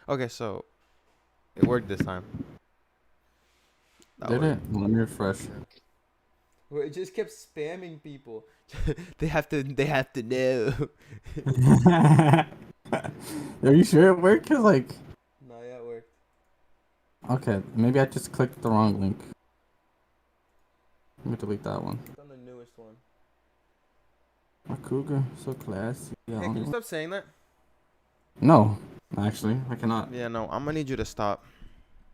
Okay, so it worked this time. That Did worked. it? Let me refresh. Well, it just kept spamming people. They have to. They have to know. Are you sure it worked? Cause like, No, yeah, it worked. okay, maybe I just clicked the wrong link. Let me delete that one. It's on the newest one. A cougar, so classy. Yeah. Hey, can you stop saying that? No, actually, I cannot. Yeah, no. I'm gonna need you to stop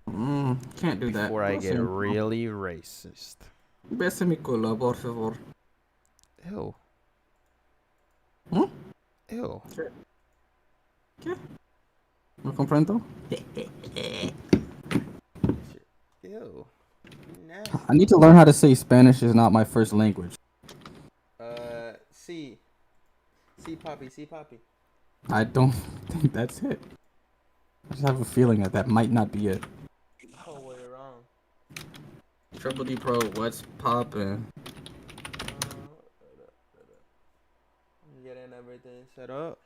Can't do that. before I get really racist. Bese mi culo, por favor. Ew. Hmm? Ew. ¿Qué? ¿No comprendo? Ew. Nasty. I need to learn how to say Spanish is not my first language. C. C poppy. C poppy. I don't think that's it. I just have a feeling that that might not be it. Oh, well, you're wrong. Triple D Pro, what's poppin'? Getting everything set up.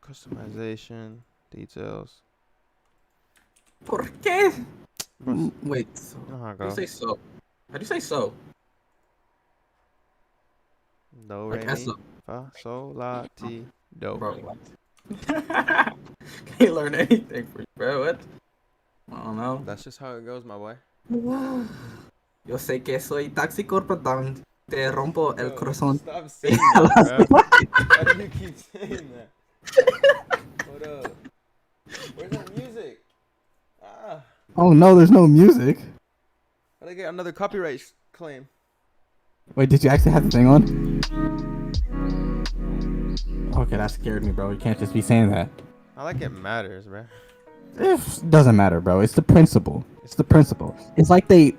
Customization details. ¿Por qué? Wait. You know how it How do you goes. say so? How do you say so? Do, Like re, mi, eso. fa, sol, la, ti, do. Bro, what? Can't learn anything for you, bro. What? I don't know. That's just how it goes, my boy. Yo sé que soy tóxico, perdón. Te rompo el corazón. Stop saying that, bro. Why do you keep saying that? What up? Where's that music? Ah. Oh no, there's no music. How do I get another copyright claim? Wait, did you actually have the thing on? Okay, that scared me, bro. You can't just be saying that. Not like it matters, bro. It doesn't matter, bro. It's the principle. It's the principle. It's like they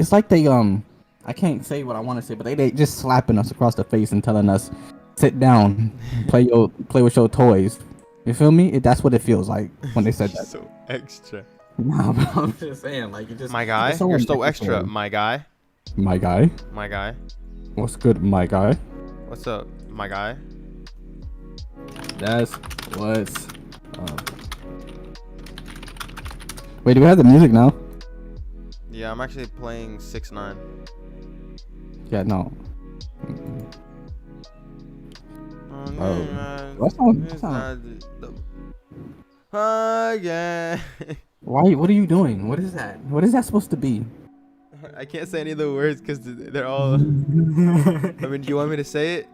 I can't say what I want to say, but they just slapping us across the face and telling us, sit down, play with your toys. You feel me? That's what it feels like when they said that. So extra. Nah, bro, I'm just saying, like, you just. My guy, you're so extra. My guy. My guy. My guy. What's good, my guy? What's up, my guy? That's what's up. Wait, do we have the music now? Yeah, I'm actually playing 6ix9ine. Yeah, no. Oh, What's yeah. Why? What are you doing? What is that? What is that supposed to be? I can't say any of the words because they're all. I mean, do you want me to say it?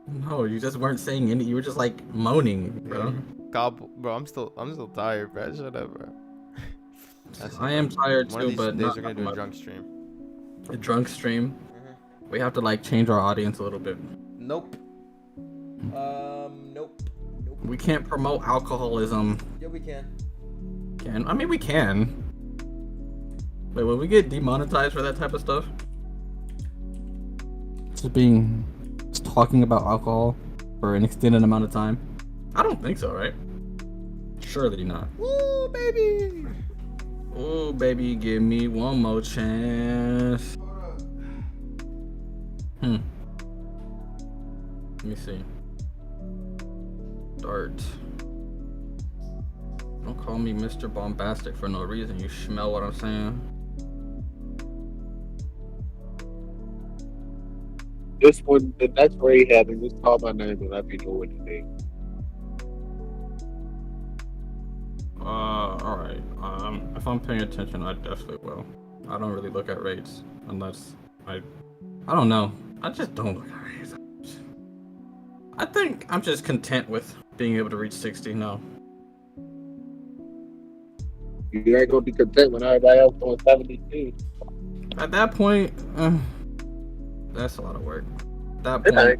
No, you just weren't saying any. You were just like moaning, bro. God, bro, I'm still tired, bro. Shut up, bro. I am tired One too, of these but days not we're gonna do a much. drunk stream. A drunk stream. We have to like change our audience a little bit. Nope. Nope. We can't promote alcoholism. Yeah, we can. I mean, we can. Wait, will we get demonetized for that type of stuff? Just talking about alcohol for an extended amount of time? I don't think so, right? Surely not. Woo, baby. Oh, baby, give me one more chance. Let me see. Start. Don't call me Mr. Bombastic for no reason. You smell what I'm saying? This one, the next grade had and just call my name and let me know what you think. Alright. If I'm paying attention, I definitely will. I don't really look at rates unless I don't know. I just don't look at rates. I think I'm just content with being able to reach 60 now. You ain't gonna be content when everybody else doing 72. At that point, that's a lot of work. At that It point, ain't.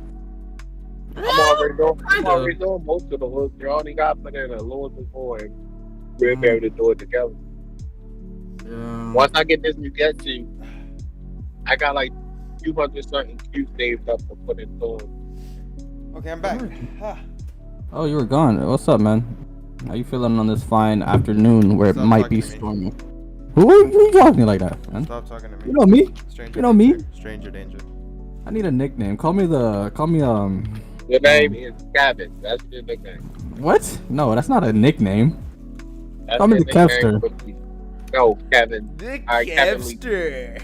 I'm already doing most of the work. You only got to put in a little bit more and we'll be able to do it together. Yeah. Once I get this new get to, I got like 200 certain cues saved up to put into it. Okay, I'm back. Oh, you were gone. What's up, man? How you feeling on this fine afternoon where it Stop might be talking to stormy? Who are you talking to me like that, man? Stop talking to me. You know me. Stranger You know me. danger. Stranger danger. I need a nickname. Call me The name is Kevin. That's your nickname. What? No, that's not a nickname. That's Call me your the nickname Kevster. for me. No, Kevin. The Alright, Kevin Lee. Kevster.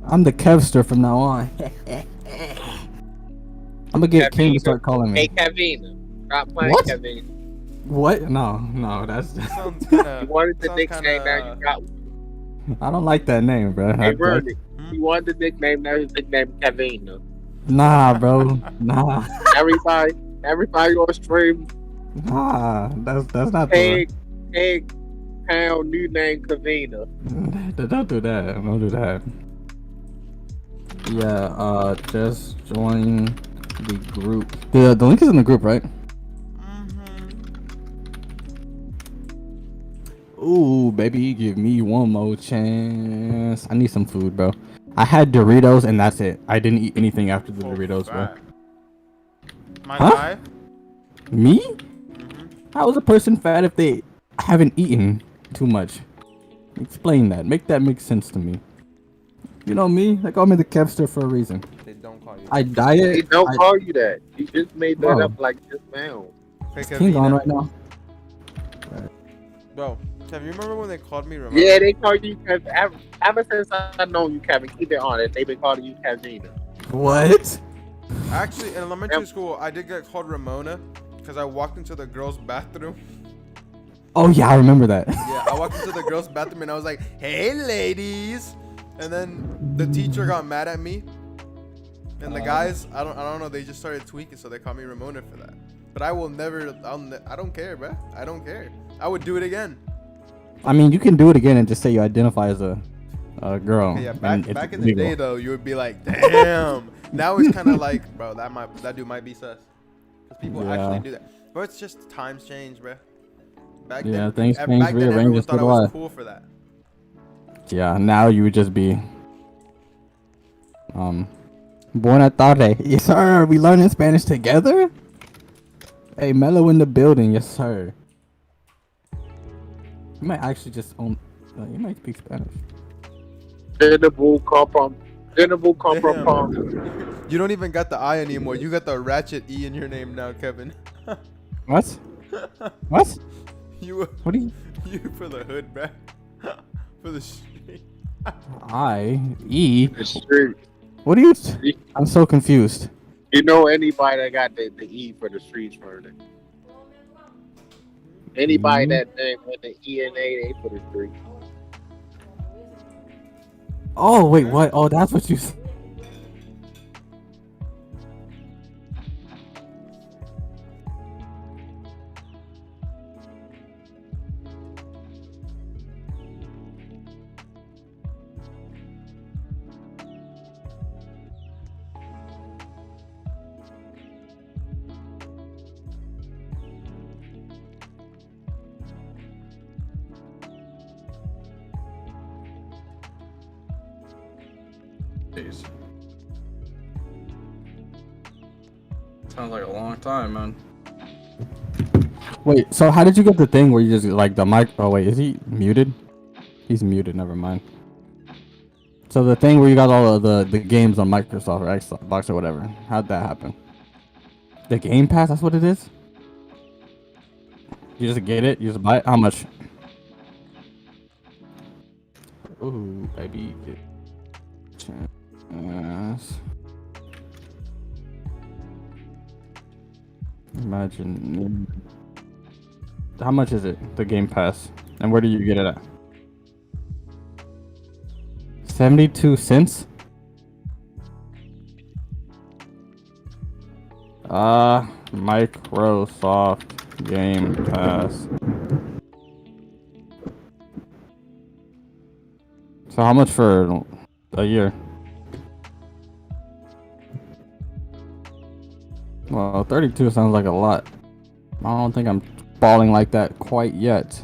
I'm the Kevster from now on. I'm gonna get King to start calling Hey, me. Kevin. Stop playing, What? Kevin. What? No, that's. Sounds kind You wanted the sounds nickname, now you got one. I don't like that name, bro. Hey, Vernon. You wanted the nickname, now his nickname Kevin. Nah, bro. Nah, Everybody on stream, nah. That's not egg, pound, new name Kavina. Don't do that. Don't do that. Yeah. Just join the group. The link is in the group, right? Ooh, baby, give me one more chance. I need some food, bro. I had Doritos and that's it. I didn't eat anything after the Doritos, bro. My Huh? guy? Me? How is a person fat if they haven't eaten too much? Explain that. Make that make sense to me. You know me? They call me the Kevster for a reason. They don't call you. I diet. They don't call you that. You just made that Bro. up like just now. Hey, King on Kavina. right now. Bro, Kev, you remember when they called me? Remember? Yeah, they call you Kevin. Ever since I know you, Kevin, keep it on it. They've been calling you Kevina. What? Actually, in elementary school, I did get called Ramona because I walked into the girls' bathroom. Oh yeah, I remember that. Yeah, I walked into the girls' bathroom and I was like, "Hey, ladies," and then the teacher got mad at me, and the guys, I don't know, they just started tweaking, so they called me Ramona for that. But I will never, I don't care, bruh. I don't care. I would do it again. I mean, you can do it again and just say you identify as a girl. Okay, yeah, and it's back in the legal. day though, you would be like, "Damn." Now it's kind of like, bro, that dude might be sus. Because people Yeah. actually do that. But it's just times change, bruh. Back Yeah, then, things back change, then rearrange, everyone it's thought I good was life. cool for that. Yeah, now you would just be buena tarde. Yes, sir. We learning Spanish together? Hey, Mello in the building. Yes, sir. You might actually just own. You might speak Spanish. General comprom. Damn. You don't even got the I anymore. You got the ratchet E in your name now, Kevin. What? What? You What do you? for the hood, bruh. For the street. I-E? The street. What do you? I'm so confused. You know anybody that got the E for the streets for it? Anybody that name with the E and A, they for the street. Oh wait, what? Oh, that's what you. Sounds like a long time, man. Wait, so how did you get the thing where you just like the mic? Oh wait, is he muted? He's muted. Never mind. So the thing where you got all of the games on Microsoft or Xbox or whatever, how'd that happen? The Game Pass, that's what it is? You just get it? You just buy it? How much? Ooh, baby. Yes. Imagine. How much is it, the Game Pass? And where do you get it at? 72 cents? Microsoft Game Pass. So how much for a year? Well, 32 sounds like a lot. I don't think I'm balling like that quite yet.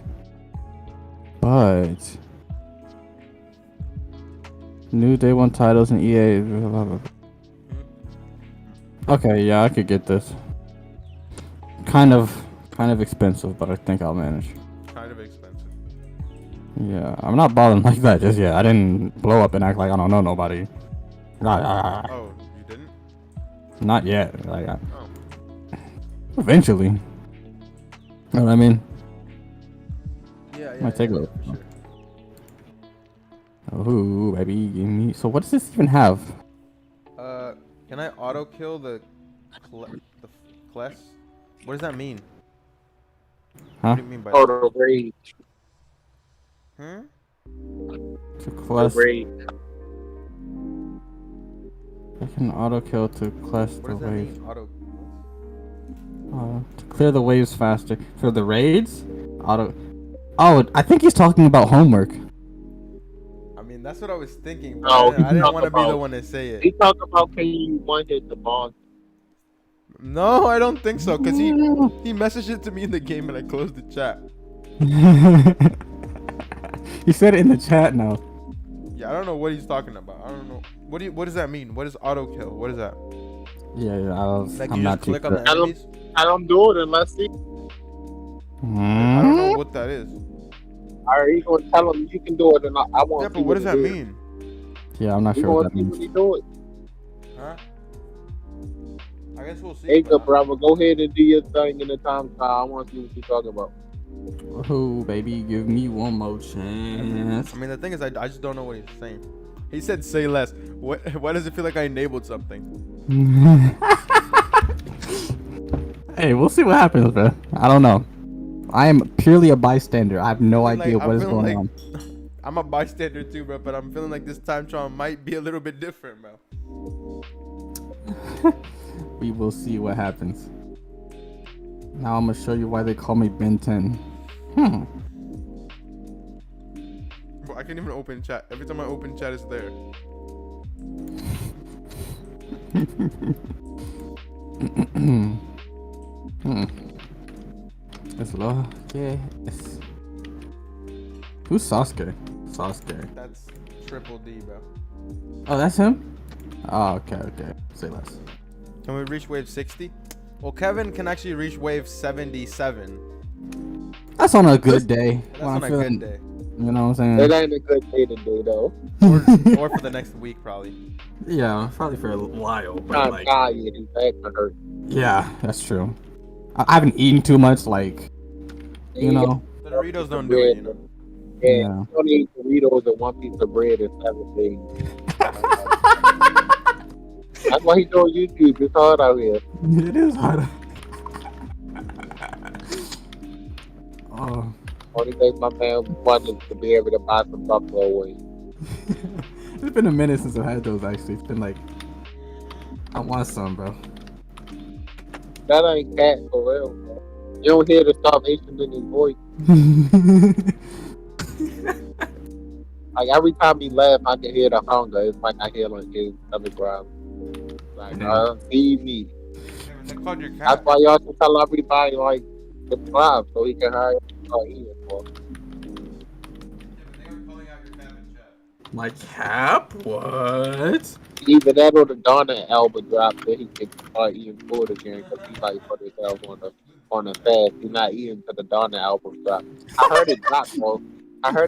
But new day one titles and EA. Okay, yeah, I could get this. Kind of expensive, but I think I'll manage. Kind of expensive. Yeah, I'm not balling like that just yet. I didn't blow up and act like I don't know nobody. Oh, you didn't? Not yet. Like, Oh. Eventually. You know what I mean? Yeah, Might take a little. for sure. Oh, baby, give me. So, what does this even have? Can I auto kill the class? What does that mean? Huh? What do you mean by Oh, that? the raid. Hmm? To The class. raid. I can auto kill to class What the does that wave. mean? Auto. To clear the waves faster. For the raids? Auto. Oh, I think he's talking about homework. I mean, that's what I was thinking, but No, I didn't talk want to be the about. one to say He it. talk about can you one hit the boss? No, I don't think so, cause he messaged it to me in the game and I closed the chat. He said it in the chat now. Yeah, I don't know what he's talking about. I don't know. What does that mean? What is auto kill? What is that? Yeah, Like I'm you not just too click on sure. the enemies? I don't do it unless he. I don't know what that is. Are you gonna tell him you can do it, and I want Yeah, to but see what does he that do. mean? Yeah, I'm not You sure what want that to see what he means. do it? Huh? I guess we'll see. Hey, but good brother, go ahead and do your thing in the time trial. I want to see what you're talking about. Oh, baby, give me one more chance. I mean, the thing is, I just don't know what he's saying. He said, "Say less." Why does it feel like I enabled something? Hey, we'll see what happens, bro. I don't know. I am purely a bystander. I have no I feel idea like- what I'm is feeling going like- on. I'm a bystander too, bro. But I'm feeling like this time trial might be a little bit different, bro. We will see what happens. Now I'm gonna show you why they call me Ben 10. Bro, I can't even open chat. Every time I open chat, it's there. It's low. Yeah. Who's Sasuke? Sasuke. That's triple D, bro. Oh, that's him? Oh, okay. Say less. Can we reach wave 60? Well, Kevin can actually reach wave 77. That's on a good day. That's when on I'm a feeling, good day. You know what I'm It saying? ain't a good day to do though. Or for the next week, probably. Yeah, probably for a while, but I'm like, tired. His back gonna hurt. yeah, that's true. I haven't eaten too much, like, you know. The Doritos don't do it, you know. Yeah, Yeah. you only eat Doritos and one piece of bread in 7 days. That's why he doing YouTube. It's hard out here. It is hard. Oh, Only thing my man wanted to be able to buy some buffalo wings. it's been a minute since I've had those. Actually, it's been like, I want some, bro. That ain't cat for real, bro. You don't hear the starvation in his voice. Like every time he laughs, I can hear the hunger. It's like I hear like his stomach growl. Like, feed me. They called your That's cat. why y'all should tell everybody like subscribe so he can hurry start eating more. They are calling out your cat in chat. My cap? What? Either that or the Donna album drop so he can start eating food again because he like put himself on a fast. He's not eating till the Donna album drop. I heard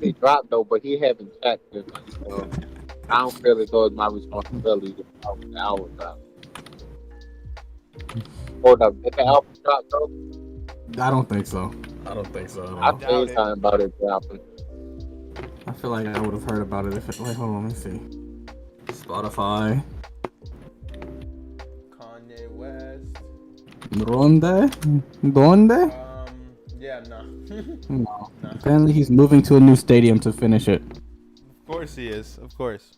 it drop though, but he haven't checked it. So I don't feel as though it's my responsibility to follow the album drop. Hold up, did the album drop though? I don't think so. I don't think so. I At all. say something about it dropping. I feel like I would have heard about it if it. Wait, hold on. Let me see. Spotify. Kanye West. Donde? Yeah, no. No. Apparently, he's moving to a new stadium to finish it. Of course he is. Of course.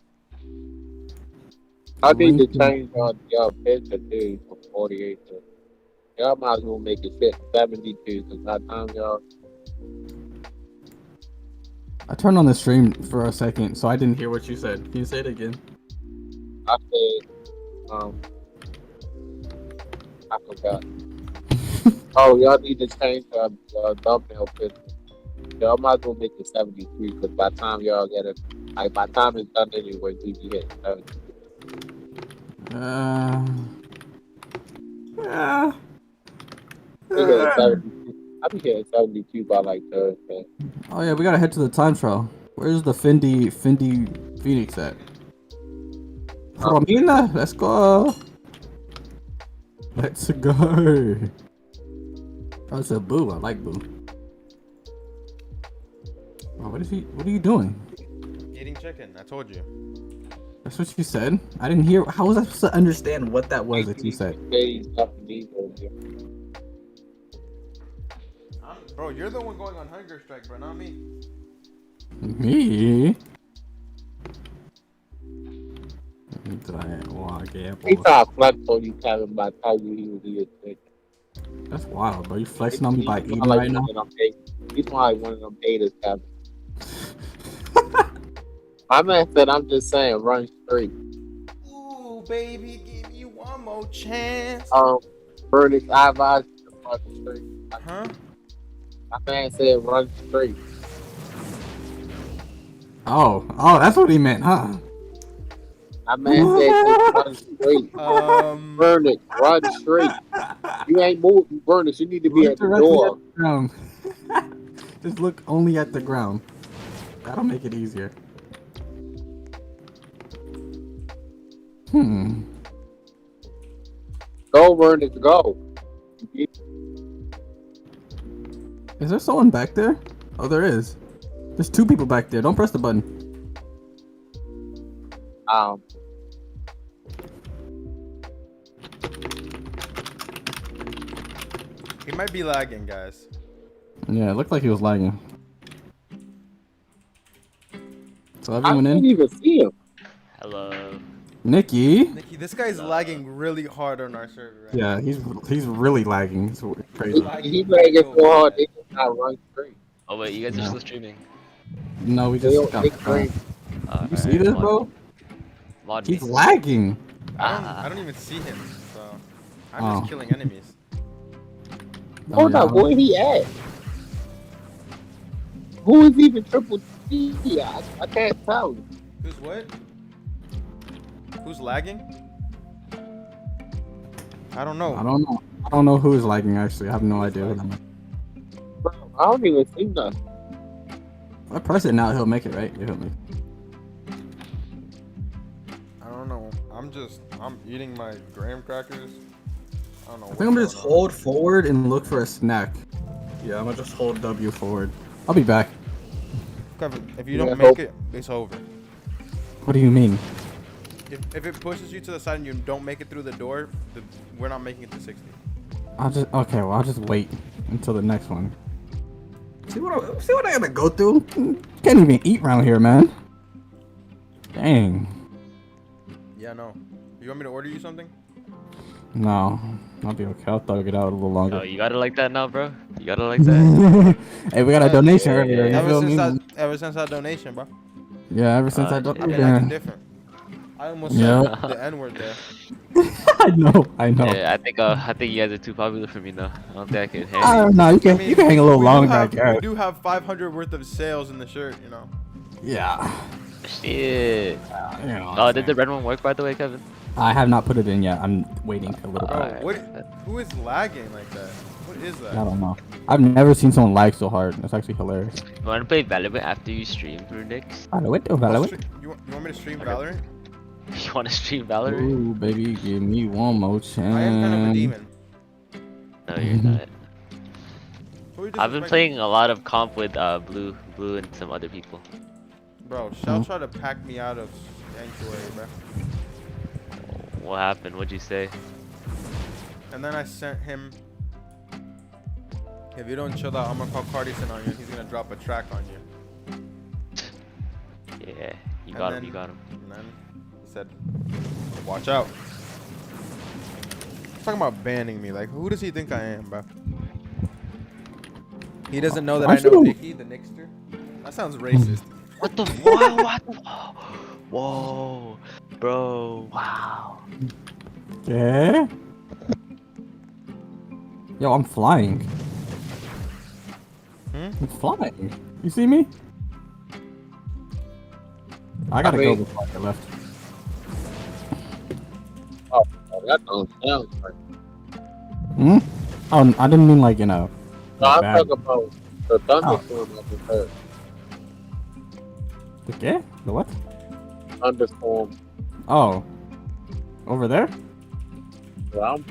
I need to change y'all picture too from 48 to. Y'all might as well make it fit 72 because by the time y'all. I turned on the stream for a second, so I didn't hear what you said. Can you say it again? I said, I forgot. Oh, y'all need to change the thumbnail picture. Y'all might as well make it 73 because by the time y'all get it, like by the time it's done anyway, we be hitting 72. Yeah. We hitting 72. I be hitting 72 by like Thursday. Oh yeah, we gotta head to the time trial. Where's the Fendi Phoenix at? Romina, let's go. Let's go. Oh, it's a boo. I like boo. Oh, what are you doing? Eating chicken. I told you. That's what you said. I didn't hear. How was I supposed to understand what that was that you said? Bro, you're the one going on hunger strike, bro, not me. Me? He tried to flex on you, Kevin, by telling you he was eating chicken. That's wild, bro. You flexing on me by He's eating like right now? He's like one of them haters, Kevin. My man said, I'm just saying, run straight. Ooh, baby, give me one more chance. Verdict, I advise you to run straight. Huh? My man said, run straight. Oh, that's what he meant, huh? My man said, just run straight. Verdict, run straight. You ain't moving, Verdict. You need to be Look at the directly door. at the ground. Just look only at the ground. That'll make it easier. Go, Verdict, go. Is there someone back there? Oh, there is. There's two people back there. Don't press the button. He might be lagging, guys. Yeah, it looked like he was lagging. So I everyone didn't in? even see him. Hello. Nikki? Nikki, this guy's lagging really hard on our server right Yeah, he's really lagging. It's crazy. He made it so hard, they just not run straight. Oh wait, you guys are No. still streaming? No, we They just don't got take the ground. breaks. You see this, bro? Mod He's me. lagging. I don't even see him, so I'm Oh. just killing enemies. Hold yeah. on, where he at? Who is even Triple T? I can't tell. Who's what? Who's lagging? I don't know. I don't know who is lagging actually. I have no idea. Bro, I don't even see nothing. If I press it now, he'll make it, right? Yeah, he'll make it. I don't know. I'm eating my graham crackers. I don't know. I think I'm gonna just hold forward and look for a snack. Yeah, I'm gonna just hold W forward. I'll be back. Kevin, if you don't make it, it's over. What do you mean? If it pushes you to the side and you don't make it through the door, we're not making it to 60. I'll just wait until the next one. See what I gotta go through? Can't even eat around here, man. Dang. Yeah, no. You want me to order you something? No, I'll be okay. I'll thug it out a little longer. Oh, you got it like that now, bro? You got it like that? Hey, we got a donation earlier. You feel me? Ever since that donation, bro. Yeah, ever since I I've been acting donated. different. I almost Yeah. said the N-word there. I know. Yeah, I think you guys are too popular for me now. I don't think I can hang. I don't know. You can hang a little longer, I We guess. do have 500 worth of sales in the shirt, you know. Yeah. Shit. You know, Oh, did the red one work by the way, Kevin? I have not put it in yet. I'm waiting a little bit. Bro, who is lagging like that? What is that? I don't know. I've never seen someone lag so hard. That's actually hilarious. You want to play Valorant after you stream, Brunix? Valorant. You want me to stream Valorant? You want to stream Valorant? Ooh, baby, give me one more chance. I am kind of a demon. No, you're not. Who are you I've been disrespecting? playing a lot of comp with Blue and some other people. Bro, Shell tried to pack me out of Sanctuary, bro. What happened? What'd you say? And then I sent him, if you don't chill out, I'm gonna call Cardison on you and he's gonna drop a track on you. Yeah, you And got then- him, you got him. And then he said, watch out. He's talking about banning me. Like, who does he think I am, bro? He doesn't know that I know Nikki, the Nixter? That sounds racist. What the? What? Whoa, bro! Wow. Yeah. Yo, I'm flying. I'm flying. You see me? I gotta go before I get left. Oh, that don't sound right. Oh, I didn't mean like, you know. No, I'm bad. talking about the thunderstorm that we heard. The qué? The what? Thunderstorm. Oh. Over there? Well, I'm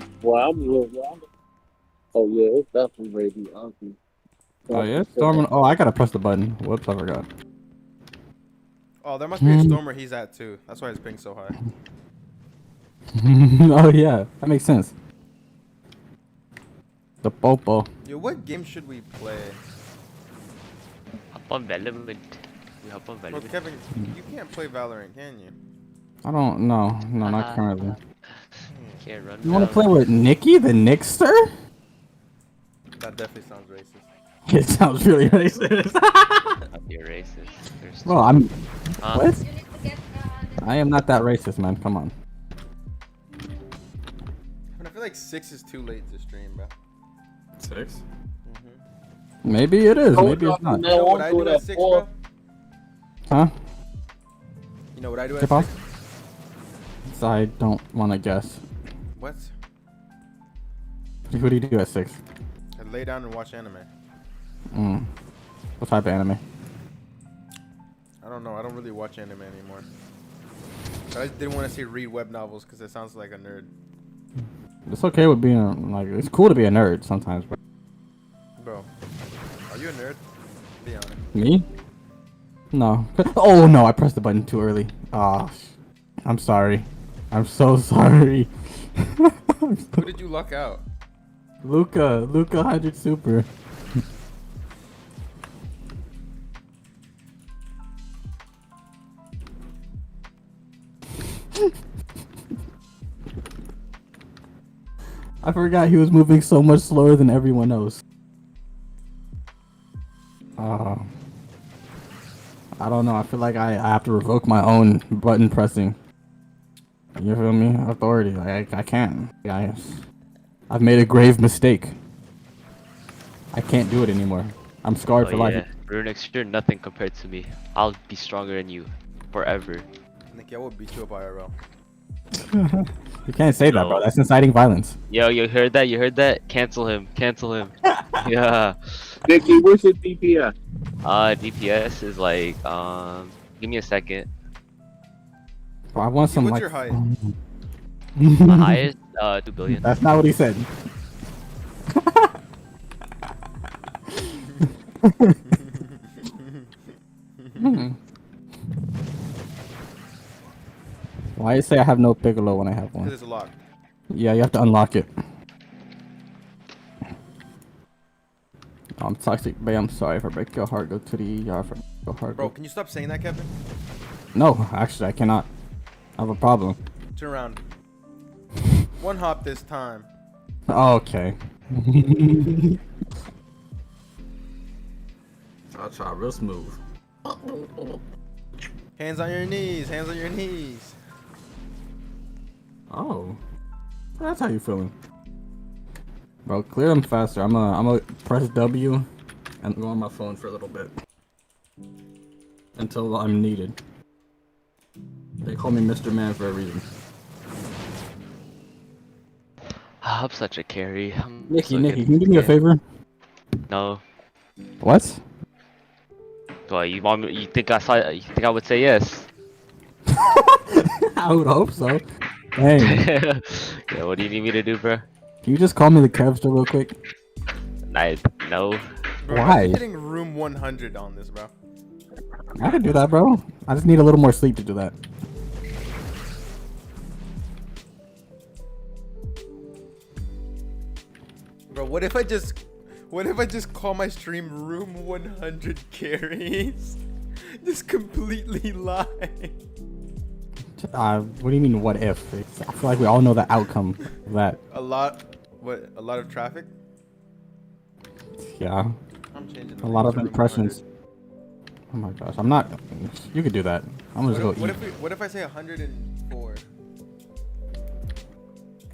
Oh yeah, it's definitely ready to be ugly. Oh yeah, storming. Oh, I gotta press the button. Whoops, I forgot. Oh, there must be a storm where he's at too. That's why his ping's so high. Oh yeah, that makes sense. The popo. Yo, what game should we play? Hop on Valorant. We hop on Bro, Valorant. Kevin, you can't play Valorant, can you? I don't know. No, not currently. Can't run. You want to Valorant. play with Nikki, the Nickster? That definitely sounds racist. It sounds really racist. I'd be a racist. There's Well, I'm. Huh? What? I am not that racist, man. Come on. I feel like 6 is too late to stream, bro. 6? Maybe it is. Maybe it's not. You know what I do at 6, bro? Huh? You know what I do at Tip 6? off? I don't want to guess. What? What do you do at 6? I lay down and watch anime. What type of anime? I don't know. I don't really watch anime anymore. But I just didn't want to say read web novels because it sounds like a nerd. It's okay with being like. It's cool to be a nerd sometimes, but. Bro, are you a nerd? Be honest. Me? No. Oh no! I pressed the button too early. Ah, I'm sorry. I'm so sorry. Who did you luck out? Luca 100 Super. I forgot he was moving so much slower than everyone else. I don't know. I feel like I have to revoke my own button pressing. You feel me? Authority. Like, I can't. I've made a grave mistake. I can't do it anymore. I'm scarred Oh for yeah, life. Runix, you're nothing compared to me. I'll be stronger than you forever. Nicky, I will beat you up IRL. You can't say that, bro. No. That's inciting violence. Yo, you heard that? You heard that? Cancel him. Cancel him. Yeah. Nicky, what's your DPS? DPS is like give me a second. Bro, I want some What's like. your height? My highest 2 billion. That's not what he said. Why you say I have no Piccolo when I have Because one? it's locked. Yeah, you have to unlock it. I'm toxic, babe. I'm sorry if I break your heart. Go to the ER for your heart. Bro, can you stop saying that, Kevin? No, actually, I cannot. I have a problem. Turn around. One hop this time. Okay. I'll try real smooth. Hands on your knees. Hands on your knees. Oh, that's how you feeling, bro. Clear them faster. I'm gonna press W and go on my phone for a little bit until I'm needed. They call me Mr. Man for a reason. I'm such a carry. I'm Nikki, so Nikki, good can you do me a at this game. favor? No. What? Well, you want me? You think I would say yes? I would hope so. Hey, Yeah. What do you need me to do, bro? can you just call me the Kevster real quick? No. Bro, Why? I'm hitting room 100 on this, bro. I can do that, bro. I just need a little more sleep to do that. Bro, what if I just call my stream room 100 carries? Just completely lie. What do you mean, what if? I feel like we all know the outcome of that. A lot of traffic? Yeah. I'm changing A lot of to room impressions. Oh my gosh, I'm not. You could do that. I'm just 100. go eat. What if I say 104?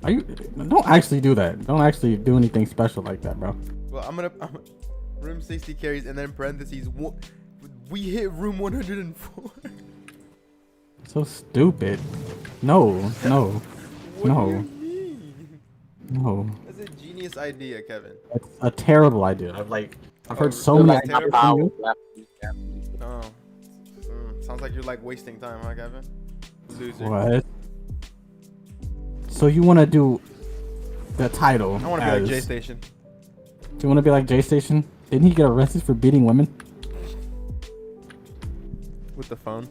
Are you? Don't actually do that. Don't actually do anything special like that, bro. Well, I'm room 60 carries and then parentheses. We hit room 104. So stupid. No. What No. do you mean? No. That's a genius idea, Kevin. That's a terrible idea. I've heard so really many terrible? ideas from you. Oh. Sounds like you're like wasting time, huh, Kevin? Loser. What? So you want to do the title? I want to be like as- J Station. you want to be like J Station? Didn't he get arrested for beating women? With the phone.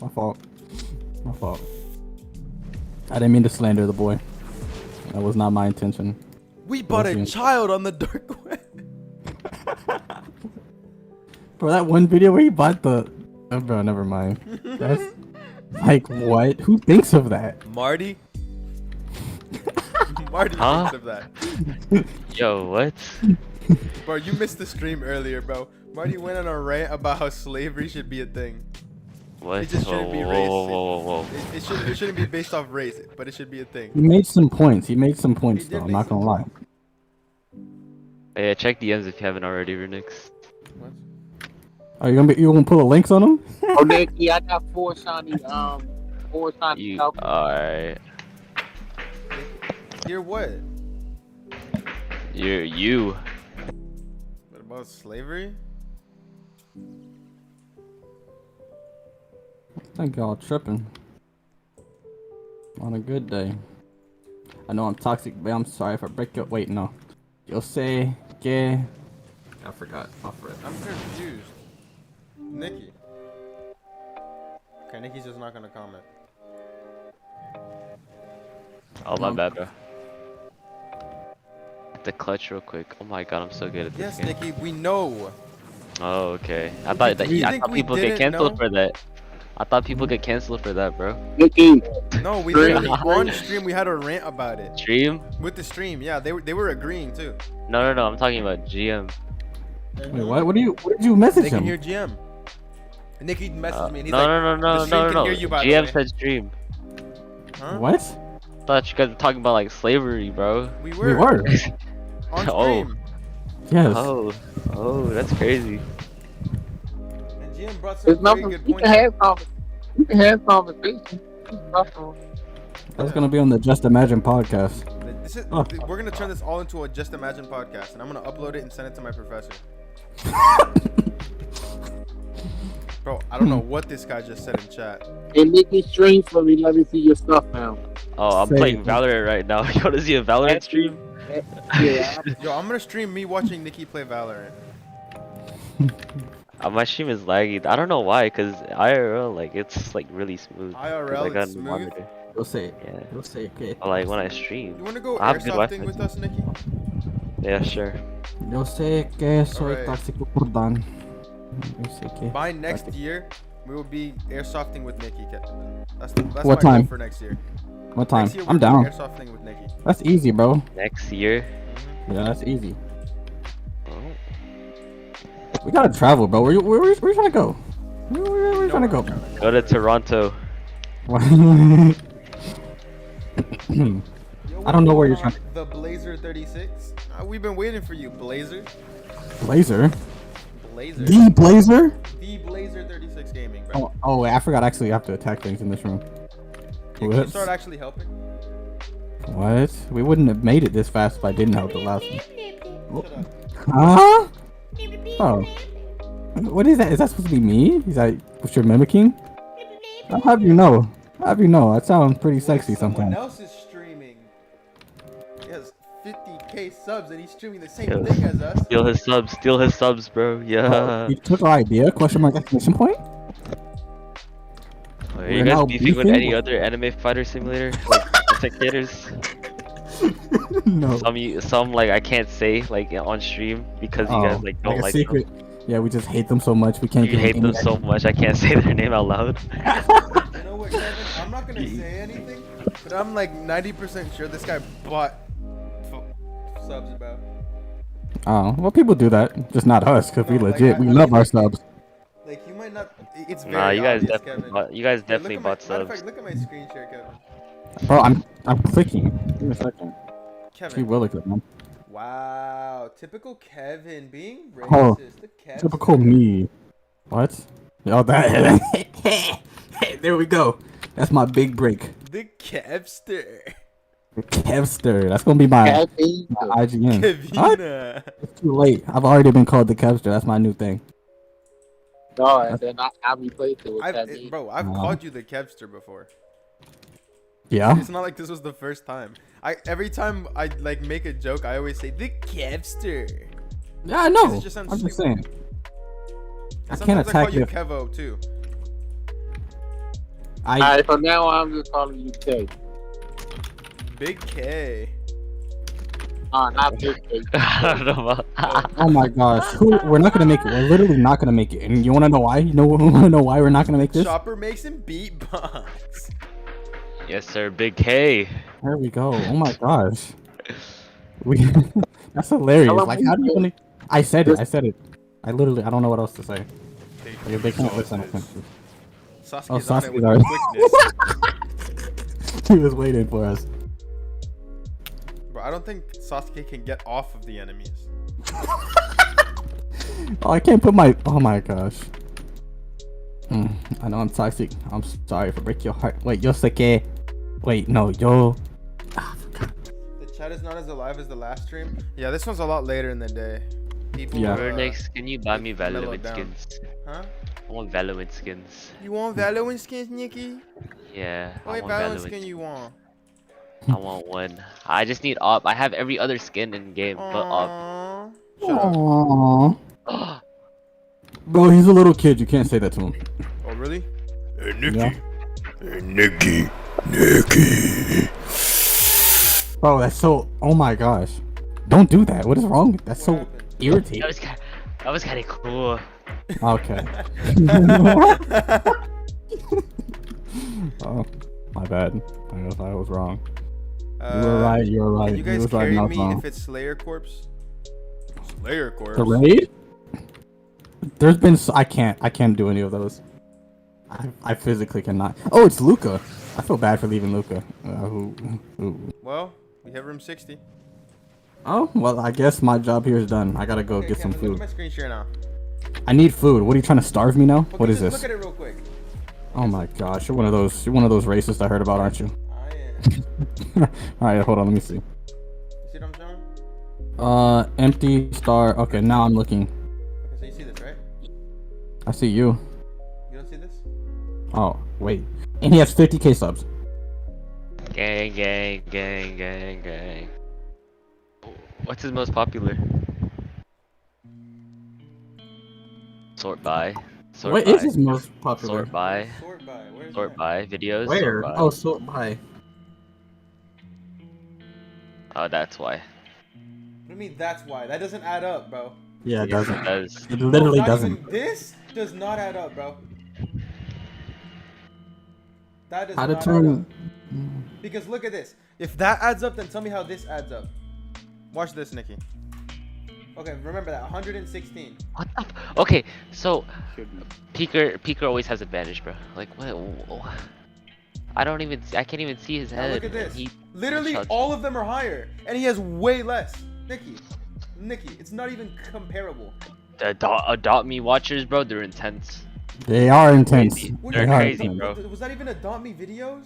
My fault. My fault. I didn't mean to slander the boy. That was not my intention. We bought a child on the dark web. Bro, that one video where he bought the... Oh, bro, never mind. That's... Like, what? Who thinks of that? Marty? Marty Huh? thinks of that. Yo, what? Bro, you missed the stream earlier, bro. Marty went on a rant about how slavery should be a thing. What? It just shouldn't be Whoa, race. whoa, whoa, whoa, whoa. It shouldn't be based off race, but it should be a thing. He made some points. He made some points, He did though. I'm make not some gonna lie. Hey, check DMs if you haven't already, Renix. What? Are you gonna pull the links on him? Oh, Nicky, I got four shiny You scalpers. alright? You're what? You. What about slavery? I think y'all tripping. On a good day. I know I'm toxic, but I'm sorry if I break your... Wait, no. Yo sé que... I forgot. Off rip. I'm confused. Nikki. Okay, Nikki's just not gonna comment. Oh my bad, bro. The clutch real quick. Oh my god, I'm so good at this Yes, game. Nikki, we know. Oh, okay. I thought Do you I think thought we people get didn't canceled know? for that. I thought people get canceled for that, bro. Nicky, No, we Stream. literally on stream we had a rant about it. Stream? With the stream, yeah, they were agreeing too. No, I'm talking about GM. Wait, what? What did you message They can him? hear GM. Nikki messaged me and he's No, like, no, the stream can hear you, by the GM way. said stream. Huh? What? Thought you guys were talking about like slavery, bro. We We were. were. On Oh. stream. Yes. Oh, that's crazy. And GM brought there's some very nothing. good You points. can have conversation. That's gonna be on the Just Imagine podcast. This is, Oh. We're gonna turn this all into a Just Imagine podcast, and I'm gonna upload it and send it to my professor. Bro, I don't know what this guy just said in chat. And Nicky, stream for me. Let me see your stuff now. Oh, I'm Say playing it. Valorant right now. You want to see a Valorant stream? Yeah. Yo, I'm gonna stream me watching Nikki play Valorant. My stream is laggy. I don't know why, cause IRL like it's like really smooth. 'Cause IRL, I got it's a smooth. monitor. You'll say it. Yeah. You'll say okay. But, like when I stream. You wanna go I have good airsofting Wi-Fi with too. us, Nikki? Yeah, sure. Yo sé que soy Alright. tóxico por Dan. Yo sé que. By next year, we will be airsofting with Nikki. That's What my time? goal for next year. What time? Next year, I'm we're doing down. Airsofting with Nikki. That's easy, bro. Next year. Yeah, that's easy. Oh. We gotta travel, bro. Where you trying to go? Where you trying to go? Go to Toronto. Yo, I don't know where you're on, trying The Blazer 36. We've been waiting for you, Blazer. Blazer? Blazer. The Blazer? The Blazer 36 gaming, bro. Oh, wait, I forgot actually you have to attack things in this room. Can you Whoops. start actually helping? What? We wouldn't have made it this fast if I didn't help the last one. Shut up. Huh? Oh. What is that? Is that supposed to be me? Is that what you're mimicking? How have you know? How have you know? That sounds pretty sexy Someone sometimes. else is streaming. He has 50k subs and he's streaming the same Yo. thing as us. Steal his subs, bro. Yeah. You took our idea? Question mark exclamation point? Are We're you now guys beefing with beefing? any other anime fighter simulator? Like spectators? No. Some like I can't say like on stream because you guys like don't a like secret. Yeah, we just hate them so much we can't them. You give hate them any- so much I can't say their name out loud. You know what, Kevin? I'm not gonna say anything, but I'm like 90% sure this guy bought subs about. Oh, well, people do that. Just not us, because we No, like, legit. We love our subs. Like, you might not. It's very Nah, you guys obvious, definitely Kevin. bought, you guys Yeah, definitely look at my, bought matter of subs. fact, look at my screen share, Kevin. Bro, I'm clicking. Give me a second. She Kevin. will click, man. Wow, typical Kevin being racist. Oh, The Kevin. Typical me. What? Oh, that. There we go. That's my big break. The Kevster. Kevster. That's gonna be my Caffeine. IGN. What? Kevina. It's too late. I've already been called the Kevster. That's my new thing. No, and then I replaced it with I've caffeine. called you the Kevster before. Yeah. It's not like this was the first time. Every time I like make a joke, I always say the Kevster. Yeah, I know. It just sounds I'm just stupid. saying. And I can't sometimes I attack call you you. Kevo too. Alright, from now on, I'm just calling you K. Big K. Not Big K. I don't know about. Oh my gosh. We're not gonna make it. We're literally not gonna make it. And you wanna know why? Wanna know why we're not gonna make this? Chopper makes him beatbox. Yes, sir. Big K. There we go. Oh my gosh. We that's hilarious. Like how do you wanna I said it. I literally I don't know what else to say. Like, they can't listen. Sasuke's Oh, on it with Sasuke's quickness. He was waiting for us. Bro, I don't think Sasuke can get off of the enemies. Oh, I can't put my. Oh my gosh. I know I'm toxic. I'm sorry for breaking your heart. Wait, Yosuke. Wait, no, yo. The chat is not as alive as the last stream. Yeah, this one's a lot later in the day. People. Yeah. Next, can you buy me mellow Valorant down. skins? Huh? I want Valorant skins. You want Valorant skins, Nikki? Yeah, I What want Valorant Valorant. skin you want? I want one. I just need op. I have every other skin in game but op. Aww. Shut up. Aww. Bro, he's a little kid. You can't say that to him. Oh, really? Hey, Yeah. Hey, Nikki. Bro, that's so. Oh my gosh. Don't do that. What is wrong? That's so happened? irritating. That was kind of cool. Okay. Oh, my bad. I guess I was wrong. You were right. You were right. You You guys was right, carry not me wrong. if it's Slayer Corpse? Slayer Corpse? The raid? There's been. I can't do any of those. I physically cannot. Oh, it's Luca. I feel bad for leaving Luca. Who? Well, we have room 60. Oh, well, I guess my job here is done. I gotta go Okay, get some Kevin, look food. at my screen share now. I need food. What are you trying to starve me now? Okay, What is just this? Look at it real quick. Oh my gosh, you're one of those. You're one of those racists I heard about, aren't you? I am. All right, hold on. Let me see. You see what I'm showing? Empty star. Okay, now I'm looking. Okay, so you see this, right? I see you. You don't see this? Oh, wait. And he has 50k subs. Gang, gang, gang, gang, gang. What's his most popular? Sort by. Sort What by. is his most popular? Sort by. Sort by. Where's Sort that? by. Videos. Where? Sort by. Oh, sort by. Oh, that's why. What do you mean that's why? That doesn't add up, bro. Yeah, it Yes, doesn't. it does. It literally Not doesn't. even this does not add up, bro. That does How to not add turn? up. Because look at this. If that adds up, then tell me how this adds up. Watch this, Nikki. Okay, remember that. 116. What the okay, so Peeker always has advantage, bro. Like what? I can't even see his Now head. look at and this. he Literally, shots- all of them are higher, and he has way less. Nikki, it's not even comparable. The adopt me watchers, bro. They're intense. They are intense. Crazy. What They're do you- crazy, intense. bro. Was that even Adopt Me videos?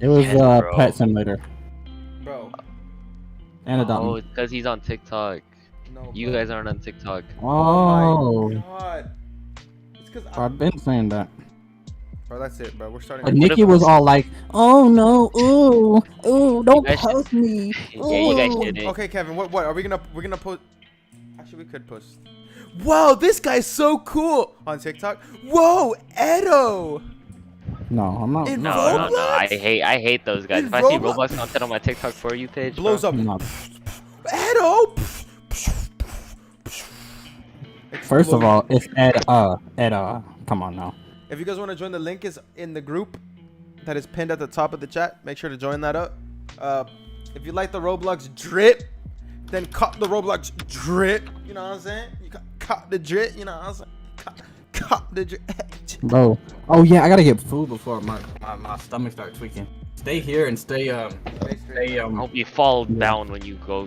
It was Yes, bro. Pet Simulator Bro, and Adopt Oh, Me. it's because he's on TikTok. no. You bro. guys aren't on TikTok. Oh, my God. It's because I've been saying that. Bro, that's it, bro. We're starting. But What Nikki if- was all like, "Oh no, ooh, don't guys should- post me." Yeah, you guys ooh." shouldn't. Okay, Kevin. What? Are we gonna post? Actually, we could post. Wow, this guy's so cool on TikTok. Whoa, Edo. No, I'm not. In No, no, no, no. I Roblox? hate those guys. In If I see Roblox? Roblox content on my TikTok for you page, Blows bro, up. I'm not. Edo. First of all, it's Ed. Come on now. If you guys want to join, the link is in the group that is pinned at the top of the chat. Make sure to join that up. If you like the Roblox drip, then cop the Roblox drip. You know what I'm saying? You cop the drip. You know what I'm saying? Cop the drip. Bro. Oh yeah, I gotta get food before my stomach starts tweaking. Stay here and stay Stay straight. I hope you fall down when you go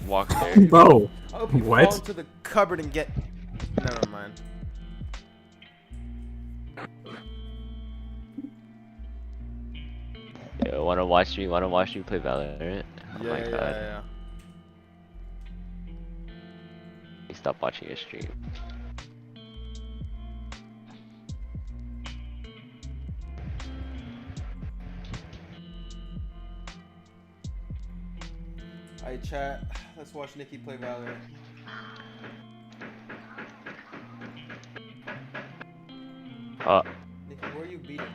walk there. Bro. I hope you What? fall into the cupboard and get. Never mind. Yo, wanna watch me play Valorant? Oh my god. Yeah. Stop watching your stream. Alright, chat. Let's watch Nikki play Valorant. Nikki, who are you beating?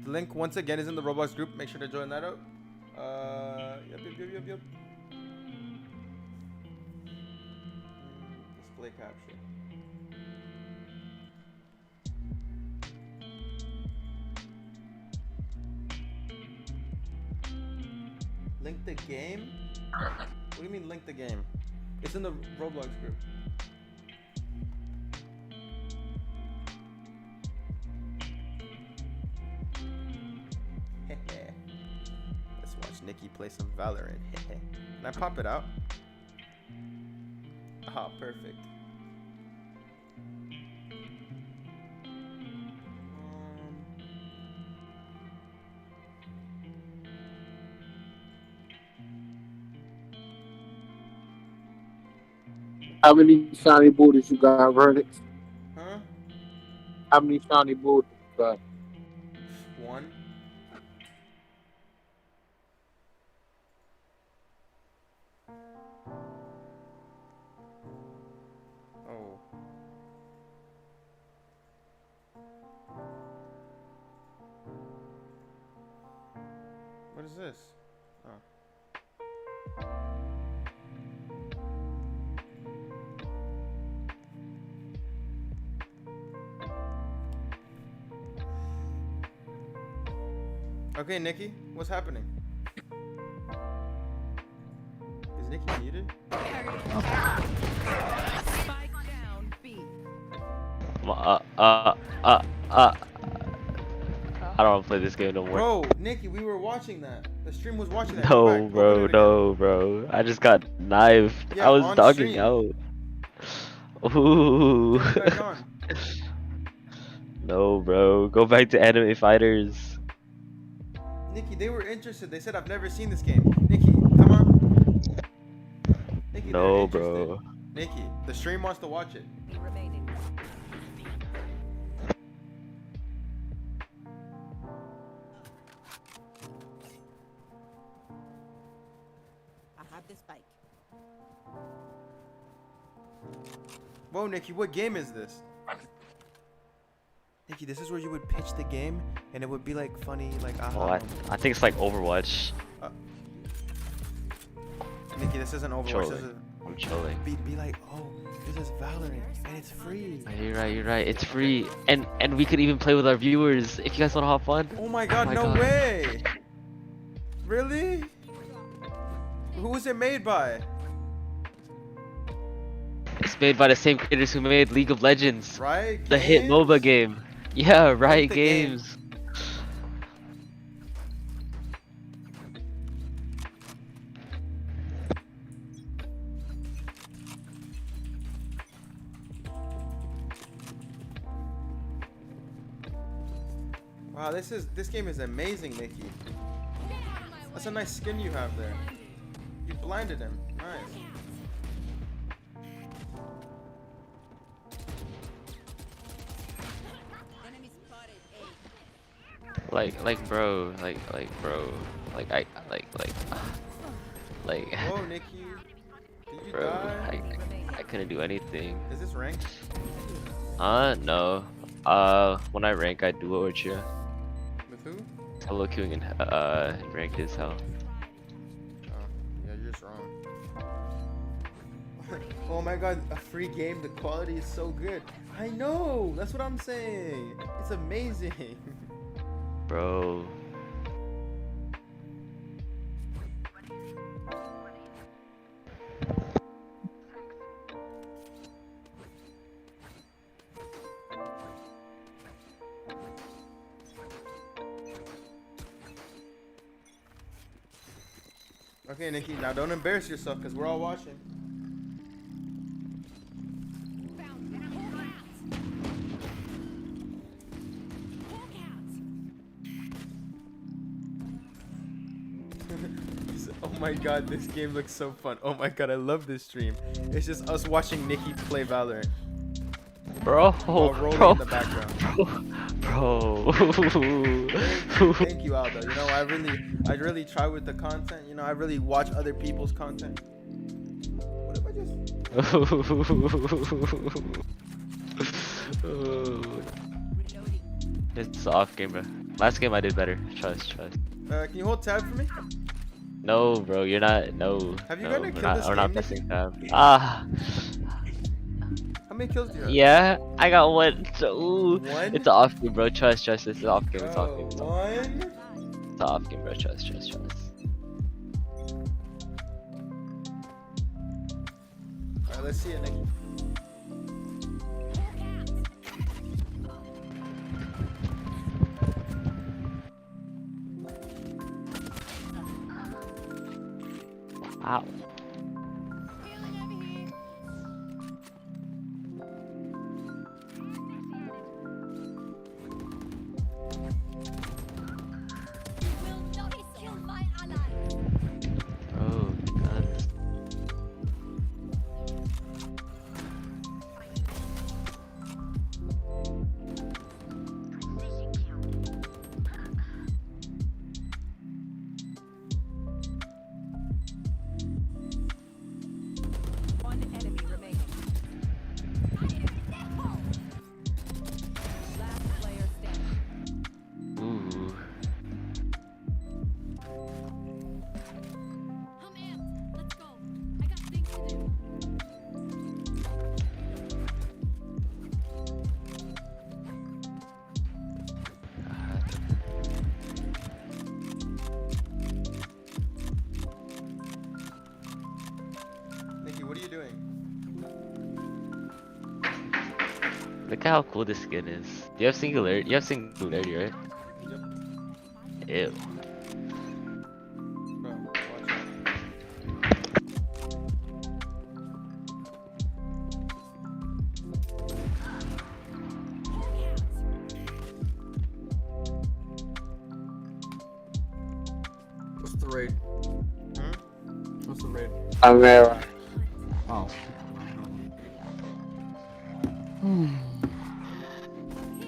The link once again is in the Roblox group. Make sure to join that out. Yep. Display capture. Link the game? What do you mean link the game? It's in the Roblox group. Let's watch Nikki play some Valorant. Can I pop it out? Ah, perfect. How many shiny booties you got, Verdict? Huh? How many shiny booties you got? 1. Oh. What is this? Oh. Okay, Nikki, what's happening? Is Nikki muted? Spike down B. I don't want to play this game no more. Bro, Nikki, we were watching that. The stream was watching that. Go No, back, open bro, it again. no, bro. I just got knifed. Yeah, I was on dogging stream. out. Ooh. Turn it back on. No, bro. Go back to anime fighters. Nikki, they were interested. They said, I've never seen this game. Nikki, come on. Nikki, they're No, interested. bro. Nikki, the stream wants to watch it. Remaining. I have the spike. Whoa, Nikki, what game is this? Nikki, this is where you would pitch the game, and it would be like funny, like aha. Oh, I think it's like Overwatch. Nikki, this isn't Overwatch. Chilling. This is I'm chilling. be like, oh, this is Valorant, and it's free. You're right. It's free, and we could even play with our viewers if you guys want to have fun. Oh my god, my no God. way! Really? Who was it made by? It's made by the same creators who made League of Legends, Riot the hit Games? MOBA game. Yeah, Riot the game. Games. Wow, this game is amazing, Nikki. That's a nice skin you have there. You blinded him. Nice. Enemy spotted A. Bro, Whoa, Nikki. Did you bro, die? I couldn't do anything. Is this ranked? No. When I rank, I duo with you. With who? Solo queuing and ranked as hell. Oh, yeah, you're just wrong. Oh my god, a free game, the quality is so good. I know, that's what I'm saying. It's amazing. Bro. Okay, Nikki, now don't embarrass yourself because we're all watching. Oh my god, this game looks so fun. Oh my god, I love this stream. It's just us watching Nikki play Valorant. Bro, While rolling bro, in the background. bro. Thank you. you out though. You know, I really try with the content. You know, I really watch other people's content. What if I just? It's an off game, bro. Last game I did better. Trust. Can you hold tab for me? No, bro, you're not. No. Have you no, gotten a we're kill not, this we're not game, pressing tab. Ah. How many kills do you have? Yeah, I got one. So, ooh. One? It's an off game, bro. Trust. It's an off game. It's an off game. It's One. an off game, bro. Trust. Alright, let's see it, Nicky. Ow. Oh, God. One enemy remaining. Last player standing. Ooh. I'm amped. Let's go. I got things to do. Nicky, what are you doing? Look at how cool this skin is. Do you have singularity? You have singularity, right? Yep. Ew. Bro, watch out. What's the raid? Hmm? What's the raid? Chimera. Oh.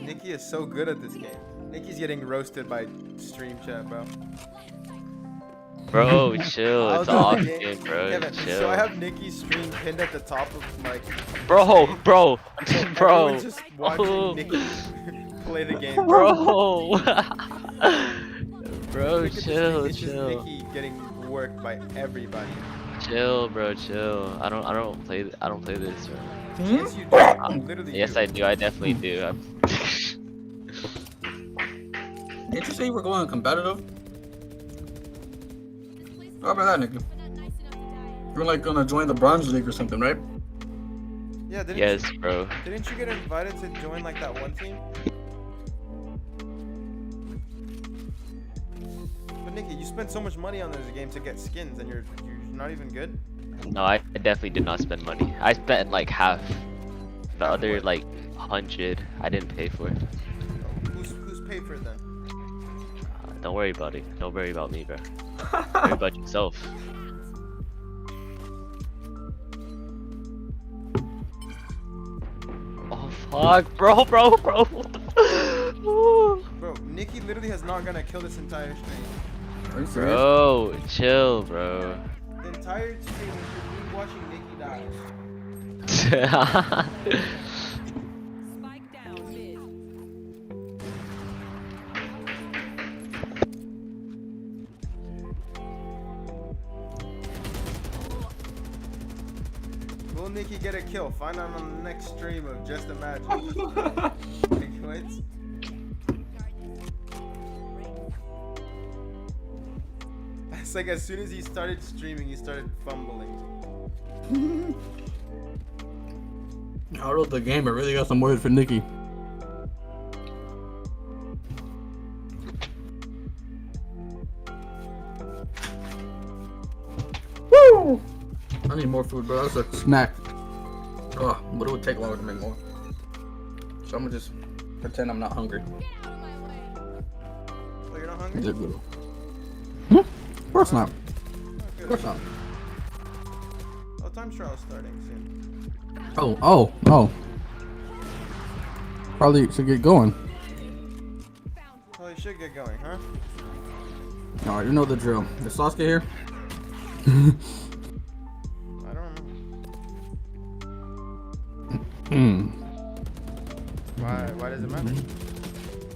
Nicky is so good at this game. Nicky's getting roasted by stream chat, bro. Bro, chill. I'll It's do the off game. game, bro. Kevin, Chill. so I have Nicky's stream pinned at the top of my. Bro. Everyone's just watching Oh. Nicky play the game. Bro. Bro, Look at this chill. It's just Nicky getting worked by everybody. Chill, bro, chill. I don't play this, bro. Yes, you do. You literally Yes, do. I do. I definitely do. Did you say you were going competitive? How about that, nigga? We're not nice enough to die. You're like gonna join the Bronze League or something, right? Yeah, Yes, bro. Didn't you get invited to join like that one team? But Nicky, you spent so much money on this game to get skins, and you're not even good. No, I definitely did not spend money. I spent like half. The other like 100, I didn't pay for it. Who's paid for it then? Don't worry about it. Don't worry about me, bro. Worry about yourself. Oh fuck, bro. Bro, Nicky literally has not gonna kill this entire stream. Are you serious? Bro, chill, bro. The entire stream is just me watching Nicky die. Spike down mid. Will Nicky get a kill? Find out on the next stream of Just Imagine. Like, what? It's like as soon as he started streaming, he started fumbling. I wrote the game. I really got some words for Nikki. Woo! I need more food, bro. That's a snack. Oh, but it would take longer to make more. So I'm gonna just pretend I'm not hungry. Get out of my way. Oh, you're not hungry? Is it good? Of course not. Oh, Of course not. Oh, time trial's starting soon. Oh. Probably should get going. Holy should get going, huh? Alright, you know the drill. Is Sasuke here? I don't know. Why does it matter?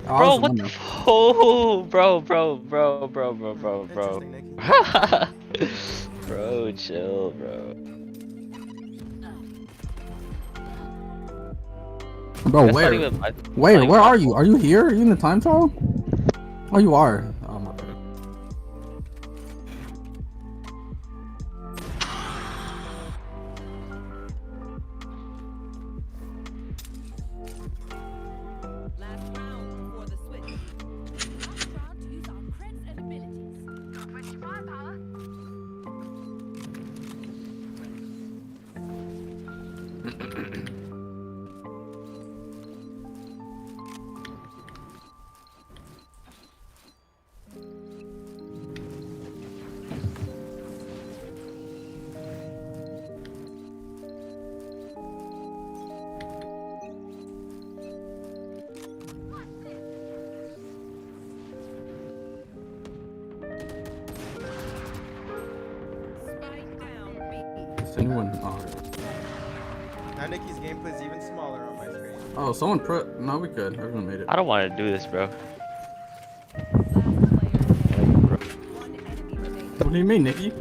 Bro, what the oh, bro. Interesting, Nikki. Bro, chill, bro. Bro, That's not where? even Where? not Where even are you? Are you here? Are you in the time trial? Oh, you are. Oh my bad. Last round before the switch. Last round to use our creds and abilities. Switch firepower. Spike down B. Is anyone? Oh, Now Nikki's gameplay is even smaller on my screen. oh, someone put. No, we good. Everyone made it. I don't want to do this, bro. One enemy remaining. What do you mean, Nikki?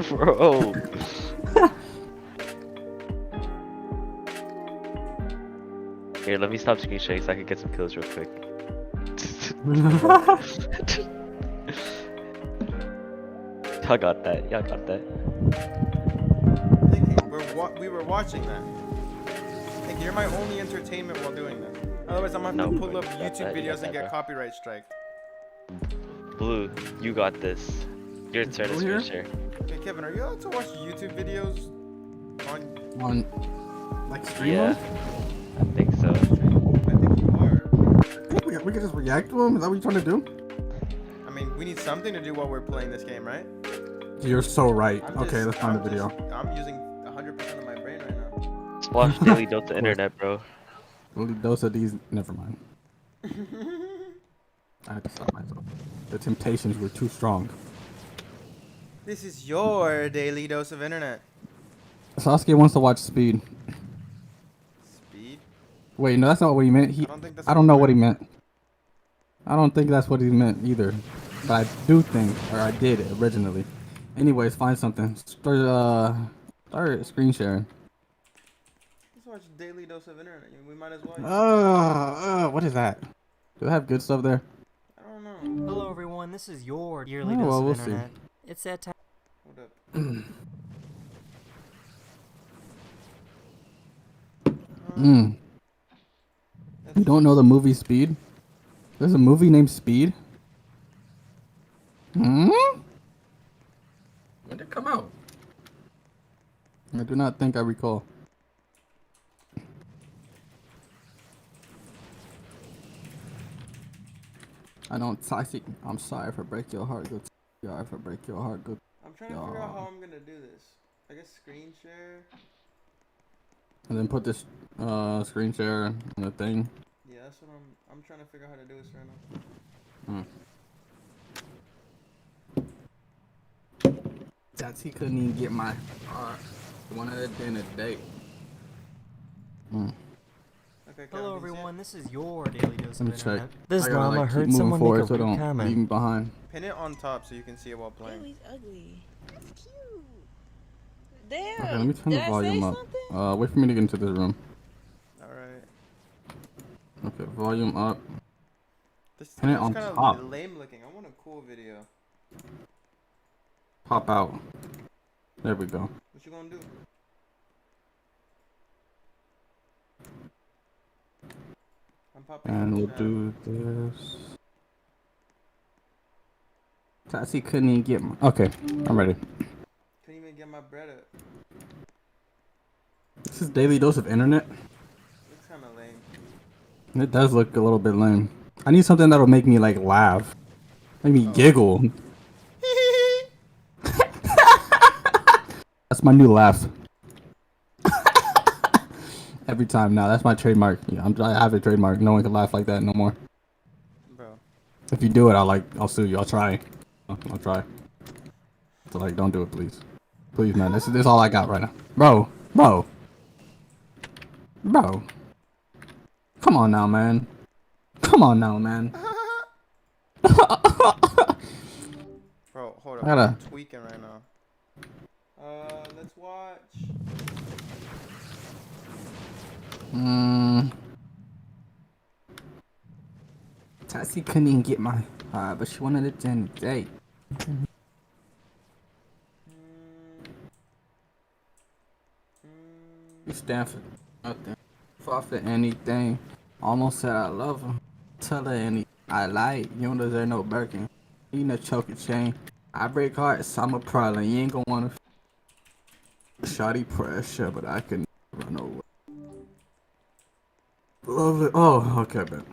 Bro. Here, let me stop screen sharing so I can get some kills real quick. Y'all got that. Y'all got that. Nikki, we were watching that. Nikki, you're my only entertainment while doing this. Otherwise, I'm gonna have to pull up you got YouTube that, you videos got and get that, copyright striked. Blue, you got this. Your turn to Blue screen here? share. Hey, Kevin, are you allowed to watch YouTube videos on? On like stream Yeah, mode? I think so. I think you are. I think we can just react to him. Is that what you're trying to do? I mean, we need something to do while we're playing this game, right? You're so right. I'm Okay, just- let's find the I'm video. just- I'm using 100% of my brain right now. Just watch Daily Dose of Internet, bro. Only dose of these. Never mind. I had to stop myself. The temptations were too strong. This is your daily dose of internet. Sasuke wants to watch Speed. Speed? Wait, no, that's not what he meant. I don't think that's I don't know what he meant. I don't think that's what he meant either. But I do think, or I did originally. Anyways, find something. Start screen sharing. Let's watch daily dose of internet. We might as well. What is that? Do they have good stuff there? I don't know. Hello everyone, this is your yearly Oh, dose well, of we'll see. internet. It's that time. Hold up. Mm. You don't know the movie Speed? There's a movie named Speed? Hmm? When did it come out? I do not think I recall. I'm sorry if I break your heart. Good. Sorry if I break your heart. Good. I'm trying to figure out how I'm gonna do this. I guess screen share. And then put this screen share on the thing. Yeah, that's what I'm trying to figure out how to do this right now. That's he couldn't even get my one at the end of the day. Okay, Kevin, Hello can you see it? everyone, this is your daily dose Let me of check. internet. This I gotta, llama like, keep heard moving someone make a forward so I rude don't leave comment. him behind. Pin it on top so you can see it while playing. Bailey's ugly. That's cute. Damn. Okay, let me turn the Did I volume say up. something? Wait for me to get into this room. Alright. Okay, volume up. This Pin it is on kind top. of lame looking. I want a cool video. Pop out. There we go. What you gonna do? I'm popping And out we'll the chat. do this. Sassy couldn't even get my. Okay, I'm ready. Couldn't even get my bread up. This is daily dose of internet. Looks kind of lame. It does look a little bit lame. I need something that'll make me like laugh, make me giggle. That's my new laugh. Every time now, that's my trademark. Yeah, I have a trademark. No one can laugh like that no more. Bro, If you do it, I'll sue you. I'll try. I'll try. So like, don't do it, please. Please, man. This is all I got right now, bro. Come on now, man. Come on now, man. Bro, hold up. I gotta- I'm tweaking right now. Let's watch. Tassie couldn't even get my, but she wanted it in today. You stand for nothing. Fought for anything. Almost said I love her. Tell her any I like. You don't deserve no Birkin. You know choke a chain. I break hearts. I'm a problem. You ain't gonna wanna. Shoddy pressure, but I can run away. Lovely. Oh, okay, man.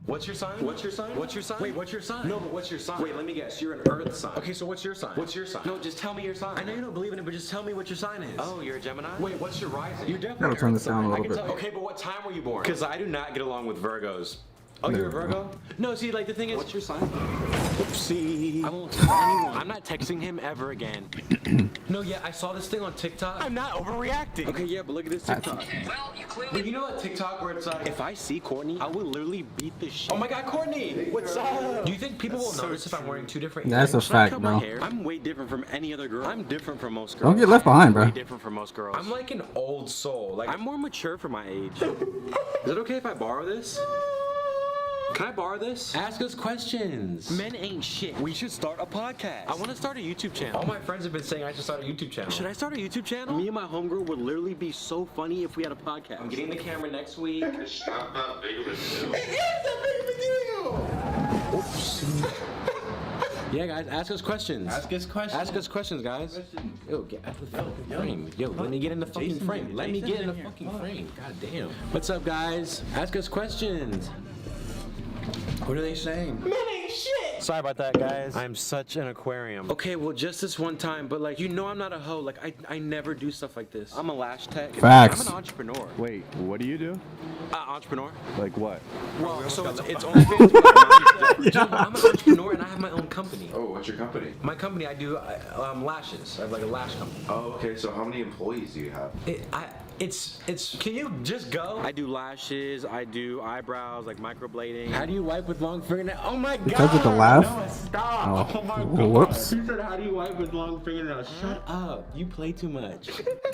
What's your sign? What's your sign? What's your sign? Wait, what's your sign? No, but what's your sign? Wait, let me guess. You're an earth sign. Okay, so what's your sign? What's your sign? No, just tell me your sign. I know you don't believe in it, but just tell me what your sign is. Oh, you're a Gemini? Wait, what's your rising? You're definitely Gotta turn an this down a sign. little I can bit. tell. Okay, but what time were you born? Because I do not get along with Virgos. Oh, you're a Virgo? No, see, like the thing is, what's your sign? Oopsie. I won't tell anyone. I'm not texting him ever again. No, yeah, I saw this thing on TikTok. I'm not overreacting. Okay, yeah, but look at this TikTok. Well, you clearly. But you know that TikTok where it's like, if I see Courtney, I will literally beat the shit. Oh my God, Courtney! What's up? Do you think people will notice if I'm wearing two different That's a earrings? Should I fact, cut bro. my hair? I'm way different from any other girl. I'm different from most girls. Don't get left behind, bro. Way different from most girls. I'm like an old soul. Like I'm more mature for my age. Is it okay if I borrow this? Can I borrow this? Ask us questions. Men ain't shit. We should start a podcast. I want to start a YouTube channel. All my friends have been saying I should start a YouTube channel. Should I start a YouTube channel? Me and my homegirl would literally be so funny if we had a podcast. I'm getting the camera next week. It's not that big of a deal. It is that big of a deal. Oops. Yeah, guys, ask us questions. Ask us questions. Ask us questions, guys. Yo, get out of the fucking frame. Yo, let me get in the fucking frame. Let me get in the fucking frame. God damn. What's up, guys? Ask us questions. What are they saying? Men ain't shit! Sorry about that, guys. I'm such an aquarium. Okay, well, just this one time, but like, you know I'm not a hoe. Like, I never do stuff like this. I'm a lash tech. Facts. I'm an entrepreneur. Wait, what do you do? Entrepreneur. Like what? Well, so it's only I'm an entrepreneur and I have my own company. Oh, what's your company? My company, I do lashes. I have like a lash company. Oh, okay. So how many employees do you have? It's. Can you just go? I do lashes. I do eyebrows, like microblading. How do you wipe with long fingernails? Oh my God! Because of the laugh? No, stop! Oh my God! Whoops. You said, "How do you wipe with long fingernails?" Shut up! You play too much.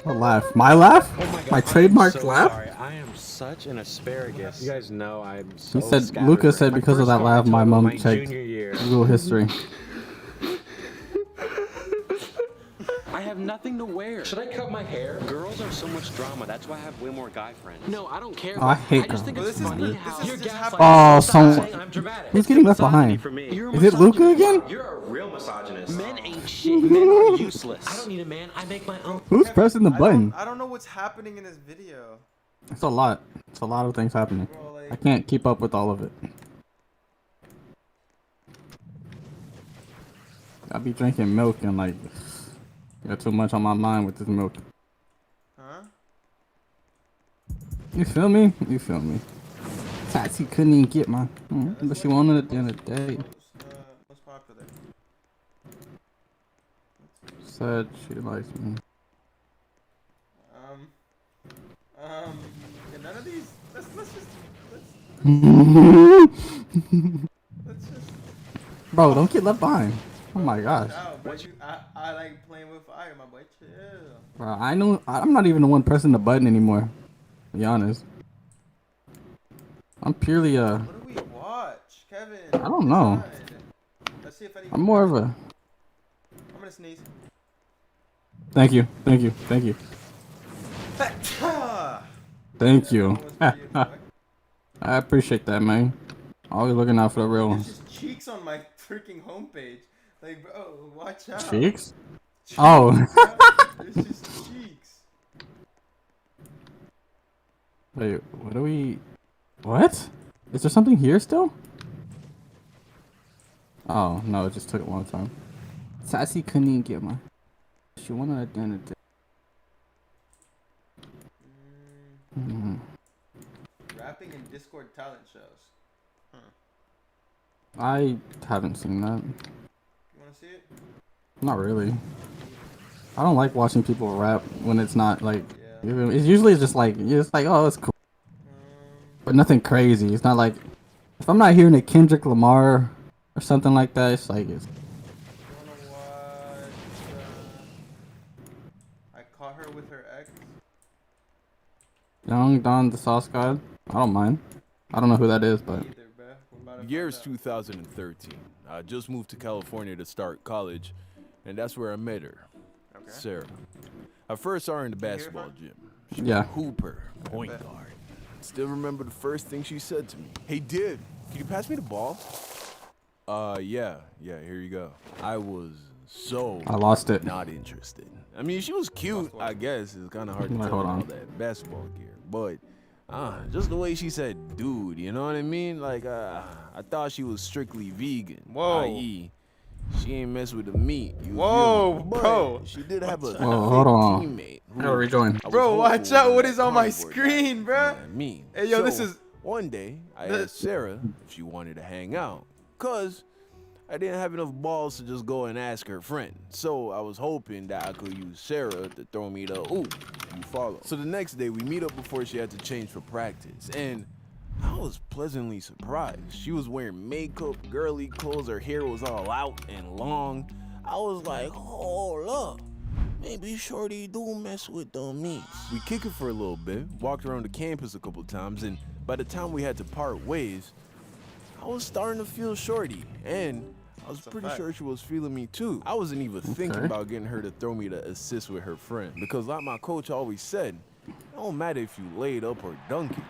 What laugh? My laugh? Oh my God! My trademark I'm so laugh? Sorry. I am such an asparagus. You guys know I'm so. He said, scattered. Luca said My because of first that car laugh, my total mom my checked junior year. Google history. I have nothing to wear. Should I cut my hair? Girls are so much drama. That's why I have way more guy friends. No, I don't care. Oh, I hate I just think girls. it's Well, funny this how is you're just gaslighting. happening. Oh, Stop someone- saying I'm dramatic. Who's It's getting left misogyny behind? for me. Is it Luca again? You're a real misogynist. Men ain't shit. Men are useless. I don't need a man. I make my own. Who's pressing the button? I don't know what's happening in this video. It's a lot. It's a lot of things happening. Bro, like, I can't keep up with all of it. I be drinking milk and like, got too much on my mind with this milk. huh? You feel me? You feel me? Tatsy couldn't even get my, but she wanted it at the end of the day. Most popular. Said she likes me. Yeah, none of these. Let's just. Bro, don't get left behind. Oh my gosh. Out, bro. I like playing with fire, my boy. Chill. Bro, I know I'm not even the one pressing the button anymore. To be honest. I'm purely What do we watch, Kevin? I don't know. Decide. Let's see if anything. I'm more of a I'm gonna sneeze. thank you. Thank you. Thank you. Thank you. That was for you, boy. I appreciate that, man. Always looking out for the real There's ones. just cheeks on my freaking homepage. Like, bro, watch out. Cheeks? Oh. There's just cheeks. Wait, what do we... What? Is there something here still? Oh, no, it just took a long time. Sassy couldn't even get my... She wanted at the end of the day. Rapping in Discord talent shows. Huh. I haven't seen that. You wanna see it? Not really. I don't like watching people rap when it's not like. It's usually just like oh, it's cool, but nothing crazy. It's not like if I'm not hearing a Kendrick Lamar or something like that. It's like it's. You wanna watch? I caught her with her ex. Young Don the Sauce God. I don't mind. I don't know who that is, but. Either, bruh. We're about to Year's find out. 2013. I just moved to California to start college, and that's where I met her, Sarah. I first saw her in the basketball gym. She was a hooper, point guard. Still remember the first thing she said to me. Hey, Dib, can you pass me the ball? Yeah, here you go. I was so I lost it. not interested. I mean, she was cute, I guess. It's kind of hard to tell Hold with on. all that basketball gear, but just the way she said dude, you know what I mean? Like, I thought she was strictly vegan. Whoa. I.e., she ain't mess with the meat. You Whoa, feel me? But bro. she did have a hold on. teammate. I gotta rejoin. I was Bro, watch hopeful out when what that is on my carnivore screen, died, bruh. you know what I mean? Hey, yo, this So, is- One day, I asked Sarah if she wanted to hang out, cause I didn't have enough balls to just go and ask her friend. So I was hoping that I could use Sarah to throw me the ooh, you follow. So the next day, we meet up before she had to change for practice, and I was pleasantly surprised. She was wearing makeup, girly clothes, her hair was all out and long. I was like, hold up. Maybe Shorty do mess with the meats. We kicked it for a little bit, walked around the campus a couple times, and by the time we had to part ways, I was starting to feel Shorty, and I was pretty sure she was feeling me too. I wasn't even thinking about getting her to throw me to assist with her friend, because like my coach always said, it don't matter if you laid up or dunk it.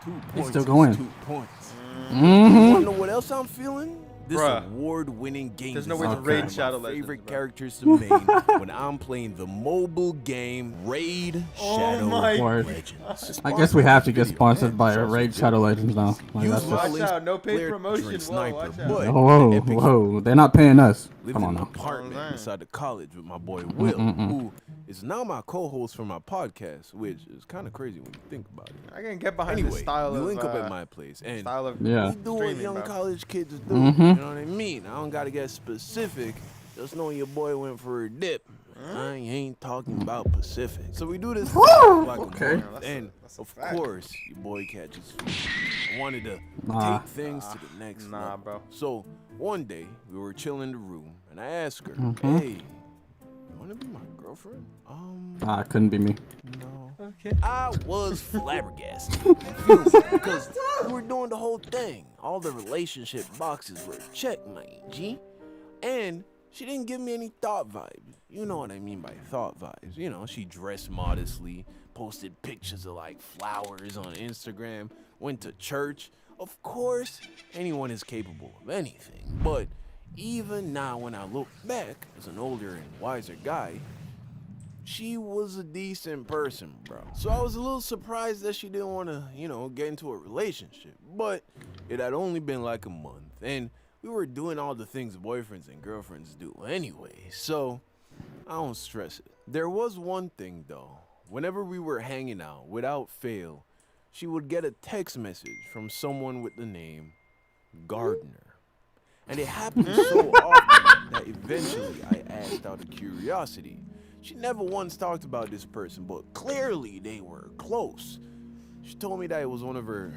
2 points still going. is 2 points. Mm-hmm. Wanna know what else I'm feeling? This Bruh. award-winning game There's no way to design raid one of Shadow my Legends, favorite bro. characters to main when I'm playing the mobile game Raid Shadow my Legends. I guess we have to get sponsored by Raid Shadow Legends now. Like, that's Watch just, out, no paid Clear promotion. drink Whoa, sniper, watch out. but whoa, epic whoa, they're not paying us. lived Come in on an now. apartment beside the college with my boy Will, who is now my co-host for my podcast, which is kind of crazy when you think about it. I can get behind Anyway, this style we of link up at my place, and style of Yeah. we do what streaming, young bro. college kids do. You know what I mean? I don't gotta get specific. Just know your boy went for a dip. I ain't talking about Pacific. So we do this for like Okay. a month, and that's a of fact. course your boy catches feelings. I wanted to Nah. take things to the next Nah, level. bro. So one day we were chilling in the room, and I asked her, "Hey, you wanna be my girlfriend?" Nah, it couldn't be me. No. Okay. I was flabbergasted, confused, because we were doing the whole thing. All the relationship boxes were checked, my G. And she didn't give me any thought vibes. You know what I mean by thought vibes. You know, she dressed modestly, posted pictures of like flowers on Instagram, went to church. Of course, anyone is capable of anything. But even now, when I look back as an older and wiser guy, she was a decent person, bro. So I was a little surprised that she didn't want to, get into a relationship. But it had only been like a month, and we were doing all the things boyfriends and girlfriends do anyway, so I don't stress it. There was one thing though. Whenever we were hanging out, without fail, she would get a text message from someone with the name Gardner. And it happened so often that eventually I asked out of curiosity. She never once talked about this person, but clearly they were close. She told me that it was one of her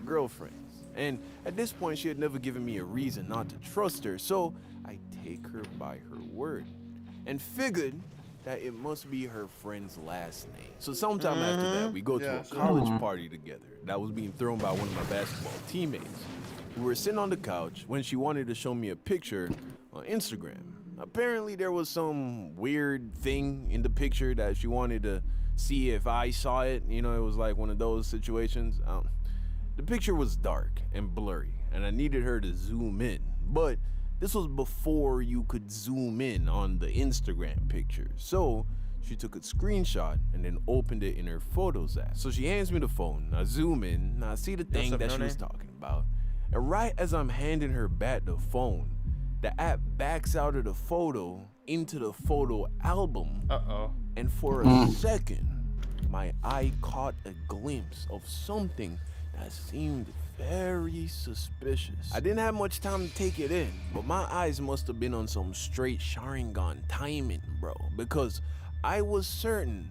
girlfriends. And at this point, she had never given me a reason not to trust her, so I take her by her word and figured that it must be her friend's last name. So sometime after that, we go to a college party together that was being thrown by one of my basketball teammates. We were sitting on the couch when she wanted to show me a picture on Instagram. Apparently, there was some weird thing in the picture that she wanted to see if I saw it. It was like one of those situations. The picture was dark and blurry, and I needed her to zoom in. But this was before you could zoom in on the Instagram picture. So she took a screenshot and then opened it in her Photos app. So she hands me the phone. I zoom in, and I see the thing that she was talking about. And right as I'm handing her back the phone, the app backs out of the photo into the photo album. Uh-oh. And for a second, my eye caught a glimpse of something that seemed very suspicious. I didn't have much time to take it in, but my eyes must have been on some straight Sharingan timing, bro, because I was certain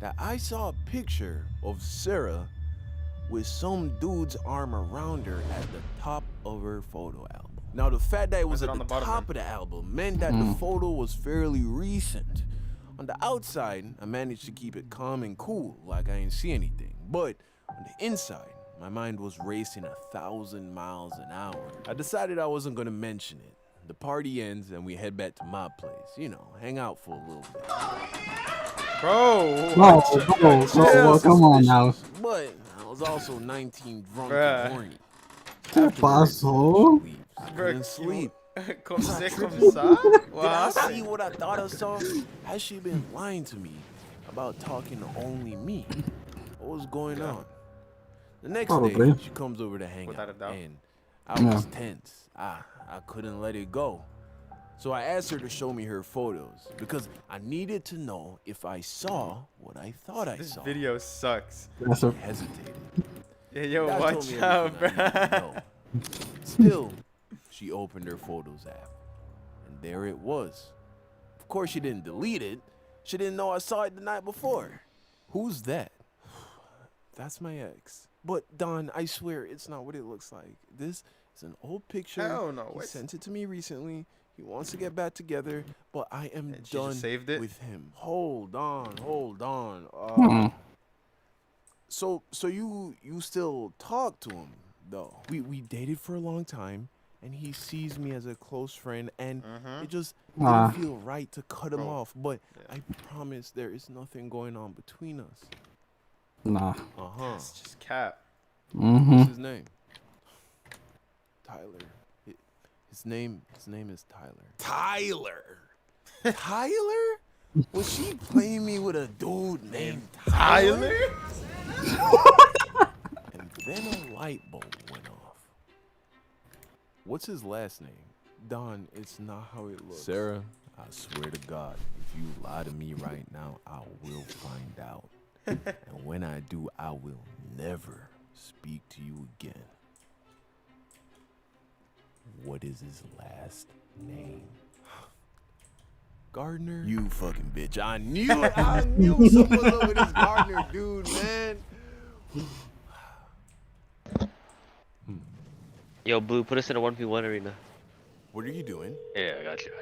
that I saw a picture of Sarah with some dude's arm around her at the top of her photo album. Now, the fact that it was at the top of the album meant that the photo was fairly recent. On the outside, I managed to keep it calm and cool, like I ain't see anything. But on the inside, my mind was racing 1,000 miles an hour. I decided I wasn't gonna mention it. The party ends and we head back to my place. You know, hang out for a little bit. Bro, Bro, come on now. But I was also 19 drunk Bruh. and horny. ¿Qué pasó? I couldn't sleep. Comme c'est comme ça? Did I What see happened? what I thought I saw? Has she been lying to me about talking to only me? What was going on? The next day, Probably. she comes over to hang Without a out, doubt. and I was tense. I couldn't let it go. So I asked her to show me her photos because I needed to know if I saw what I thought I This saw. video sucks. That's a She hesitated. Yeah, yo, That told watch me out, everything I needed to bro. know. Still, she opened her Photos app, and there it was. Of course, she didn't delete it. She didn't know I saw it the night before. Who's that? That's my ex. But Don, I swear it's not what it looks like. This is an old picture. Hell no, He what? sent it to me recently. He wants to get back together, but I am And she just done saved it? with him. Hold on. So you still talk to him though? We dated for a long time, and he sees me as a close friend, and it just didn't feel right to cut him off. But I promise there is nothing going on between us. Nah. It's just cap. What's his name? Tyler. His name is Tyler. Tyler? Was she playing me with a dude named Tyler? And then a light bulb went off. What's his last name? Don, it's not how it looks. Sarah, I swear to God, if you lie to me right now, I will find out. And when I do, I will never speak to you again. What is his last name? Gardner? You fucking bitch. I knew it. I knew something was up with this Gardner dude, man. Yo, Blue, put us in a 1v1 arena. What are you doing? Yeah, I got you.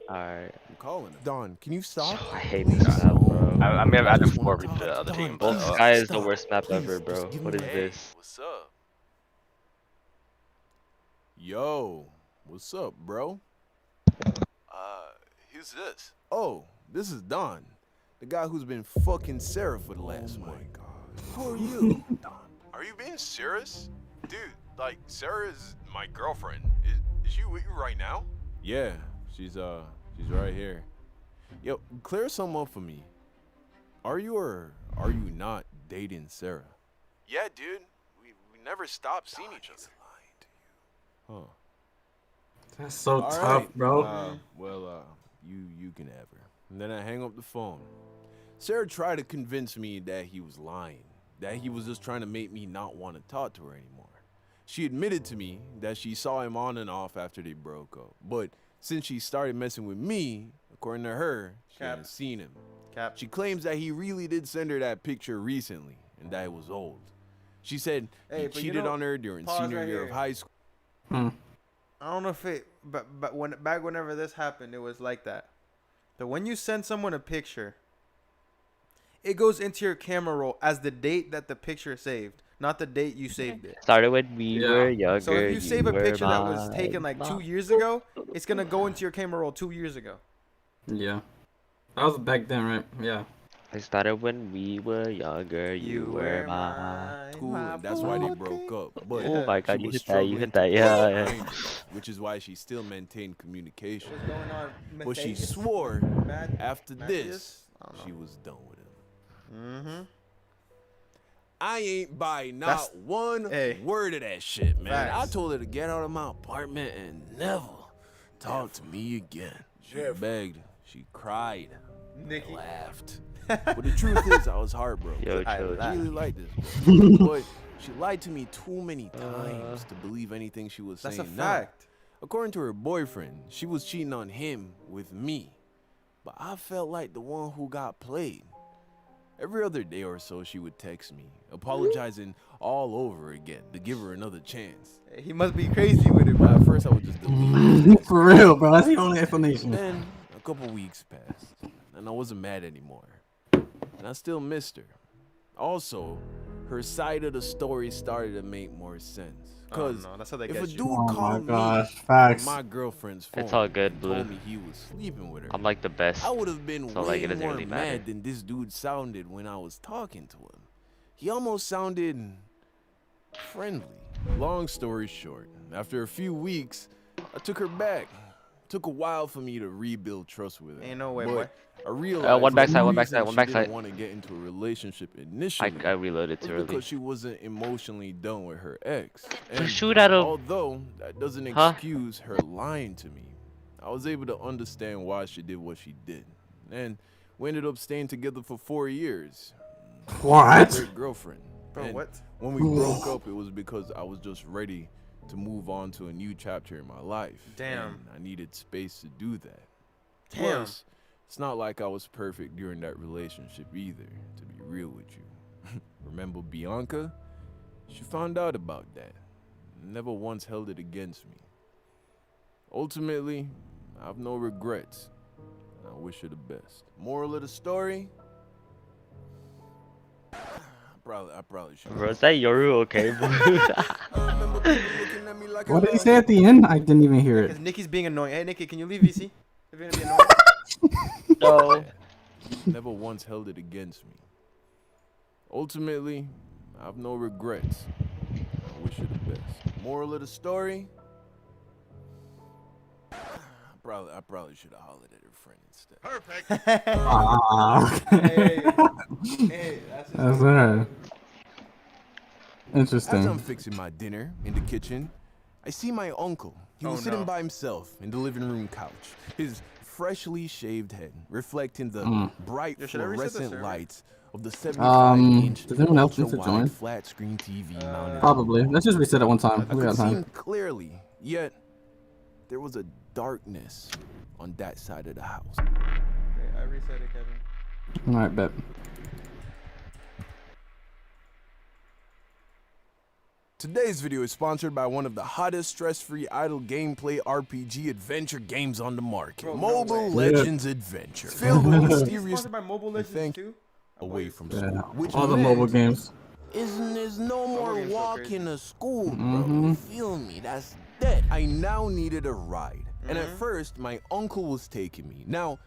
Alright. I'm calling him. Don, can you stop? I hate this map, bro. I mean, I've had to just wanna forward to the talk. other team. Don, But, This guy is the stop. worst map Please, ever, bro. just give What me is a- this? What's up? Yo, what's up, bro? Who's this? Oh, this is Don, the guy who's been fucking Sarah for the last month. Who are you? Are you being serious? Dude, like, Sarah is my girlfriend. Is she with you right now? Yeah, she's right here. Yo, clear something up for me. Are you or are you not dating Sarah? Yeah, dude. We never stopped seeing each other. Huh. That's so All tough, right. bro. You can have her. And then I hang up the phone. Sarah tried to convince me that he was lying, that he was just trying to make me not want to talk to her anymore. She admitted to me that she saw him on and off after they broke up. But since she started messing with me, according to her, she hadn't seen him. She claims that he really did send her that picture recently and that it was old. She said Hey, he but you cheated know- on her during pause senior right year here. of high school. I don't know if it, but whenever this happened, it was like that. But when you send someone a picture, it goes into your camera roll as the date that the picture saved, not the date you saved it. Started when we were younger. So if you save a were picture that was my taken like 2 mom. years ago, it's gonna go into your camera roll 2 years ago. Yeah. That was back then, right? Yeah. I started when we were younger. You were my. School, and that's why they broke up. But Oh my God, she you was hit that, you struggling hit to that, yeah, find yeah. me, which is why she still maintained communication. What's going on, But she Matthias? swore Matt- after Matthias? this, I don't know. she was done with him. Mm-hmm. I ain't buy not That's- one Hey. word of that shit, man. Facts. I told her to get out of my apartment and never talk to me again. She begged, she cried, Nikki. laughed. But the truth is, I was heartbroken. Yo, I chill, really like this girl. But She lied to me too many times to believe anything she was saying. That's a now. fact. According to her boyfriend, she was cheating on him with me. But I felt like the one who got played. Every other day or so, she would text me, apologizing all over again to give her another chance. He must be crazy with it, But bro. at first, I would just delete it. For real, bro. That's the only explanation. Then a couple weeks passed, and I wasn't mad anymore. And I still missed her. Also, her side of the story started to make more sense. Cause no, that's how they if get a you. dude Oh my called gosh, me facts. on my girlfriend's phone It's all good, and Blue. told me he was sleeping with her, I'm like the best. I would have been So, way like, it doesn't more really matter. mad than this dude sounded when I was talking to him. He almost sounded friendly. Long story short, after a few weeks, I took her back. Took a while for me to rebuild trust with her. Ain't no way, but boy. I realized one backside, the one reason backside, one she backside. didn't want to get into a relationship initially I reloaded was too early. because she wasn't emotionally done with her ex. So And shoot at him. although that doesn't Huh? excuse her lying to me, I was able to understand why she did what she did. And we ended up staying together for 4 years. What? Great girlfriend. Bro, And what? when we broke up, it was because I was just ready to move on to a new chapter in my life. Damn. And I needed space to do that. Damn. Plus, it's not like I was perfect during that relationship either, to be real with you. Remember Bianca? She found out about that. Never once held it against me. Ultimately, I have no regrets. And I wish her the best. Moral of the story? I probably should. Bro, is that Yoru okay, bro? What did he say at the end? I didn't even hear Because it. Nikki's being annoying. Hey, Nikki, can you leave VC? If you're gonna be annoying. No. Never once held it against me. Ultimately, I have no regrets. I wish her the best. Moral of the story? I probably should have hollered at her friend instead. Perfect. Hey, that's just That's alright. As I'm Interesting. fixing my dinner in the kitchen, I see my uncle. He was sitting by himself in the living room couch, his freshly shaved head reflecting the bright Yo, should I reset the fluorescent server? lights of the 75-inch does anyone else need to ultra-wide join? flat screen TV mounted. Probably. Let's just reset it one time. I We could got see time. clearly, yet there was a darkness on that side of the house. Okay, I reset it, Kevin. Alright, bet. Today's video is sponsored by one of the hottest stress-free idle gameplay RPG adventure games on the market, Bro, no Mobile way. Legends Adventure. Filled with mysterious Sponsored by Mobile Legends thank too? away from Yeah. school, which All the mobile meant games. there's no more games so walking crazy. to school, bro. You feel me? That's dead. I now needed a ride. And at first, my uncle was taking me. Now,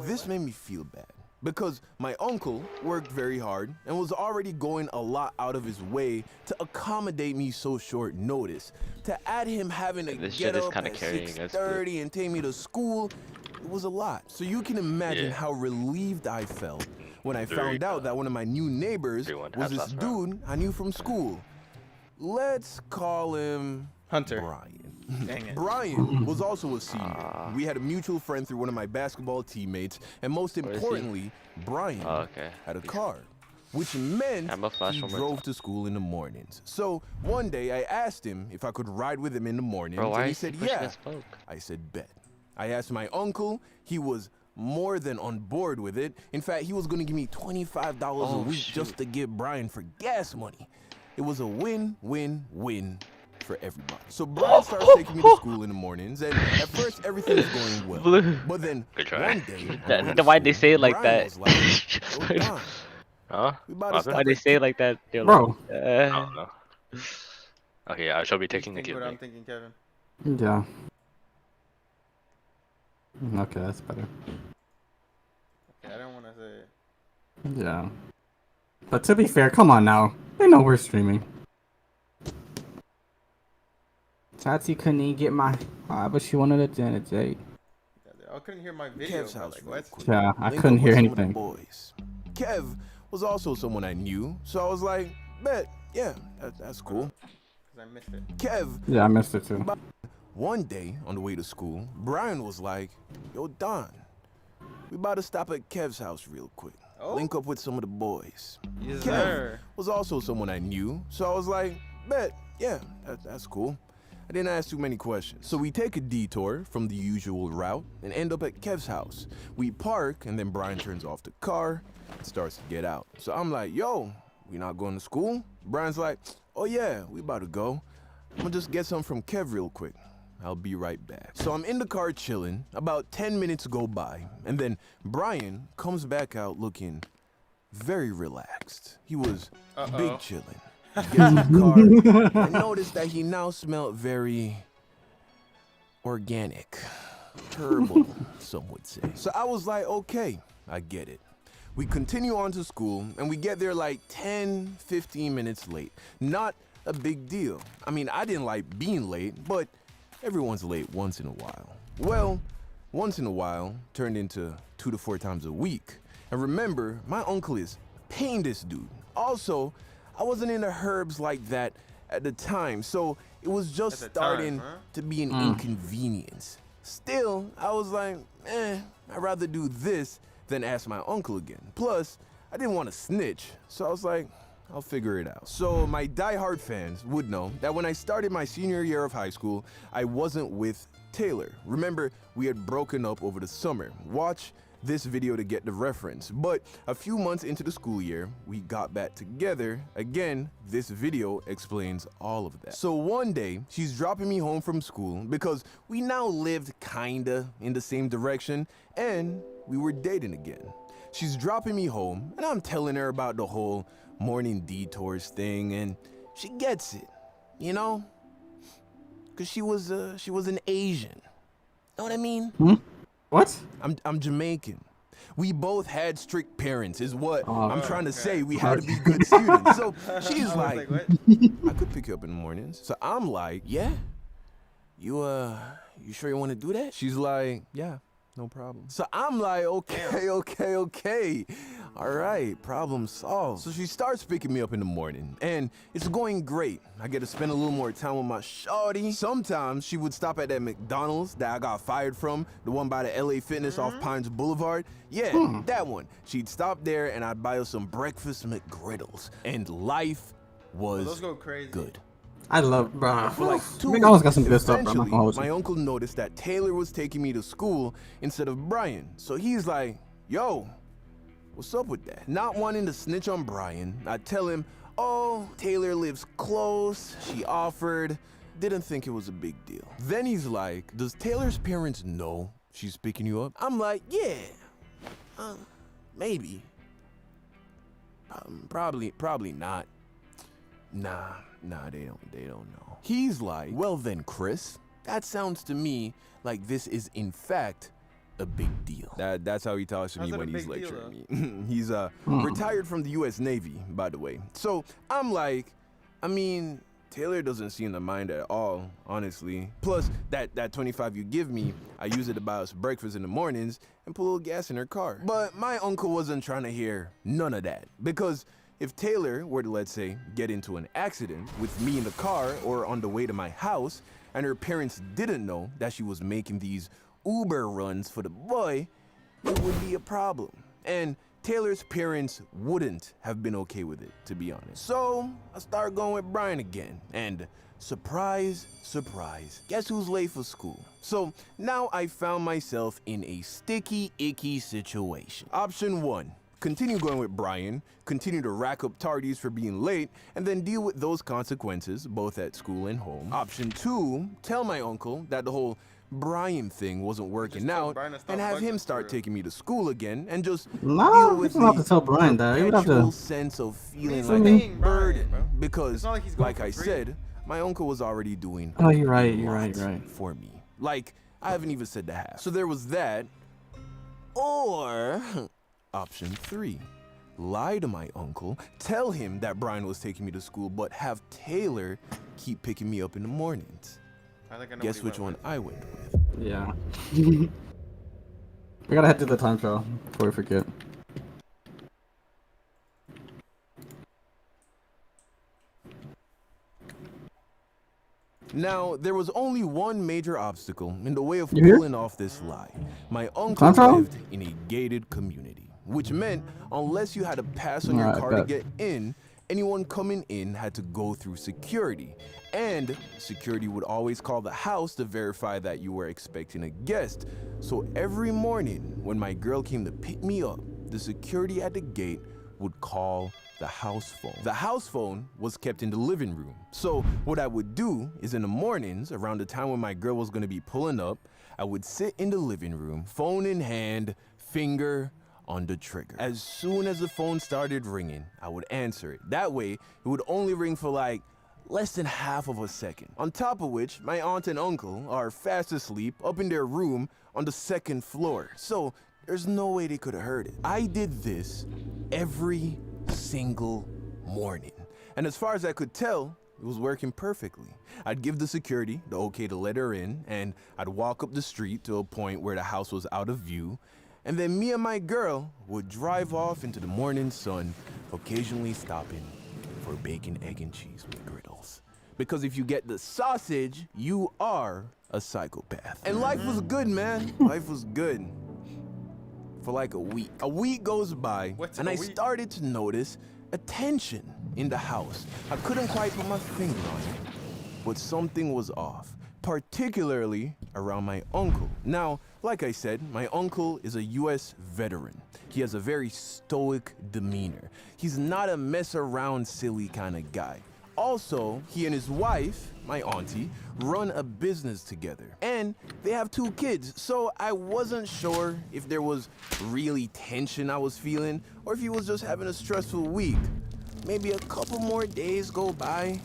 this made me feel bad. Because my uncle worked very hard and was already going a lot out of his way to accommodate me so short notice. To add him having to This get shit is up kinda at carrying us, 6:30 and take me to school, it was a lot. So you can imagine Yeah. how relieved I felt when I found out that one of my new neighbors was this dude I knew from school. Let's call him Hunter. Brian. Dang it. Brian was also a senior. We had a mutual friend through one of my basketball teammates, and most is he? importantly, Brian Oh, okay. had a car, which meant I'm a flash he one more drove to school in the mornings. So one day I asked him if I could ride with him in the mornings, Bro, why and he is he said pushing yeah. us folk? I said bet. I asked my uncle. He was more than on board with it. In fact, he was going to give me $25 a Oh, week shoot. just to give Brian for gas money. It was a win-win-win for everybody. So Brian starts taking me to school in the mornings, and at first everything was going well. Blue. But then Good try. one day, on the way to Why'd they school, say it like Brian that? was like, "Yo, Don, Huh? we about to Why'd stop Why'd they at say it like that? They're Bro. like, I don't know. Okay, I shall be taking the Think what kid. I'm thinking, Kevin. Yeah. Okay, that's better. Okay, I don't want to say it. Yeah. But to be fair, come on now. They know we're streaming. Tati couldn't even get my... but she wanted a dinner date. I couldn't hear my video. Kev's bro, house like, real what? quick. Yeah, I Link couldn't up hear with some of the anything. boys. Kev was also someone I knew, so I was like, bet, yeah, that's cool. Because I missed it. Kev, Yeah, I missed it too. one day on the way to school, Brian was like, yo, Don, we about to stop at Kev's house real quick. Oh. link up with some of the boys. Yes, Kev sir. was also someone I knew, so I was like, bet, yeah, that's cool. I didn't ask too many questions. So we take a detour from the usual route and end up at Kev's house. We park, and then Brian turns off the car and starts to get out. So I'm like, yo, we not going to school? Brian's like, oh yeah, we about to go. I'm gonna just get some from Kev real quick. I'll be right back. So I'm in the car chilling. About 10 minutes go by, and then Brian comes back out looking very relaxed. He was big chilling. Gets in the car. I noticed that he now smelled very organic. Herbal, some would say. So I was like, okay, I get it. We continue on to school, and we get there like 10, 15 minutes late. Not a big deal. I mean, I didn't like being late, but everyone's late once in a while. Well, once in a while turned into 2 to 4 times a week. And remember, my uncle is paying this dude. Also, I wasn't into herbs like that at the time, so it was just starting to be an inconvenience. Still, I was like, I'd rather do this than ask my uncle again. Plus, I didn't want to snitch, so I was like, I'll figure it out. So my diehard fans would know that when I started my senior year of high school, I wasn't with Taylor. Remember, we had broken up over the summer. Watch this video to get the reference. But a few months into the school year, we got back together. Again, this video explains all of that. So one day, she's dropping me home from school because we now lived kinda in the same direction and we were dating again. She's dropping me home and I'm telling her about the whole morning detours thing and she gets it, you know? Cause she was an Asian. Know what I mean? What? I'm Jamaican. We both had strict parents, is what I'm trying to say. We had to be good students. So she's like, I could pick you up in the mornings. So I'm like, yeah. You sure you want to do that? She's like, yeah, no problem. So I'm like, okay. All right, problem solved. So she starts picking me up in the morning, and it's going great. I get to spend a little more time with my shawty. Sometimes she would stop at that McDonald's that I got fired from, the one by the LA Fitness off Pines Boulevard. Yeah, that one. She'd stop there, and I'd buy her some breakfast McGriddles, and life was those go crazy. good. I love, bro. For like 2 McDonald's got some weeks, good stuff, bro. I'm not gonna hold you. my uncle noticed that Taylor was taking me to school instead of Brian. So he's like, yo, what's up with that? Not wanting to snitch on Brian, I tell him, oh, Taylor lives close, she offered, didn't think it was a big deal. Then he's like, does Taylor's parents know she's picking you up? I'm like, yeah, maybe. Probably not. Nah, they don't know. He's like, well then, Chris, that sounds to me like this is in fact a big deal. That's how he talks to me when he's lecturing me. He's retired from the US Navy, by the way. So I'm like, I mean, Taylor doesn't seem to mind at all, honestly. Plus, that 25 you give me, I use it to buy us breakfast in the mornings and put a little gas in her car. But my uncle wasn't trying to hear none of that, because if Taylor were to, let's say, get into an accident with me in the car or on the way to my house, and her parents didn't know that she was making these Uber runs for the boy, it would be a problem. And Taylor's parents wouldn't have been okay with it, to be honest. So I started going with Brian again, and surprise, surprise, guess who's late for school? So now I found myself in a sticky, icky situation. Option 1. Continue going with Brian, continue to rack up tardies for being late, and then deal with those consequences, both at school and home. Option 2, tell my uncle that the whole Brian thing wasn't working out, and have him start taking me to school again, and just deal with you don't have to tell Brian that. You would have to. Sense of feeling like a burden, because, like I said, my uncle was already doing You're right. for me. Like, I haven't even said the half. So there was that, or option 3, lie to my uncle, tell him that Brian was taking me to school, but have Taylor keep picking me up in the mornings. Guess which one I went with. Yeah. We gotta head to the time trial before we forget. Now, there was only one major obstacle in the way of pulling off this lie. My uncle lived in a gated community. which meant unless you had a pass on your Alright, car to bet. get in, anyone coming in had to go through security. And security would always call the house to verify that you were expecting a guest. So every morning when my girl came to pick me up, the security at the gate would call the house phone. The house phone was kept in the living room. So what I would do is in the mornings, around the time when my girl was gonna be pulling up, I would sit in the living room, phone in hand, finger on the trigger. As soon as the phone started ringing, I would answer it. That way, it would only ring for like less than half of a second. On top of which, my aunt and uncle are fast asleep up in their room on the second floor. So there's no way they could have heard it. I did this every single morning. And as far as I could tell, it was working perfectly. I'd give the security the okay to let her in, and I'd walk up the street to a point where the house was out of view, and then me and my girl would drive off into the morning sun, occasionally stopping for bacon, egg, and cheese with griddles. Because if you get the sausage, you are a psychopath. And life was good, man. Life was good. For like a week. A week goes by, and I started to notice a tension in the house. I couldn't quite put my finger on it, but something was off, particularly around my uncle. Now, like I said, my uncle is a US veteran. He has a very stoic demeanor. He's not a mess around silly kind of guy. Also, he and his wife, my auntie, run a business together. And they have 2 kids, so I wasn't sure if there was really tension I was feeling or if he was just having a stressful week. Maybe a couple more days go by,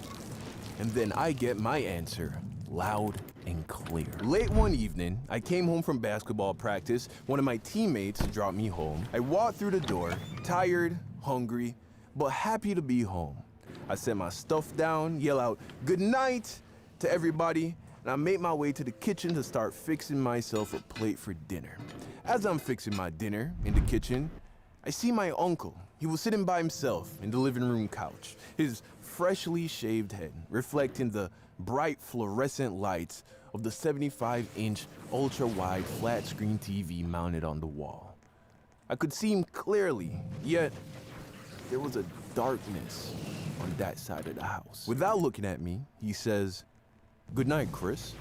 and then I get my answer loud and clear. Late one evening, I came home from basketball practice. One of my teammates dropped me home. I walked through the door, tired, hungry, but happy to be home. I set my stuff down, yell out good night to everybody, and I made my way to the kitchen to start fixing myself a plate for dinner. As I'm fixing my dinner in the kitchen, I see my uncle. He was sitting by himself in the living room couch, his freshly shaved head reflecting the bright fluorescent lights of the 75-inch ultra-wide flat-screen TV mounted on the wall. I could see him clearly, yet there was a darkness on that side of the house. Without looking at me, he says, "Good night, Chris.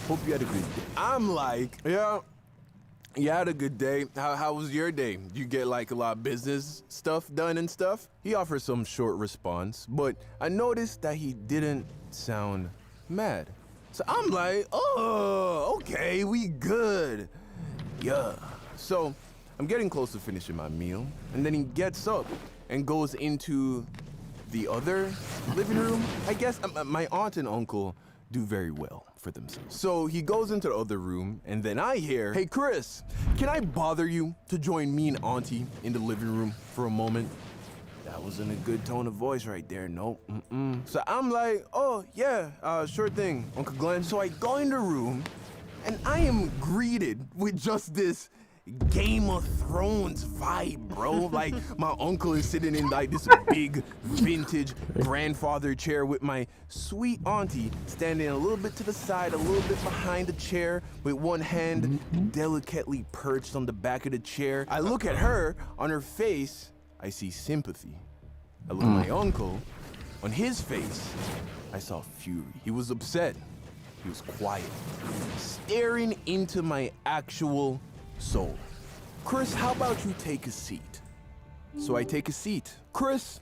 Hope you had a good day." I'm like, yeah, you had a good day. How was your day? Did you get like a lot of business stuff done and stuff? He offers some short response, but I noticed that he didn't sound mad. So I'm like, oh, okay, we good. Yeah. So I'm getting close to finishing my meal, and then he gets up and goes into the other living room. I guess my aunt and uncle do very well for themselves. So he goes into the other room, and then I hear, "Hey Chris, can I bother you to join me and auntie in the living room for a moment?" That wasn't a good tone of voice right there. Nope. So I'm like, "Oh yeah, sure thing, Uncle Glenn." So I go in the room, and I am greeted with just this Game of Thrones vibe, bro. Like my uncle is sitting in like this big vintage grandfather chair with my sweet auntie standing a little bit to the side, a little bit behind the chair with one hand delicately perched on the back of the chair. I look at her, on her face, I see sympathy. I look at my uncle, on his face, I saw fury. He was upset. He was quiet, staring into my actual soul. "Chris, how about you take a seat?" So I take a seat. "Chris,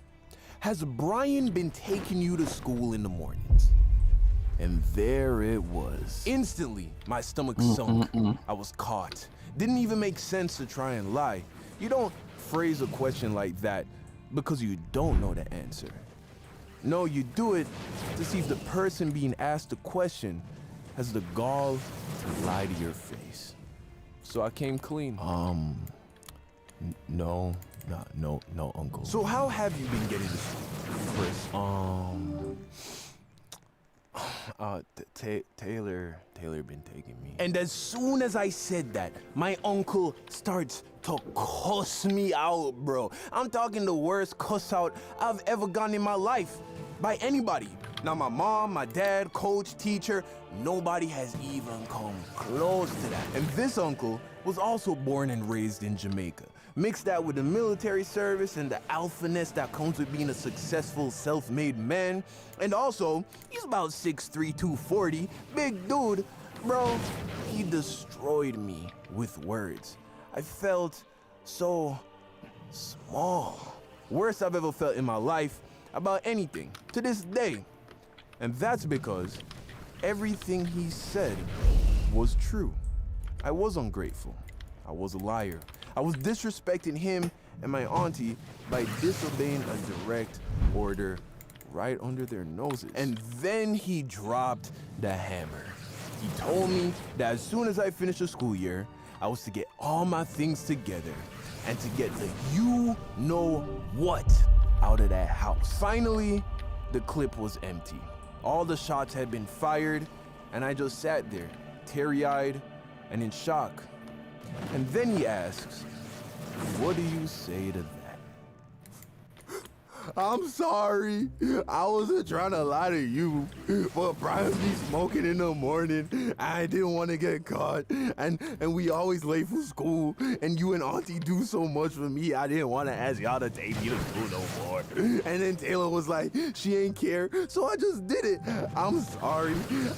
has Brian been taking you to school in the mornings?" And there it was. Instantly, my stomach sunk. I was caught. Didn't even make sense to try and lie. You don't phrase a question like that because you don't know the answer. No, you do it to see if the person being asked the question has the gall to lie to your face. So I came clean. No, uncle. "So how have you been getting to school, Chris?" Taylor been taking me. And as soon as I said that, my uncle starts to cuss me out, bro. I'm talking the worst cuss out I've ever gotten in my life by anybody. Now my mom, my dad, coach, teacher, nobody has even come close to that. And this uncle was also born and raised in Jamaica. Mix that with the military service and the alphaness that comes with being a successful self-made man. And also, he's about 6'3", 240, big dude. Bro, he destroyed me with words. I felt so small. Worst I've ever felt in my life about anything, to this day. And that's because everything he said was true. I was ungrateful. I was a liar. I was disrespecting him and my auntie by disobeying a direct order right under their noses. And then he dropped the hammer. He told me that as soon as I finished the school year, I was to get all my things together and to get the you-know-what out of that house. Finally, the clip was empty. All the shots had been fired, and I just sat there, teary-eyed and in shock. And then he asks, "What do you say to that?" I'm sorry. I wasn't trying to lie to you, but Brian be smoking in the morning. I didn't want to get caught, and we always late for school. And you and Auntie do so much for me. I didn't want to ask y'all to take me to school no more. And then Taylor was like, she ain't care, so I just did it. I'm sorry.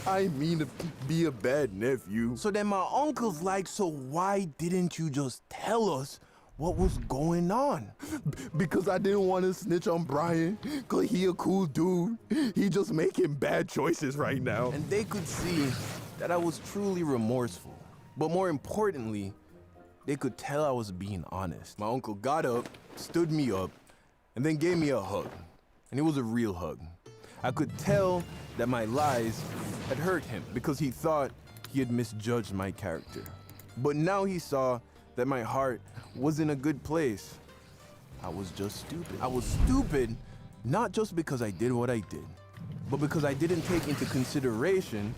I mean to be a bad nephew. So then my uncle's like, so why didn't you just tell us what was going on? Because I didn't want to snitch on Brian, cause he a cool dude. He just making bad choices right now. And they could see that I was truly remorseful. But more importantly, they could tell I was being honest. My uncle got up, stood me up, and then gave me a hug. And it was a real hug. I could tell that my lies had hurt him because he thought he had misjudged my character. But now he saw that my heart was in a good place. I was just stupid. I was stupid, not just because I did what I did, but because I didn't take into consideration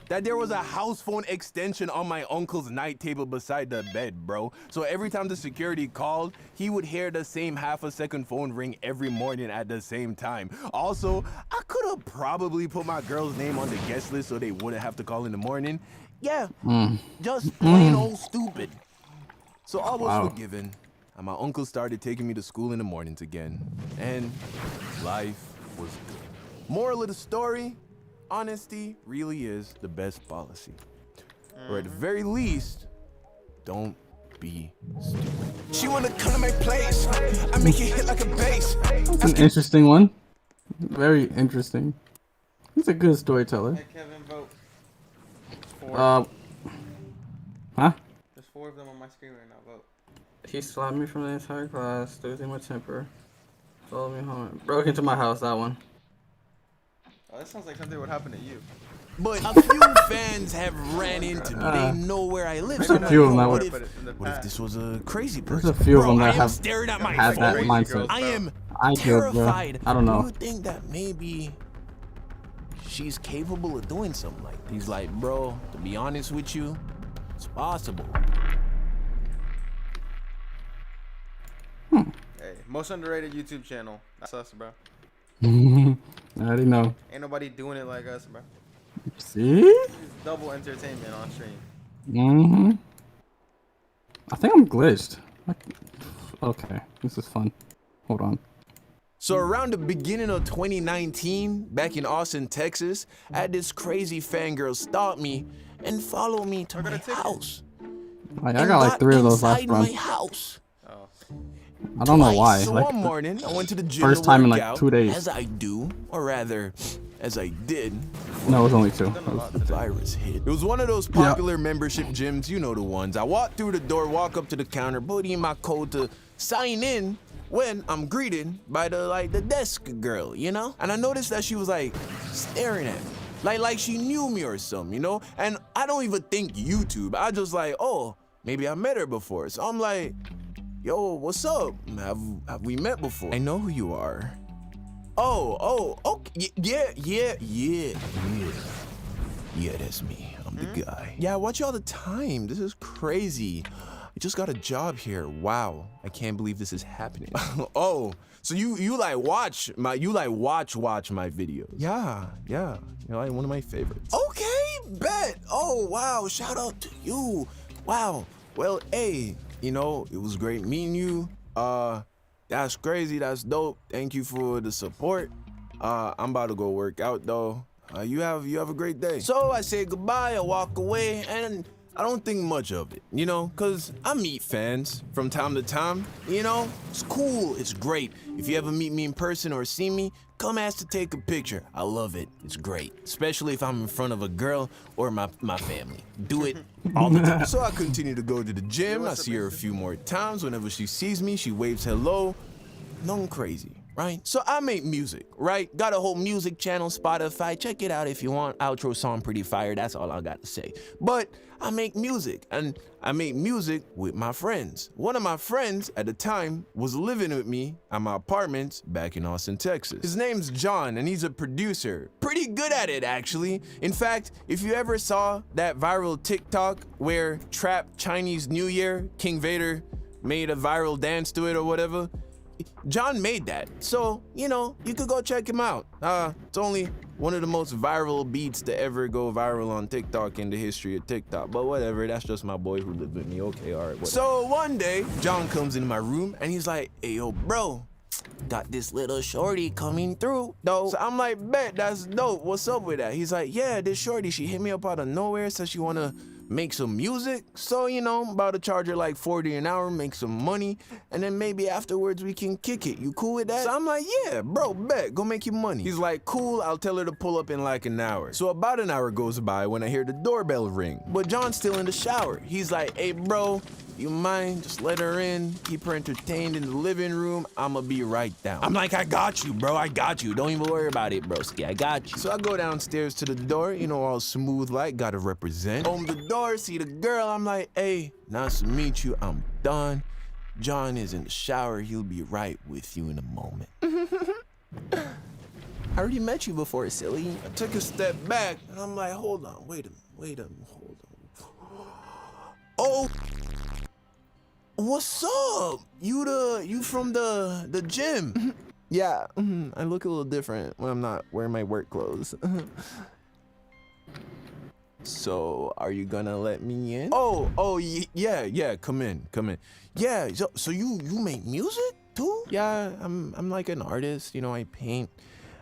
that there was a house phone extension on my uncle's night table beside the bed, bro. So every time the security called, he would hear the same half-a-second phone ring every morning at the same time. Also, I could have probably put my girl's name on the guest list so they wouldn't have to call in the morning. Yeah, just plain old stupid. So I was forgiven, and my uncle started taking me to school in the mornings again, and life was good. Moral of the story, honesty really is the best policy. Or at the very least, don't be stupid. She wanna come to my place, I make it hit like a bass. That's an interesting one. Very interesting. He's a good storyteller. Hey, Kevin, vote. Huh? There's 4 of them on my screen right now. Vote. He slapped me from the entire class, losing my temper. Followed me home. Broke into my house, that one. Oh, that sounds like something that would happen to you. But a few fans have ran into me. They know where I live. There's a few of them that what if this was a crazy person? There's a few of them that I am have staring at my had that phone. mindset. I am I do, bro. terrified. I don't know. Do you think that maybe she's capable of doing something like that? He's like, bro, to be honest with you, it's possible. Hey, most underrated YouTube channel. That's us, bro. I already know. Ain't nobody doing it like us, bro. See? It's double entertainment on stream. I think I'm glitched. Okay, this is fun. Hold on. So around the beginning of 2019, back in Austin, Texas, I had this crazy fangirl stop me and follow me to my house. I got like 3 of those last my run. house. I don't know why. So Like, one morning, I went to the gym first to time in work like out, 2 days. as I do, or rather, as I did. No, it was only 2. The virus hit. It was one of those popular membership gyms, you know the ones. I walk through the door, walk up to the counter, put in my code to sign in, when I'm greeted by the desk girl, you know? And I noticed that she was like staring at me, like she knew me or something, you know? And I don't even think YouTube. I just like, oh, maybe I met her before. So I'm like, yo, what's up? Have we met before? I know who you are. Oh, okay, yeah, that's me. I'm the guy. Yeah, I watch you all the time. This is crazy. I just got a job here. Wow, I can't believe this is happening. Oh, so you like watch my videos? Yeah, you're like one of my favorites. Okay, bet. Oh wow, shout out to you. Wow. Well, hey, you know, it was great meeting you. That's crazy. That's dope. Thank you for the support. I'm about to go work out though. You have a great day. So I say goodbye, I walk away, and I don't think much of it, you know, cause I meet fans from time to time, you know? It's cool, it's great. If you ever meet me in person or see me, come ask to take a picture. I love it, it's great. Especially if I'm in front of a girl or my family. Do it all the time. So I continue to go to the gym, I see her a few more times. Whenever she sees me, she waves hello. Nothing crazy. Right? So I make music, right? Got a whole music channel, Spotify. Check it out if you want. Outro song pretty fire. That's all I got to say. But I make music, and I make music with my friends. One of my friends at the time was living with me at my apartment back in Austin, Texas. His name's John, and he's a producer. Pretty good at it, actually. In fact, if you ever saw that viral TikTok where Trap Chinese New Year, King Vader made a viral dance to it or whatever, John made that, so, you know, you could go check him out. It's only one of the most viral beats to ever go viral on TikTok in the history of TikTok, but whatever, that's just my boy who lived with me. Okay, all right, whatever. So one day, John comes into my room, and he's like, hey, yo, bro, got this little shorty coming through, though. So I'm like, bet, that's dope. What's up with that? He's like, yeah, this shorty, she hit me up out of nowhere, says she wanna make some music. So, you know, I'm about to charge her like 40 an hour, make some money, and then maybe afterwards we can kick it. You cool with that? So I'm like, yeah, bro, bet, go make your money. He's like, cool, I'll tell her to pull up in like an hour. So about an hour goes by when I hear the doorbell ring, but John's still in the shower. He's like, hey, bro, you mind? Just let her in, keep her entertained in the living room. I'ma be right down. I'm like, I got you, bro, I got you. Don't even worry about it, broski, I got you. So I go downstairs to the door, you know, all smooth like, gotta represent. Open the door, see the girl, I'm like, hey, nice to meet you, I'm done. John is in the shower, he'll be right with you in a moment. I already met you before, silly. I took a step back, and I'm like, hold on, wait a minute, hold on. Oh, what's up? You from the gym? Yeah, I look a little different when I'm not wearing my work clothes. So, are you gonna let me in? Yeah, come in. Yeah, so you make music too? Yeah, I'm like an artist, you know, I paint,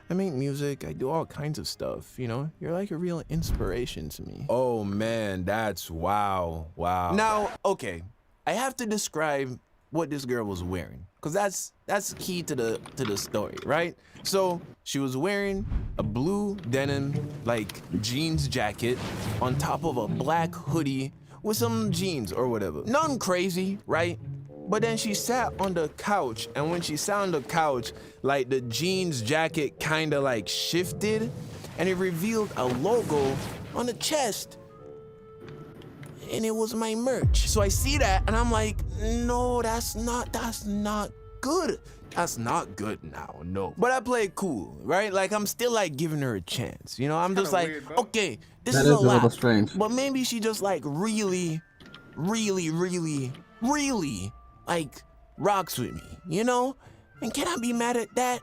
I make music, I do all kinds of stuff, you know? You're like a real inspiration to me. Oh man, that's wow. Now, okay, I have to describe what this girl was wearing, because that's key to the story, right? So she was wearing a blue denim like jeans jacket on top of a black hoodie with some jeans or whatever. Nothing crazy, right? But then she sat on the couch, and when she sat on the couch, like the jeans jacket kind of like shifted, and it revealed a logo on the chest. And it was my merch. So I see that and I'm like, no, that's not good. That's not good now, no. But I play it cool, right? Like I'm still like giving her a chance. You know, I'm just like, weird, okay, this is a lot. Little strange. But maybe she just like really like rocks with me, you know? And can I be mad at that?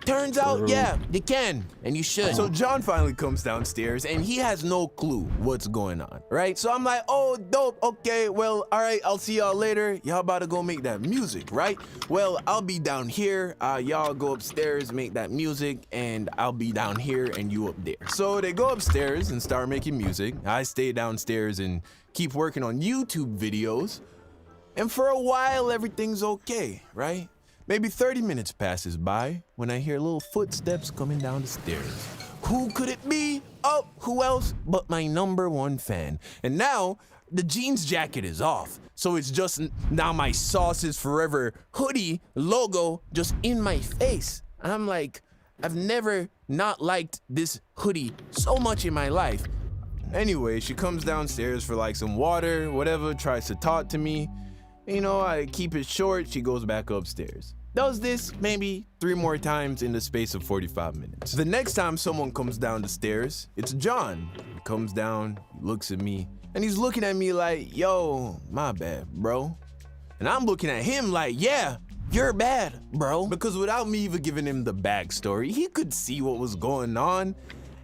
Turns out, yeah, you can, and you should. So John finally comes downstairs, and he has no clue what's going on, right? So I'm like, oh, dope, okay, well, all right, I'll see y'all later. Y'all about to go make that music, right? Well, I'll be down here, y'all go upstairs, make that music, and I'll be down here, and you up there. So they go upstairs and start making music. I stay downstairs and keep working on YouTube videos, and for a while, everything's okay, right? Maybe 30 minutes passes by when I hear little footsteps coming down the stairs. Who could it be? Oh, who else but my #1 fan. And now the jeans jacket is off. So it's just now my Sauce is Forever hoodie logo just in my face. And I'm like, I've never not liked this hoodie so much in my life. Anyway, she comes downstairs for like some water, whatever, tries to talk to me. You know, I keep it short, she goes back upstairs. Does this maybe 3 more times in the space of 45 minutes. The next time someone comes down the stairs, it's John. He comes down, he looks at me, and he's looking at me like, yo, my bad, bro. And I'm looking at him like, yeah, you're bad, bro. Because without me even giving him the backstory, he could see what was going on.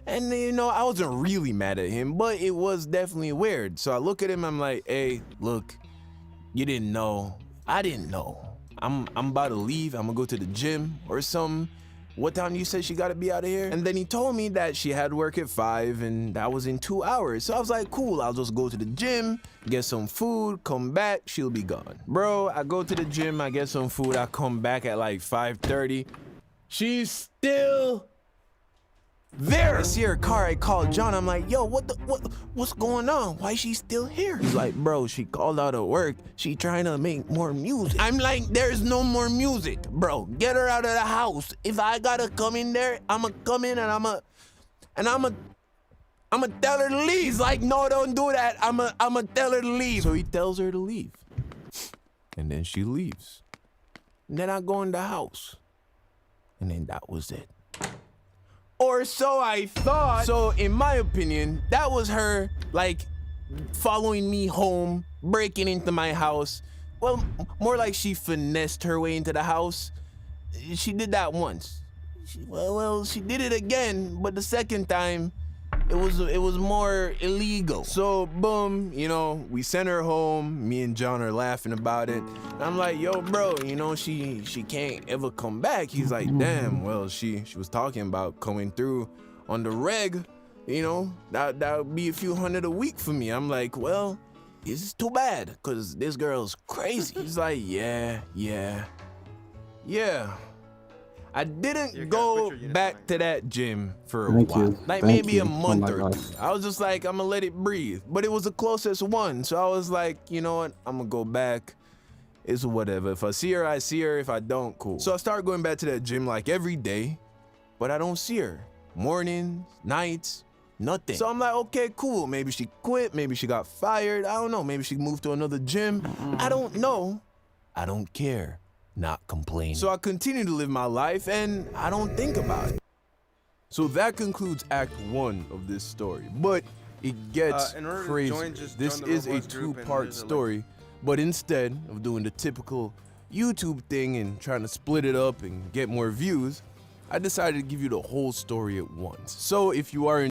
And you know, I wasn't really mad at him, but it was definitely weird. So I look at him, I'm like, hey, look, You didn't know. I didn't know. I'm about to leave. I'm gonna go to the gym or something. What time you said she gotta be out of here? And then he told me that she had work at 5 and that was in 2 hours. So I was like, cool, I'll just go to the gym, get some food, come back, she'll be gone. Bro, I go to the gym, I get some food, I come back at like 5:30. She's still there. I see her car, I call John, I'm like, yo, what's going on? Why is she still here? He's like, bro, she called out of work. She trying to make more music. I'm like, there's no more music, bro. Get her out of the house. If I gotta come in there, I'ma come in and I'ma tell her to leave. He's like, no, don't do that. I'ma tell her to leave. So he tells her to leave. And then she leaves. And then I go in the house. And then that was it. Or so I thought. So in my opinion, that was her like following me home, breaking into my house. Well, more like she finessed her way into the house. She did that once. Well, she did it again, but the second time, it was more illegal. So boom, you know, we sent her home. Me and John are laughing about it. And I'm like, yo, bro, you know, she can't ever come back. He's like, damn, well, she was talking about coming through on the reg, you know, that would be a few hundred a week for me. I'm like, well, this is too bad, cause this girl's crazy. He's like, yeah. I didn't go back to that gym for a while. Like maybe a month or two. I was just like, I'm gonna let it breathe. But it was the closest one. So I was like, you know what? I'm gonna go back. It's whatever. If I see her, I see her. If I don't, cool. So I start going back to that gym like every day, but I don't see her. Mornings, nights, nothing. So I'm like, okay, cool. Maybe she quit. Maybe she got fired. I don't know. Maybe she moved to another gym. I don't know. I don't care. Not complain. So I continue to live my life and I don't think about it. So that concludes Act 1 of this story, but it gets crazy. This is a 2-part story, but instead of doing the typical YouTube thing and trying to split it up and get more views, I decided to give you the whole story at once. So if you are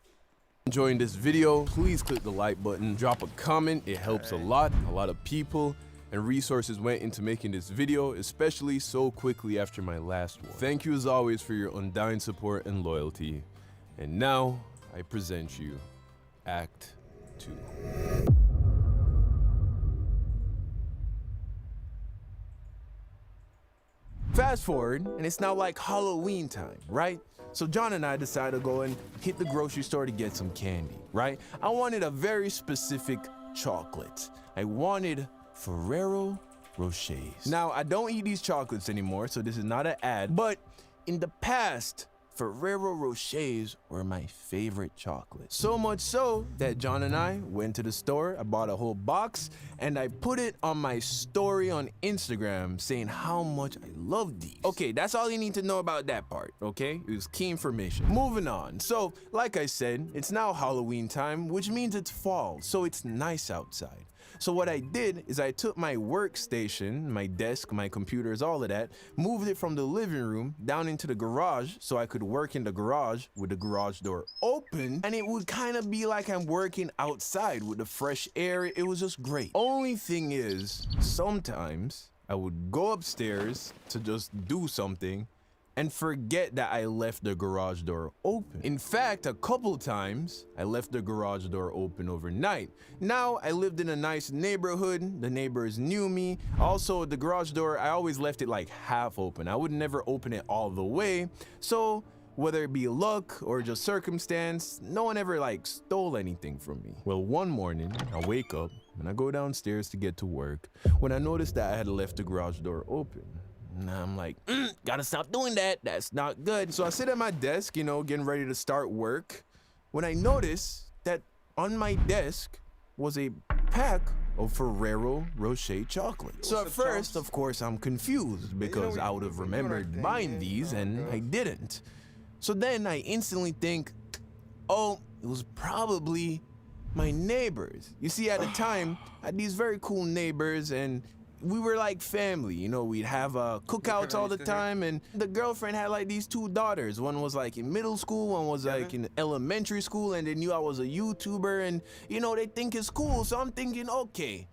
enjoying this video, please click the like button, drop a comment, it helps a lot of people and resources went into making this video, especially so quickly after my last one. Thank you as always for your undying support and loyalty. And now, I present you Act 2. Fast forward, and it's now like Halloween time, right? So John and I decided to go and hit the grocery store to get some candy, right? I wanted a very specific chocolate. I wanted Ferrero Rochers. Now, I don't eat these chocolates anymore, so this is not an ad, but in the past, Ferrero Rochers were my favorite chocolate. So much so that John and I went to the store, I bought a whole box, and I put it on my story on Instagram saying how much I love these. Okay, that's all you need to know about that part, okay? It was key information. Moving on. So, like I said, it's now Halloween time, which means it's fall, so it's nice outside. So what I did is I took my workstation, my desk, my computers, all of that, moved it from the living room down into the garage so I could work in the garage with the garage door open, and it would kind of be like I'm working outside with the fresh air. It was just great. Only thing is, sometimes I would go upstairs to just do something and forget that I left the garage door open. In fact, a couple times, I left the garage door open overnight. Now, I lived in a nice neighborhood, the neighbors knew me. Also, the garage door, I always left it like half open. I would never open it all the way. So, whether it be luck or just circumstance, no one ever like stole anything from me. Well, one morning, I wake up and I go downstairs to get to work when I noticed that I had left the garage door open. And I'm like, gotta stop doing that. That's not good. So I sit at my desk, you know, getting ready to start work, when I notice that on my desk was a pack of Ferrero Rocher chocolates. So at first, of course, I'm confused because I would have remembered buying these and I didn't. So then I instantly think, oh, it was probably my neighbors. You see, at the time, I had these very cool neighbors and we were like family, you know, we'd have cookouts all the time, and the girlfriend had like these 2 daughters. One was like in middle school, one was like in elementary school, and they knew I was a YouTuber, and you know, they think it's cool. So I'm thinking, okay,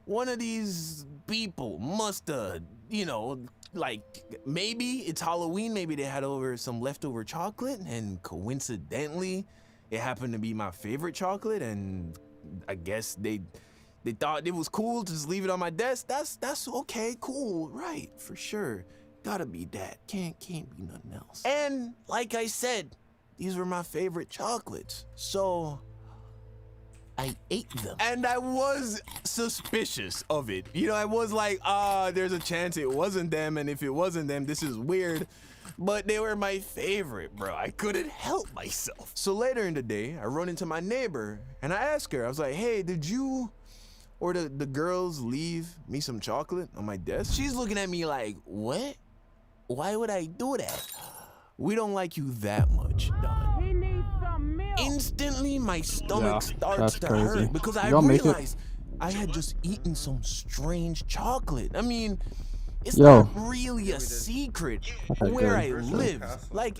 one of these people musta, you know, like maybe it's Halloween, maybe they had over some leftover chocolate, and coincidentally, it happened to be my favorite chocolate, and I guess they thought it was cool to just leave it on my desk. That's okay, cool, right, for sure. Gotta be that. Can't be nothing else. And like I said, these were my favorite chocolates, so I ate them. And I was suspicious of it. You know, I was like, there's a chance it wasn't them, and if it wasn't them, this is weird. But they were my favorite, bro. I couldn't help myself. So later in the day, I run into my neighbor, and I asked her, I was like, hey, did you or the girls leave me some chocolate on my desk? She's looking at me like, what? Why would I do that? We don't like you that much, Don. He needs some milk. Instantly, my stomach starts to crazy. hurt because I Y'all make it? realized I had just eaten some strange chocolate. I mean, it's Yo. not really a secret Okay, where good. I live. Like,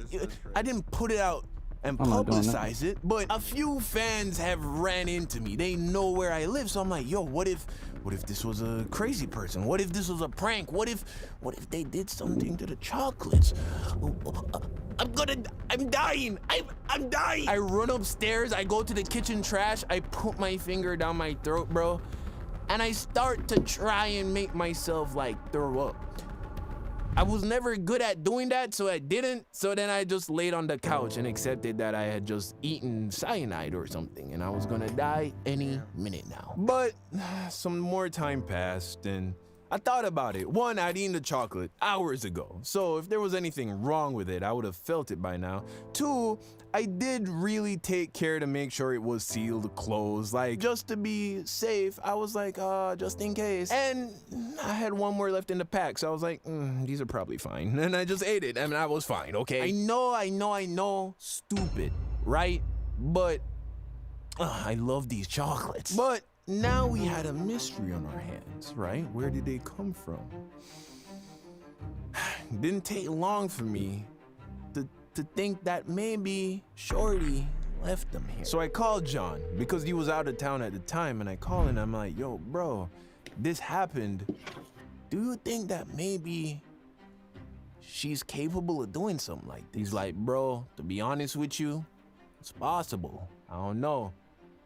I didn't put it out and I'm not doing that. publicize it, but a few fans have ran into me. They know where I live, so I'm like, yo, what if this was a crazy person? What if this was a prank? What if they did something to the chocolates? I'm dying. I'm dying. I run upstairs, I go to the kitchen trash, I put my finger down my throat, bro, and I start to try and make myself like throw up. I was never good at doing that, so I didn't. So then I just laid on the couch and accepted that I had just eaten cyanide or something, and I was gonna die any minute now. But some more time passed, and I thought about it. One, I'd eaten the chocolate hours ago, so if there was anything wrong with it, I would have felt it by now. Two, I did really take care to make sure it was sealed closed, like just to be safe. I was like, just in case. And I had one more left in the pack, so I was like, these are probably fine. And I just ate it, and I was fine, okay? I know, stupid, right? But I love these chocolates. But now we had a mystery on our hands, right? Where did they come from? It didn't take long for me to think that maybe Shorty left them here. So I called John because he was out of town at the time, and I called him and I'm like, yo, bro, this happened. Do you think that maybe she's capable of doing something like this? He's like, bro, to be honest with you, it's possible. I don't know.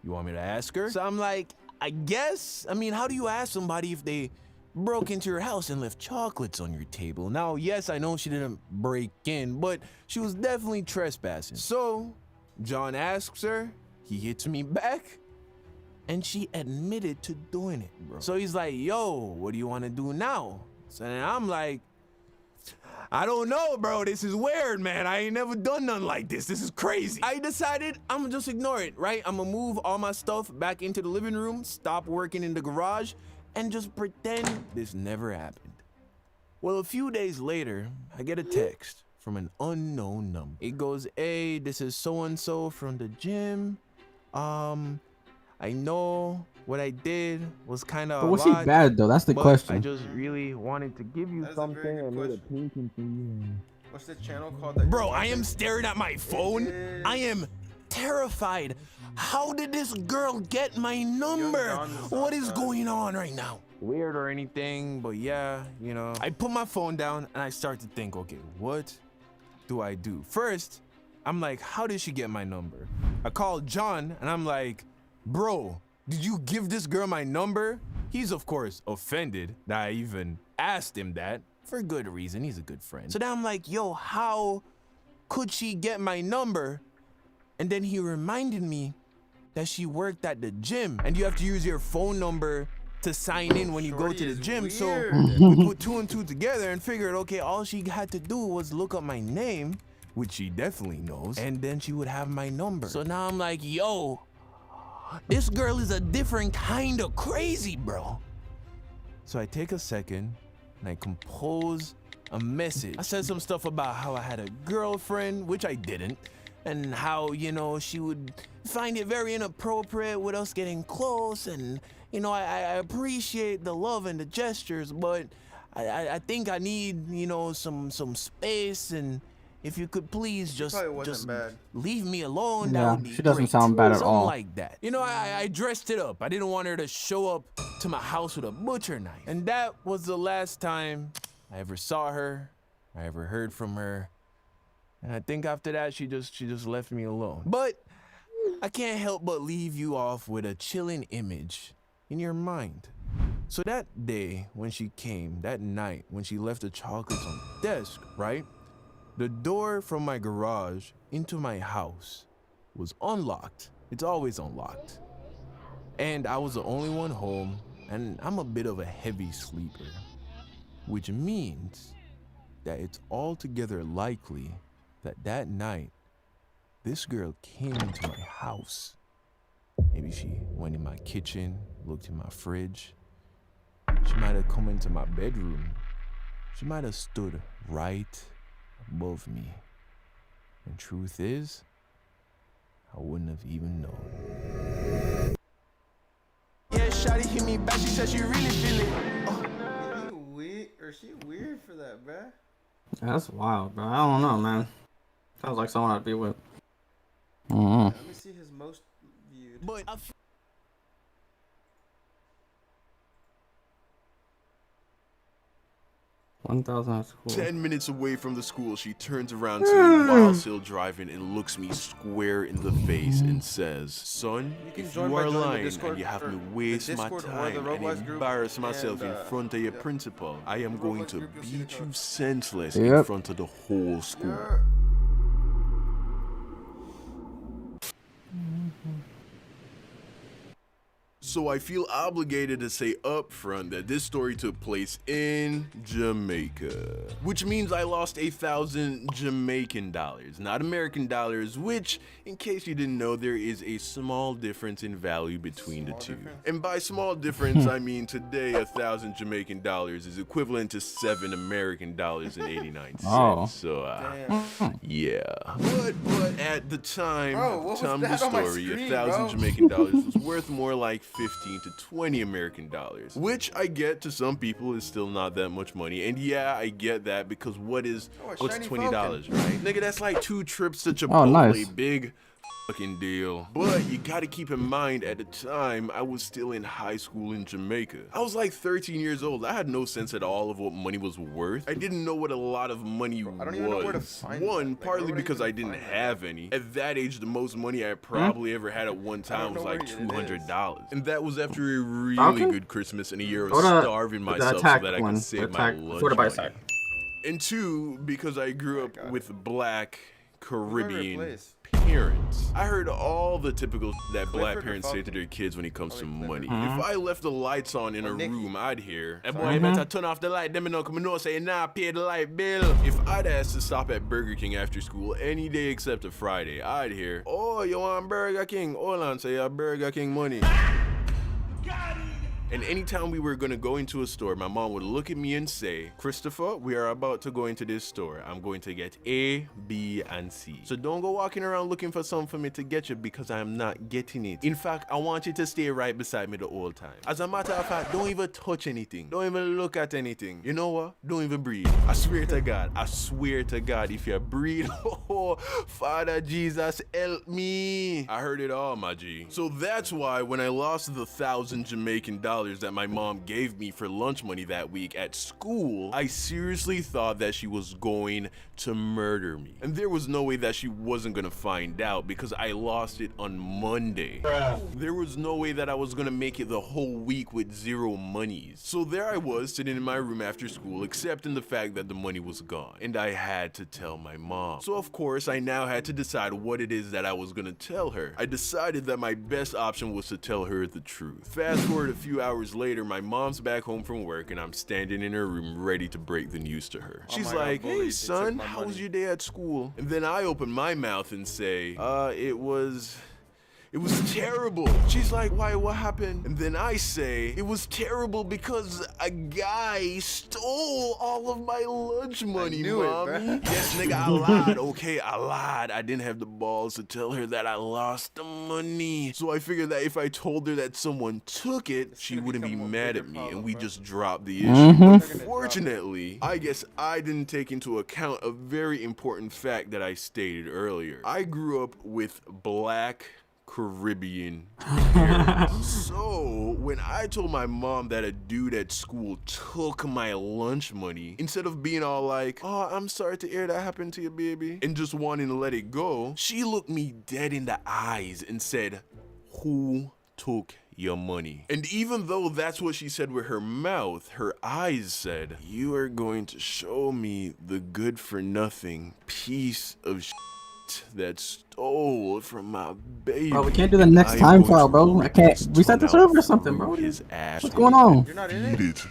You want me to ask her? So I'm like, I guess. I mean, how do you ask somebody if they broke into your house and left chocolates on your table? Now, yes, I know she didn't break in, but she was definitely trespassing. So John asks her, he hits me back, and she admitted to doing it, bro. So he's like, yo, what do you want to do now? So then I'm like, I don't know, bro. This is weird, man. I ain't never done nothing like this. This is crazy. I decided I'm gonna just ignore it, right? I'm gonna move all my stuff back into the living room, stop working in the garage, and just pretend this never happened. Well, a few days later, I get a text from an unknown number. It goes, hey, this is so-and-so from the gym. I know what I did was kind of But was he bad though? That's the question. I just really wanted to give you something and made a painting for you. What's the channel called? That Bro, I am staring at my phone. I am terrified. How did this girl get my number? What is going on right now? Weird or anything, but yeah, you know. I put my phone down and I start to think, okay, what do I do? First, I'm like, how did she get my number? I called John and I'm like, bro, did you give this girl my number? He's of course offended that I even asked him that, for good reason. He's a good friend. So now I'm like, yo, how could she get my number? And then he reminded me that she worked at the gym and you have to use your phone number to sign in when you go to the gym. So we put two and two together and figured, okay, all she had to do was look up my name, which she definitely knows, and then she would have my number. So now I'm like, yo, this girl is a different kind of crazy, bro. So I take a second and I compose a message. I said some stuff about how I had a girlfriend, which I didn't, and how, you know, she would find it very inappropriate with us getting close, and, you know, I appreciate the love and the gestures, but I think I need, you know, some space, and, if you could please just probably wasn't bad. leave me alone. That Yeah, would be she doesn't great. sound bad at Something all. like that. You know, I dressed it up. I didn't want her to show up to my house with a butcher knife. And that was the last time I ever saw her, I ever heard from her. And I think after that, she just left me alone. But I can't help but leave you off with a chilling image in your mind. So that day when she came, that night when she left the chocolates on the desk, right? The door from my garage into my house was unlocked. It's always unlocked. And I was the only one home, and I'm a bit of a heavy sleeper, which means that it's altogether likely that that night, this girl came into my house. Maybe she went in my kitchen, looked in my fridge. She might have come into my bedroom. She might have stood right above me. And truth is, I wouldn't have even known. Yeah, shawty hit me back, she said she really feel it. She weird for that, bruh. That's wild, bro. I don't know, man. Sounds like someone I'd be with. Let me see his most viewed. But 1,000 at school. 10 minutes away from the school, she turns around to me while still driving and looks me square in the face and says, "Son, if you are lying and you have me waste my time and embarrass myself in front of your principal, I am going to beat you senseless in front of the whole school." So I feel obligated to say up front that this story took place in Jamaica, which means I lost 1,000 Jamaican dollars, not American dollars, which, in case you didn't know, there is a small difference in value between the two. And by small difference, I mean today 1,000 Jamaican dollars is equivalent to 7 American dollars and 89 cents. Oh. So, yeah. But at the time of the story, 1,000 Jamaican dollars was worth more like 15 to 20 American dollars, which I get to some people is still not that much money. And yeah, I get that because what's $20, right? Nigga, that's like 2 trips to Chipotle. Oh, nice. Big fucking deal. But you gotta keep in mind, at the time, I was still in high school in Jamaica. I was like 13 years old. I had no sense at all of what money was worth. I didn't know what a lot of money was. I don't even know where to find One, partly because I didn't have any. At that age, the most money I probably ever had at one time was like $200. And that was after a really good Christmas and a year of starving myself so that I could save my lunch money. And 2, because I grew up with black Caribbean parents. I heard all the typical that black parents say to their kids when it comes to money. If I left the lights on in a room, I'd hear, "Hey boy, you better turn off the light, them know come and say, nah, pay the light bill." If I'd asked to stop at Burger King after school any day except a Friday, I'd hear, "Oh, you want Burger King? Hold on, say your Burger King money." And anytime we were gonna go into a store, my mom would look at me and say, "Christopher, we are about to go into this store. I'm going to get A, B, and C. So don't go walking around looking for something for me to get you because I am not getting it. In fact, I want you to stay right beside me the whole time. As a matter of fact, don't even touch anything. Don't even look at anything. You know what? Don't even breathe. I swear to God, if you breathe, oh, Father Jesus, help me." I heard it all, my G. So that's why when I lost the 1,000 Jamaican dollars that my mom gave me for lunch money that week at school, I seriously thought that she was going to murder me. And there was no way that she wasn't gonna find out because I lost it on Monday. There was no way that I was gonna make it the whole week with 0 monies. So there I was sitting in my room after school, accepting the fact that the money was gone. And I had to tell my mom. So of course, I now had to decide what it is that I was gonna tell her. I decided that my best option was to tell her the truth. Fast forward a few hours later, my mom's back home from work and I'm standing in her room ready to break the news to her. She's like, "Hey son, how was your day at school?" And then I open my mouth and say, it It was terrible. She's like, why, what happened? And then I say, it was terrible because a guy stole all of my lunch money, mommy. Yes, nigga, I lied, okay, I lied. I didn't have the balls to tell her that I lost the money. So I figured that if I told her that someone took it, she wouldn't be mad at me and we just dropped the issue. Unfortunately, I guess I didn't take into account a very important fact that I stated earlier. I grew up with black Caribbean parents. So when I told my mom that a dude at school took my lunch money, instead of being all like, oh, I'm sorry to hear that happened to you, baby, and just wanting to let it go, she looked me dead in the eyes and said, who took your money? And even though that's what she said with her mouth, her eyes said, you are going to show me the good for nothing piece of shit that stole from my baby. Bro, we can't do the next time trial, bro. I can't reset the server or something, bro. What's going on? You're not in it?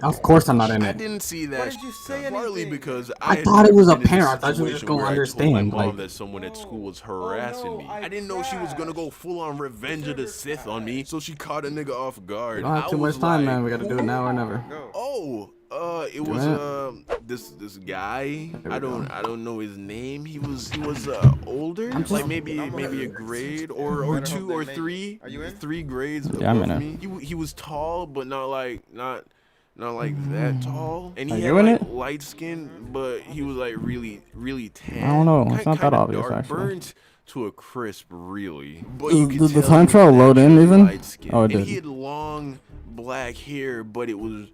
Of course I'm not in I it. didn't see that. Why did you say Partly anything? because I had thought it was never a been in parent. I thought you were just situation gonna where I told understand, my mom like- that someone at school was harassing me. I didn't know she was gonna go full on Revenge of the Sith on me, so she caught a nigga off guard. We don't have I too was much time, like, man. We gotta do it now or never. oh, it was this guy. I don't know his name. He was older, like maybe a grade or two or three. Are you in? 3 grades Yeah, I'm above in it. me. He was tall, but not like that tall. And he Are had you in like it? light skin, but he was like really tan. I don't know. It's not that Kinda obvious, dark, actually. burnt to a crisp, really. But you could Did the tell time he trial was load in actually even? light-skinned. Oh, it And did. he had long black hair, but it was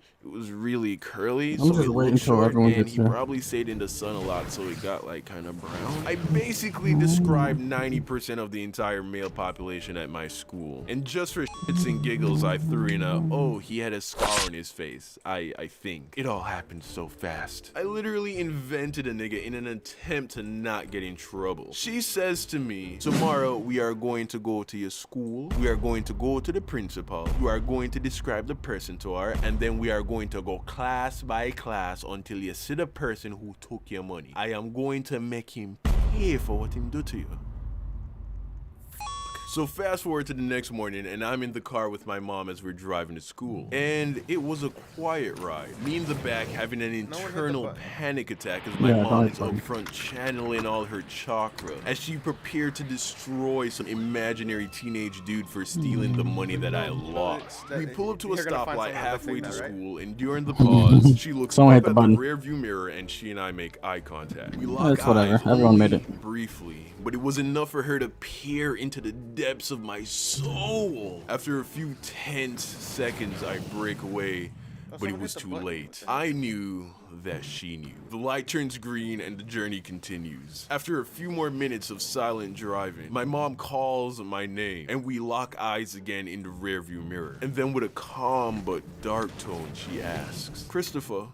really curly. I'm so just it waiting looked till short, everyone and gets he there. probably stayed in the sun a lot, so it got like kind of brown. I basically described 90% of the entire male population at my school. And just for shits and giggles, I threw in a, oh, he had a scar on his face. I think. It all happened so fast. I literally invented a nigga in an attempt to not get in trouble. She says to me, tomorrow we are going to go to your school. We are going to go to the principal. You are going to describe the person to her, and then we are going to go class by class until you see the person who took your money. I am going to make him pay for what him do to you. So fast forward to the next morning, and I'm in the car with my mom as we're driving to school. And it was a quiet ride. Me in the back having an internal panic attack as my Yeah, mom don't is hit the up front channeling all her chakra as she prepared to destroy some imaginary teenage dude for stealing the money that I lost. We pull up to a You're gonna find stoplight someone that's halfway saying to that, right? school, and during the pause, she looks Someone up hit at the the button. rear view mirror, and she and I make eye contact. We lock It's whatever. eyes Everyone made only it. briefly, but it was enough for her to peer into the depths of my soul. After a few tense seconds, I break away, but it was too late. I knew that she knew. The light turns green and the journey continues. After a few more minutes of silent driving, my mom calls my name and we lock eyes again in the rearview mirror. And then with a calm but dark tone, she asks, Christopher,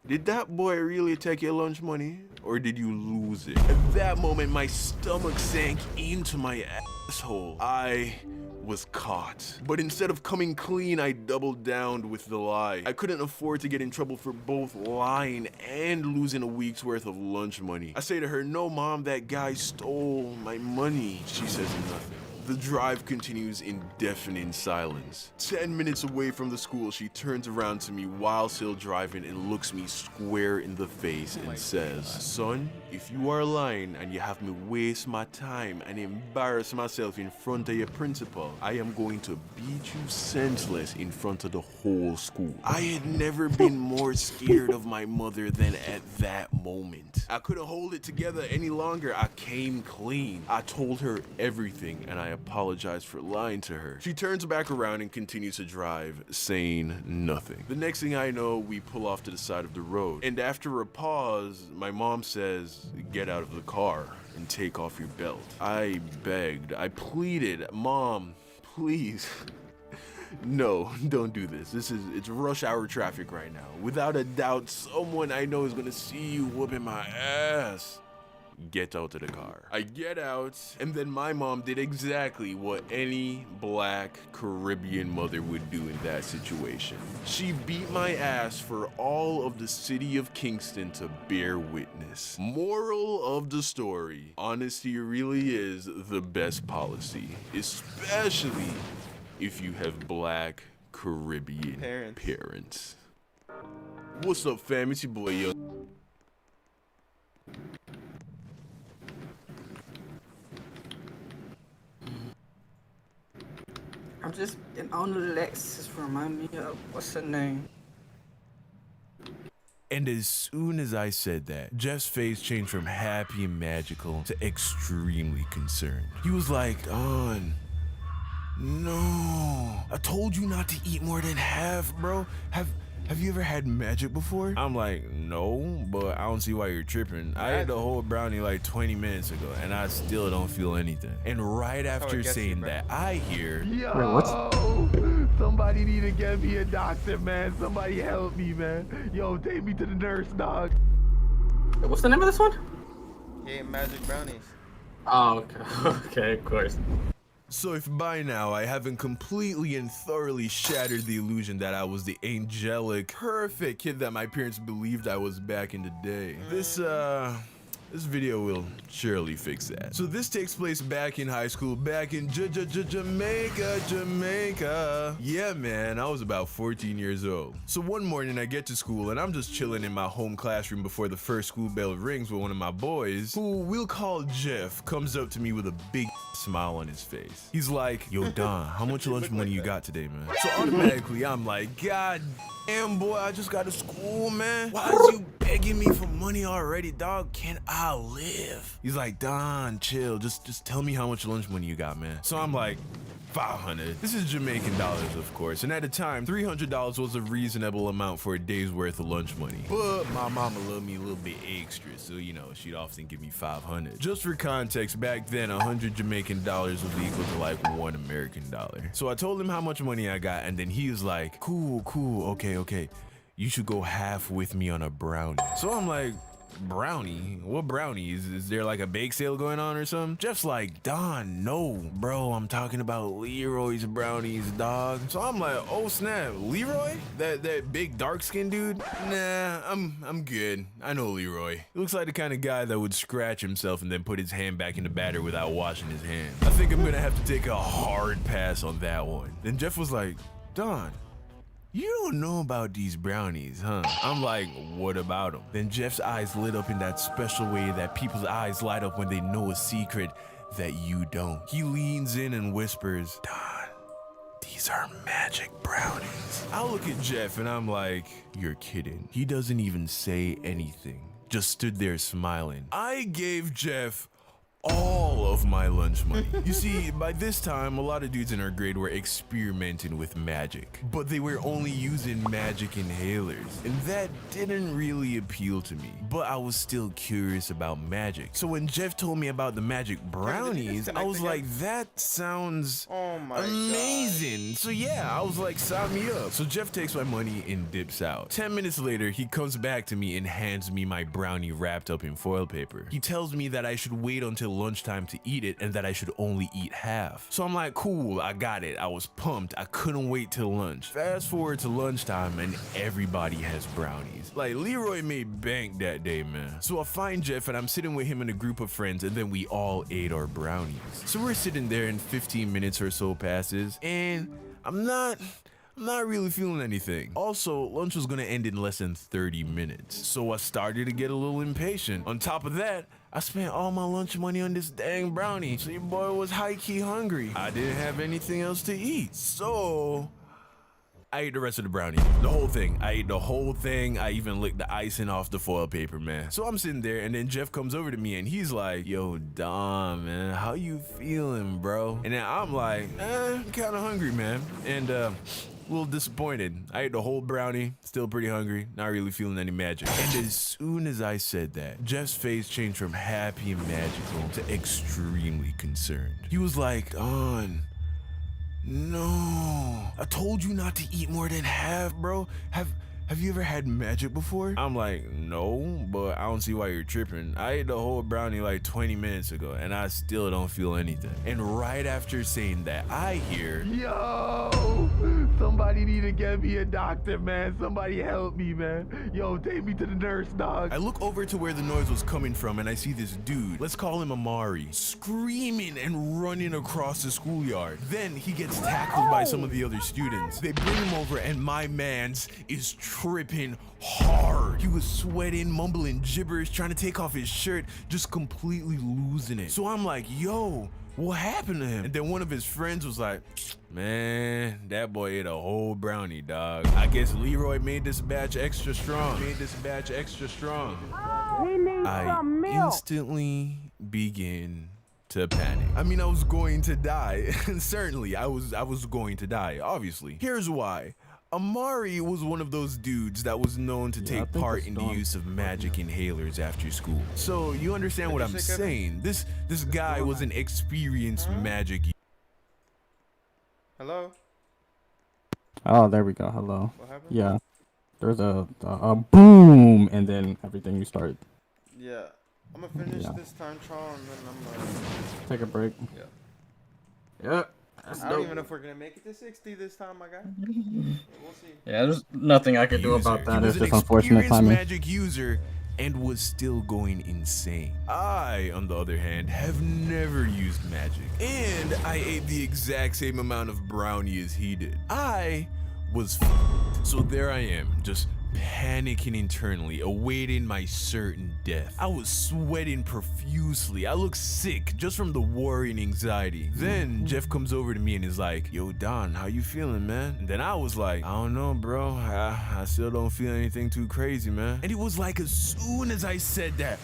did that boy really take your lunch money, or did you lose it? At that moment, my stomach sank into my asshole. I was caught. But instead of coming clean, I doubled down with the lie. I couldn't afford to get in trouble for both lying and losing a week's worth of lunch money. I say to her, no, Mom, that guy stole my money. She says nothing. The drive continues in deafening silence. 10 minutes away from the school, she turns around to me while still driving and looks me square in the face and says, son, if you are lying and you have me waste my time and embarrass myself in front of your principal, I am going to beat you senseless in front of the whole school. I had never been more scared of my mother than at that moment. I couldn't hold it together any longer. I came clean. I told her everything and I apologized for lying to her. She turns back around and continues to drive, saying nothing. The next thing I know, we pull off to the side of the road. And after a pause, my mom says, get out of the car and take off your belt. I begged, I pleaded, Mom, please. No, don't do this. It's rush hour traffic right now. Without a doubt, someone I know is gonna see you whooping my ass. get out of the car. I get out, and then my mom did exactly what any black Caribbean mother would do in that situation. She beat my ass for all of the city of Kingston to bear witness. Moral of the story, honesty really is the best policy, especially if you have black Caribbean parents. What's up, fam? It's your boy, yo. I'm just on the Lexus. Remind me of what's her name? And as soon as I said that, Jeff's face changed from happy and magical to extremely concerned. He was like, Don, no, I told you not to eat more than half, bro. Have you ever had magic before? I'm like, no, but I don't see why you're tripping. I ate the whole brownie like 20 minutes ago, and I still don't feel anything. And right after saying that, I hear, yo, somebody need to get me a doctor, man. Somebody help me, man. Yo, take me to the nurse, dog. What's the name of this one? He ate magic brownies. Oh, okay. Okay, of course. So if by now I haven't completely and thoroughly shattered the illusion that I was the angelic, perfect kid that my parents believed I was back in the day, this video will surely fix that. So this takes place back in high school, back in Jamaica. Yeah, man, I was about 14 years old. So one morning I get to school and I'm just chilling in my home classroom before the first school bell rings with one of my boys, who we'll call Jeff, comes up to me with a big smile on his face. He's like, yo, Don, how much lunch money you got today, man? So automatically I'm like, God damn, boy, I just got to school, man. Why is you begging me for money already, dog? Can I live? He's like, Don, chill. Just tell me how much lunch money you got, man. So I'm like, 500. This is Jamaican dollars, of course. And at the time, $300 was a reasonable amount for a day's worth of lunch money. But my mama loved me a little bit extra, so you know, she'd often give me 500. Just for context, back then, 100 Jamaican dollars was equal to like $1 American dollar. So I told him how much money I got, and then he was like, cool, okay. You should go half with me on a brownie. So I'm like, brownie? What brownie? Is there like a bake sale going on or something? Jeff's like, Don, no, bro, I'm talking about Leroy's brownies, dog. So I'm like, oh snap, Leroy? That big dark skinned dude? Nah, I'm good. I know Leroy. He looks like the kind of guy that would scratch himself and then put his hand back in the batter without washing his hands. I think I'm gonna have to take a hard pass on that one. Then Jeff was like, Don, you don't know about these brownies, huh? I'm like, what about them? Then Jeff's eyes lit up in that special way that people's eyes light up when they know a secret that you don't. He leans in and whispers, Don, these are magic brownies. I look at Jeff and I'm like, you're kidding. He doesn't even say anything, just stood there smiling. I gave Jeff all of my lunch money. You see, by this time, a lot of dudes in our grade were experimenting with magic, but they were only using magic inhalers, and that didn't really appeal to me, but I was still curious about magic. So when Jeff told me about the magic brownies, I was like, that sounds amazing. So yeah, I was like, sign me up. So Jeff takes my money and dips out. 10 minutes later, he comes back to me and hands me my brownie wrapped up in foil paper. He tells me that I should wait until lunchtime to eat it and that I should only eat half. So I'm like, cool, I got it. I was pumped. I couldn't wait till lunch. Fast forward to lunchtime and everybody has brownies. Like, Leroy made bank that day, man. So I find Jeff and I'm sitting with him and a group of friends, and then we all ate our brownies. So we're sitting there and 15 minutes or so passes, and I'm not really feeling anything. Also, lunch was gonna end in less than 30 minutes. So I started to get a little impatient. On top of that, I spent all my lunch money on this dang brownie. So your boy was high-key hungry. I didn't have anything else to eat. So I ate the rest of the brownie. The whole thing. I ate the whole thing. I even licked the icing off the foil paper, man. So I'm sitting there, and then Jeff comes over to me, and he's like, yo, Dom, man, how you feeling, bro? And then I'm like, I'm kind of hungry, man. And a little disappointed. I ate the whole brownie, still pretty hungry, not really feeling any magic. And as soon as I said that, Jeff's face changed from happy and magical to extremely concerned. He was like, Don, no, I told you not to eat more than half, bro. Have have you ever had magic before? I'm like, no, but I don't see why you're tripping. I ate the whole brownie like 20 minutes ago and I still don't feel anything. And right after saying that, I hear, Yo, somebody need to get me a doctor, man. Somebody help me, man. Yo, take me to the nurse, dog. I look over to where the noise was coming from and I see this dude, let's call him Amari, screaming and running across the schoolyard. Then he gets tackled by some of the other students. They bring him over and my man's is tripping hard. He was sweating, mumbling gibberish, trying to take off his shirt, just completely losing it. So I'm like, yo, what happened to him? And then one of his friends was like, man, that boy ate a whole brownie, dog. I guess Leroy made this batch extra strong. I instantly begin to panic. I mean, I was going to die. Certainly, I was going to die, obviously. Here's why. Amari was one of those dudes that was known to take part in the use of magic inhalers after school. So you understand what I'm saying? This guy was an experienced magic. Hello? Oh, there we go. Hello. What happened? Yeah. There's a boom, and then everything you started. Yeah. I'm gonna finish this time trial and then I'm gonna take a break. Yeah. Yep. I don't even know if we're gonna make it to 60 this time, my guy. We'll see. Yeah, there's nothing I could do about that. It's just unfortunate timing. Magic user and was still going insane. I, on the other hand, have never used magic, and I ate the exact same amount of brownie as he did. I was so there I am, just panicking internally, awaiting my certain death. I was sweating profusely. I looked sick just from the worry and anxiety. Then Jeff comes over to me and is like, yo, Don, how you feeling, man? And then I was like, I don't know, bro. I still don't feel anything too crazy, man. And it was like as soon as I said that,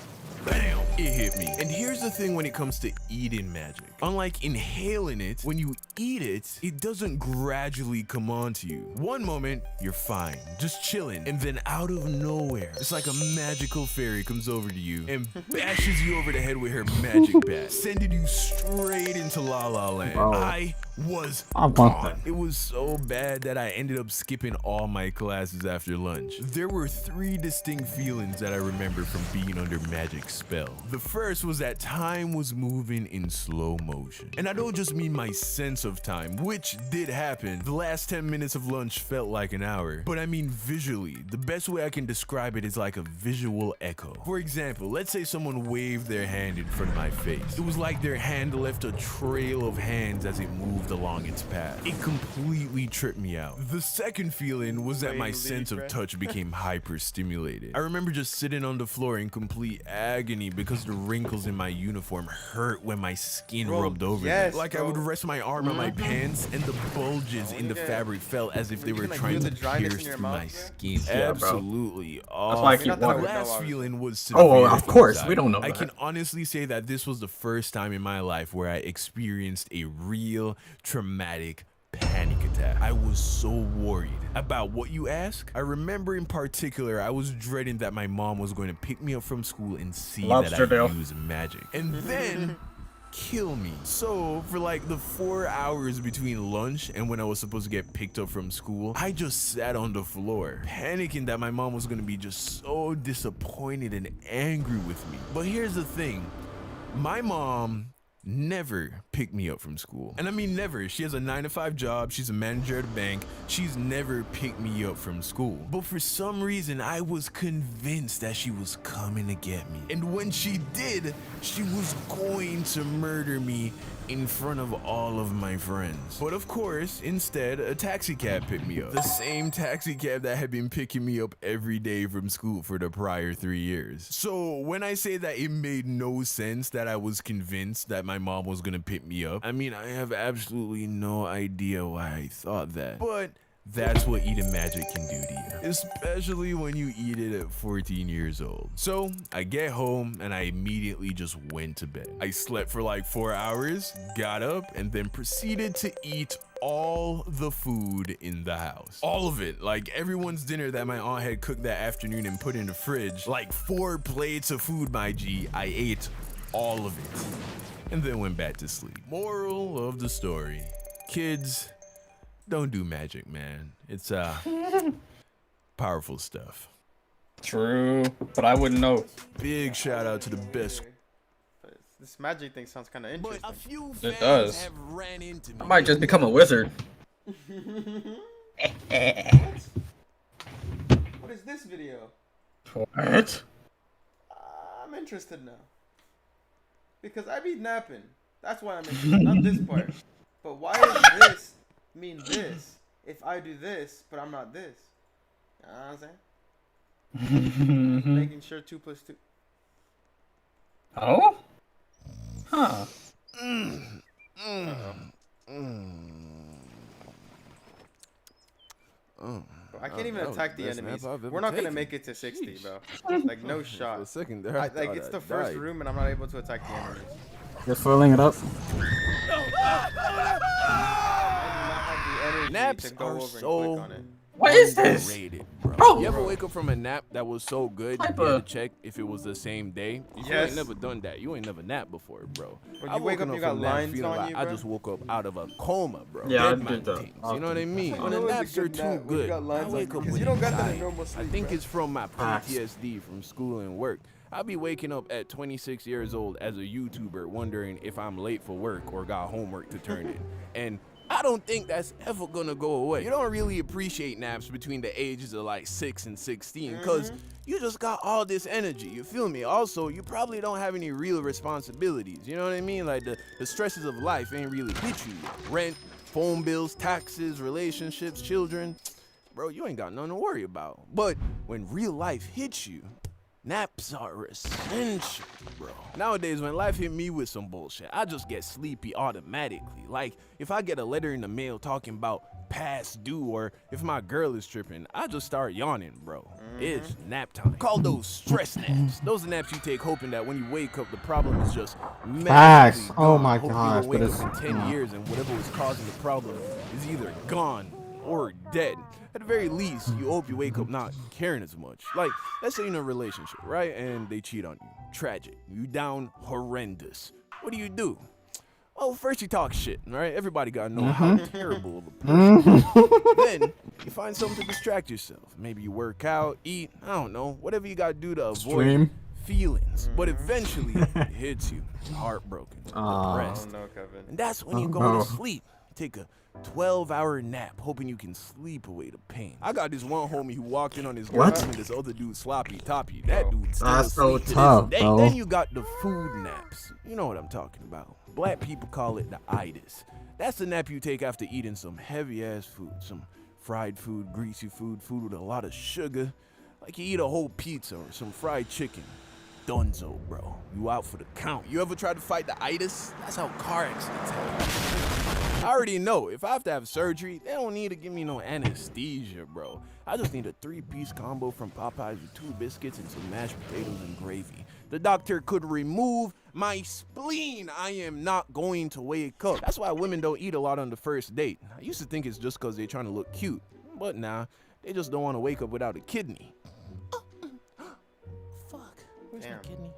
bam, it hit me. And here's the thing when it comes to eating magic. Unlike inhaling it, when you eat it, it doesn't gradually come onto you. One moment, you're fine, just chilling. And then out of nowhere, it's like a magical fairy comes over to you and bashes you over the head with her magic bat, sending you straight into La La Land. Wow. I was want gone. that. It was so bad that I ended up skipping all my classes after lunch. There were 3 distinct feelings that I remember from being under magic spell. The first was that time was moving in slow motion. And I don't just mean my sense of time, which did happen. The last 10 minutes of lunch felt like an hour. But I mean visually. The best way I can describe it is like a visual echo. For example, let's say someone waved their hand in front of my face. It was like their hand left a trail of hands as it moved along its path. It completely tripped me out. The second feeling was that my sense of touch became hyper stimulated. I remember just sitting on the floor in complete agony because the wrinkles in my uniform hurt when my skin rubbed over them. Like I would rest my arm on my pants and the bulges in the fabric felt as if they were trying to pierce through my skin. Absolutely. That's why I keep The water. last feeling was Of course, we don't know I that. can honestly say that this was the first time in my life where I experienced a real traumatic panic attack. I was so worried. About what, you ask? I remember in particular, I was dreading that my mom was going to pick me up from school and see that I use magic. And then kill me. So for like the 4 hours between lunch and when I was supposed to get picked up from school, I just sat on the floor, panicking that my mom was gonna be just so disappointed and angry with me. But here's the thing, my mom never picked me up from school. And I mean never. She has a 9-to-5 job. She's a manager at a bank. She's never picked me up from school. But for some reason, I was convinced that she was coming to get me. And when she did, she was going to murder me in front of all of my friends. But of course, instead, a taxi cab picked me up. The same taxi cab that had been picking me up every day from school for the prior 3 years. So when I say that it made no sense that I was convinced that my mom was gonna pick me up, I mean, I have absolutely no idea why I thought that. But that's what eating magic can do to you, especially when you eat it at 14 years old. So I get home and I immediately just went to bed. I slept for like 4 hours, got up, and then proceeded to eat all the food in the house. All of it. Like everyone's dinner that my aunt had cooked that afternoon and put in the fridge. Like 4 plates of food, my G. I ate all of it and then went back to sleep. Moral of the story, kids, don't do magic, man. It's Powerful stuff. True, but I wouldn't know. Big shout out to the best. This magic thing sounds kind of interesting. It does. I might just become a wizard. What is this video? What? I'm interested now. Because I be napping. That's why I'm interested. Not this part. But why does this mean this if I do this, but I'm not this? You know what I'm saying? Making sure 2 + 2. Oh? Huh. Bro, I can't even attack the enemies. We're not gonna make it to 60, bro. Like no shot. For a second there, Like it's the first room and I'm not able to attack the enemies. You're filling it up. Naps are so What is this? underrated, bro. Bro. You ever wake up from a nap that was so good you had to check if it was the same day? You Yes. ain't never done that. You ain't never napped before, bro. When I you wake woken up, you got from that lines feeling on like you, I bro? just woke up out of a coma, bro. Yeah, I Dead did man that things, you know what I mean? I When know the it's a naps are good too nap when you good, got lines I on wake you, up 'cause with you don't got that in anxiety. normal I sleep, think bro. it's from my PTSD from school and work. I'll be waking up at 26 years old as a YouTuber wondering if I'm late for work or got homework to turn in. And I don't think that's ever gonna go away. You don't really appreciate naps between the ages of like 6 and 16 because you just got all this energy, you feel me? Also, you probably don't have any real responsibilities, you know what I mean? Like the stresses of life ain't really hit you yet. Rent, phone bills, taxes, relationships, children. Bro, you ain't got nothing to worry about. But when real life hits you, naps are essential, bro. Nowadays, when life hit me with some bullshit, I just get sleepy automatically. Like, if I get a letter in the mail talking about past due or if my girl is tripping, I just start yawning, bro. It's nap time. Call those stress naps. Those are naps you take hoping that when you wake up, the problem is just Facts. magically Oh gone. my Hoping gosh, you'll but wake it's- up in 10 years and whatever was causing the problem is either gone or dead. At the very least, you hope you wake up not caring as much. Like, let's say you're in a relationship, right? And they cheat on you. Tragic. You down horrendous. What do? Well, first you talk shit, right? Everybody gotta know how terrible of a person. Then you find something to distract yourself. Maybe you work out, eat, I don't know, whatever you gotta do to avoid Stream. feelings. But eventually it hits you. Heartbroken. Depressed. Oh no, Kevin. And that's when you go to sleep. You take a 12-hour nap, hoping you can sleep away the pain. I got this one homie who walked in on his What? girlfriend and this other dude sloppy toppy. That dude still That's so asleep to tough, this day. bro. Then you got the food naps. You know what I'm talking about. Black people call it the itis. That's the nap you take after eating some heavy-ass food. Some fried food, greasy food, food with a lot of sugar. Like you eat a whole pizza or some fried chicken. Dunzo, bro. You out for the count. You ever tried to fight the itis? That's how car accidents happen. I already know. If I have to have surgery, they don't need to give me no anesthesia, bro. I just need a 3-piece combo from Popeyes with 2 biscuits and some mashed potatoes and gravy. The doctor could remove my spleen. I am not going to wake up. That's why women don't eat a lot on the first date. I used to think it's just because they're trying to look cute. But nah, they just don't want to wake up without a kidney. Where's my kidney?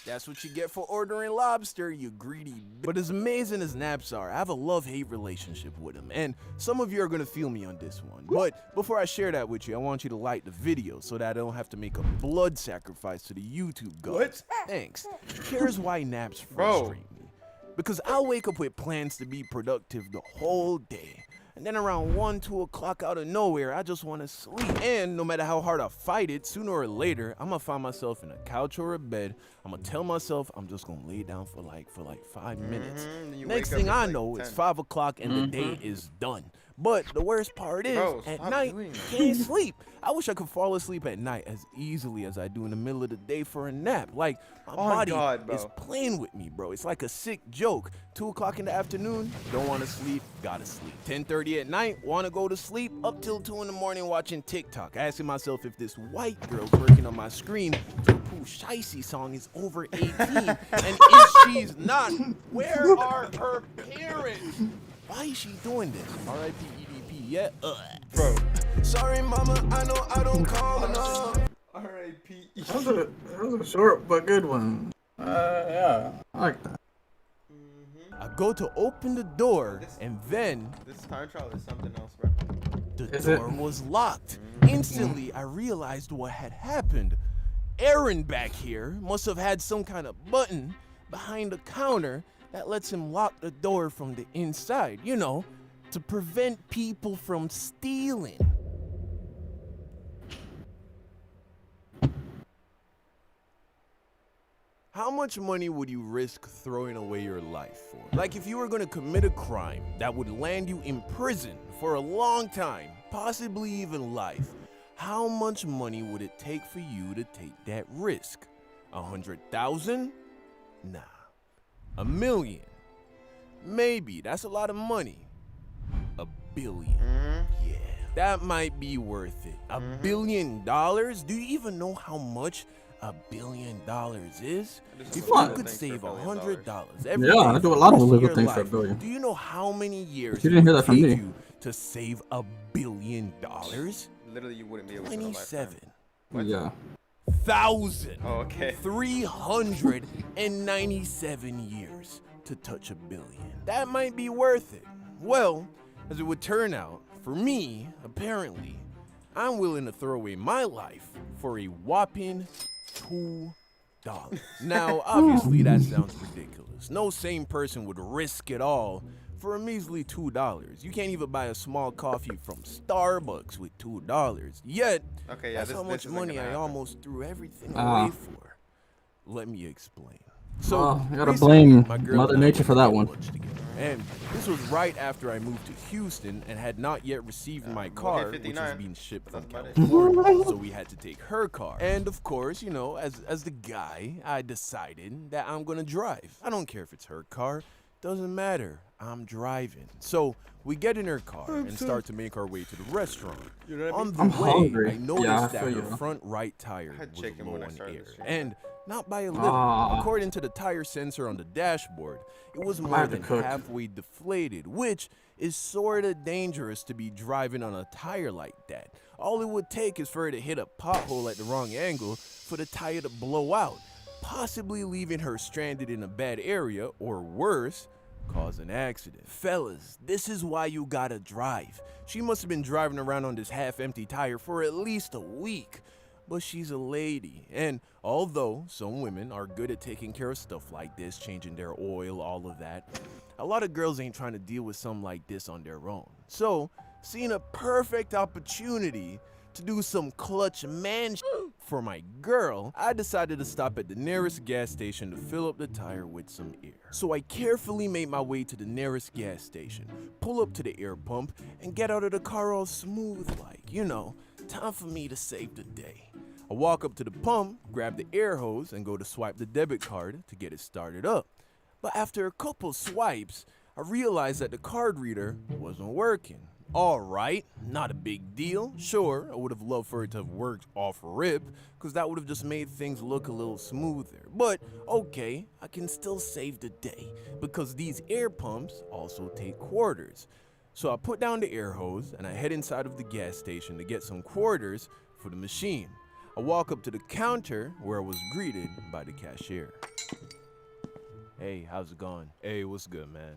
That's what you get for ordering lobster, you greedy. But as amazing as naps are, I have a love-hate relationship with them. And some of you are gonna feel me on this one. But before I share that with you, I want you to like the video so that I don't have to make a blood sacrifice to the YouTube gods. Thanks. Here's why naps frustrate me. Because I'll wake up with plans to be productive the whole day. And then around 1, 2 o'clock out of nowhere, I just want to sleep. And no matter how hard I fight it, sooner or later, I'm going to find myself in a couch or a bed. I'm going to tell myself I'm just going to lay down for like 5 minutes. Next thing I know, it's 5 o'clock and the day is done. But the worst part is, at night, I can't sleep. I wish I could fall asleep at night as easily as I do in the middle of the day for a nap. Like, my body is playing with me, bro. It's like a sick joke. 2 o'clock in the afternoon, don't want to sleep, gotta sleep. 10:30 at night, want to go to sleep, up till 2 in the morning watching TikTok. Asking myself if this white girl working on my screen to a Pooh Shicey song is over 18. And if she's not, where are her parents? Why is she doing this? R.I.P. EDP, yeah? Bro. Sorry, mama, I know I don't call enough. R.I.P. That was a short but good one. Yeah, I like that. I go to open the door, and then This time trial is something else, bro. the door was locked. instantly I realized what had happened. Aaron back here must have had some kind of button behind the counter that lets him lock the door from the inside, you know, to prevent people from stealing. How much money would you risk throwing away your life for? Like if you were gonna commit a crime that would land you in prison for a long time, possibly even life, how much money would it take for you to take that risk? 100,000? Nah. 1 million? Maybe, that's a lot of money. 1 billion. Yeah, that might be worth it. $1 billion? Do you even know how much $1 billion is? If you could save $100 every day I do a for lot the of rest illegal your things for life, $1 billion. do you know how many years You didn't hear it that from would take me. you to save $1 billion? Literally, you wouldn't be able to. 27. Yeah. 397 years to touch $1 billion. That might be worth it. Well, as it would turn out, for me, apparently, I'm willing to throw away my life for a whopping $2. Now, obviously, that sounds ridiculous. No sane person would risk it all for a measly $2. You can't even buy a small coffee from Starbucks with $2. Yet, Okay, yeah, that's how much isn't money gonna I happen. almost threw everything away for. Let me explain. So, I gotta recently, blame my girl Mother and I Nature went for to that get one. lunch together. And this was right after I moved to Houston and had not yet received my car, which was 59. being shipped from That's about it. California. So we had to take her car. And of course, you know, as the guy, I decided that I'm gonna drive. I don't care if it's her car. Doesn't matter. I'm driving. So we get in her car and start to make our way to the restaurant. You know what I On mean? the I'm way, hungry. I noticed Yeah, I that feel her you. front right tire had was chicken low when I on started air. this shit. And not by a little. According to the tire sensor on the dashboard, it was more have to than cook. halfway deflated, which is sorta dangerous to be driving on a tire like that. All it would take is for her to hit a pothole at the wrong angle for the tire to blow out, possibly leaving her stranded in a bad area, or worse, cause an accident. Fellas, this is why you gotta drive. She must have been driving around on this half-empty tire for at least a week. But she's a lady, and although some women are good at taking care of stuff like this, changing their oil, all of that, a lot of girls ain't trying to deal with something like this on their own. So, seeing a perfect opportunity to do some clutch man for my girl, I decided to stop at the nearest gas station to fill up the tire with some air. So I carefully made my way to the nearest gas station, pull up to the air pump, and get out of the car all smooth like, you know, time for me to save the day. I walk up to the pump, grab the air hose, and go to swipe the debit card to get it started up. But after a couple swipes, I realized that the card reader wasn't working. Alright, not a big deal. Sure, I would have loved for it to have worked off rip, because that would have just made things look a little smoother. But, okay, I can still save the day, because these air pumps also take quarters. So I put down the air hose, and I head inside of the gas station to get some quarters for the machine. I walk up to the counter, where I was greeted by the cashier. Hey, how's it going? Hey, what's good, man?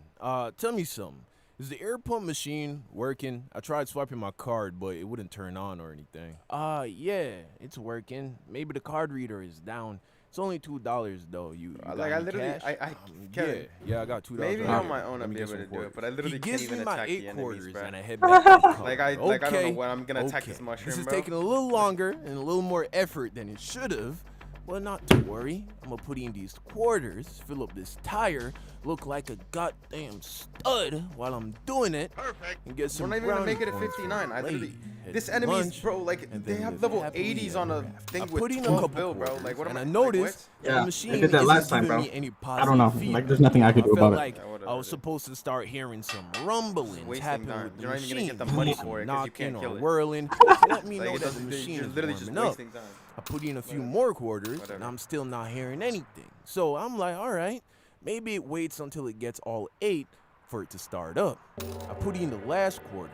Tell me something. Is the air pump machine working? I tried swiping my card, but it wouldn't turn on or anything. Yeah, it's working. Maybe the card reader is down. It's only $2 though. You got Like I any literally, cash? Kevin, Yeah, I got $2. maybe right on here. my own Let I'd me be get able some to do it, quarters. but I literally He can't gives even me my attack 8 the enemies, quarters, bro. and I head back to the car. Like I don't know Okay, when I'm gonna attack okay. this mushroom, This is bro. taking a little longer and a little more effort than it should have. But not to worry, I'm gonna put in these quarters, fill up this tire, look like a goddamn stud while I'm doing it. Perfect. And get some We're not even gonna brownie make it at points for 59. the I literally, lady. Head this to enemy's lunch, bro, like and they then have live level happily 80s on a ever after. thing I with put in a 12 couple bill, bro. quarters, Like what am and I? I Like, noticed what? that Yeah, the machine I did that isn't last time, giving bro. me any I positive don't know. feedback. Like, there's nothing I could do felt about it. like Yeah, whatever, I was supposed to start hearing some rumblings wasting happen time. with the You're not even gonna machine. get the money Some for it 'cause you knocking can't kill or it. whirling to let me Like, know it that the doesn't- machine you're is literally just warming up. wasting time. I put in a few Whatever. more quarters, Whatever. and I'm still not hearing anything. So I'm like, all right, maybe it waits until it gets all 8 for it to start up. I put in the last quarter.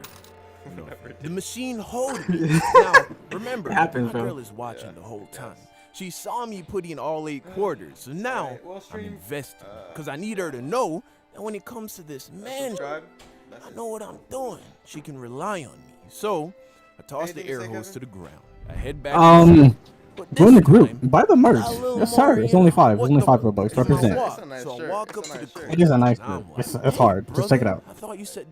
You know, the machine holding me. Now, remember, It happens, my bro. girl is watching the whole time. She saw me put in all 8 quarters, so now Alright, well, I'm stream, invested. Because I need her to know that when it comes to this man, Subscribe. I know what I'm doing. She can rely on me. So, I toss the air hose to the ground. I head back. Join the group. time, Buy the merch. a little Yes, sir. more, It's you only know, 5. It's what only the 5 Robux. fuck? Represent. It's a nice So I shirt. walk It's up a to the nice shirt. corner. It is a nice and I'm group. like, It's hard. Just check it brother, out. I thought you said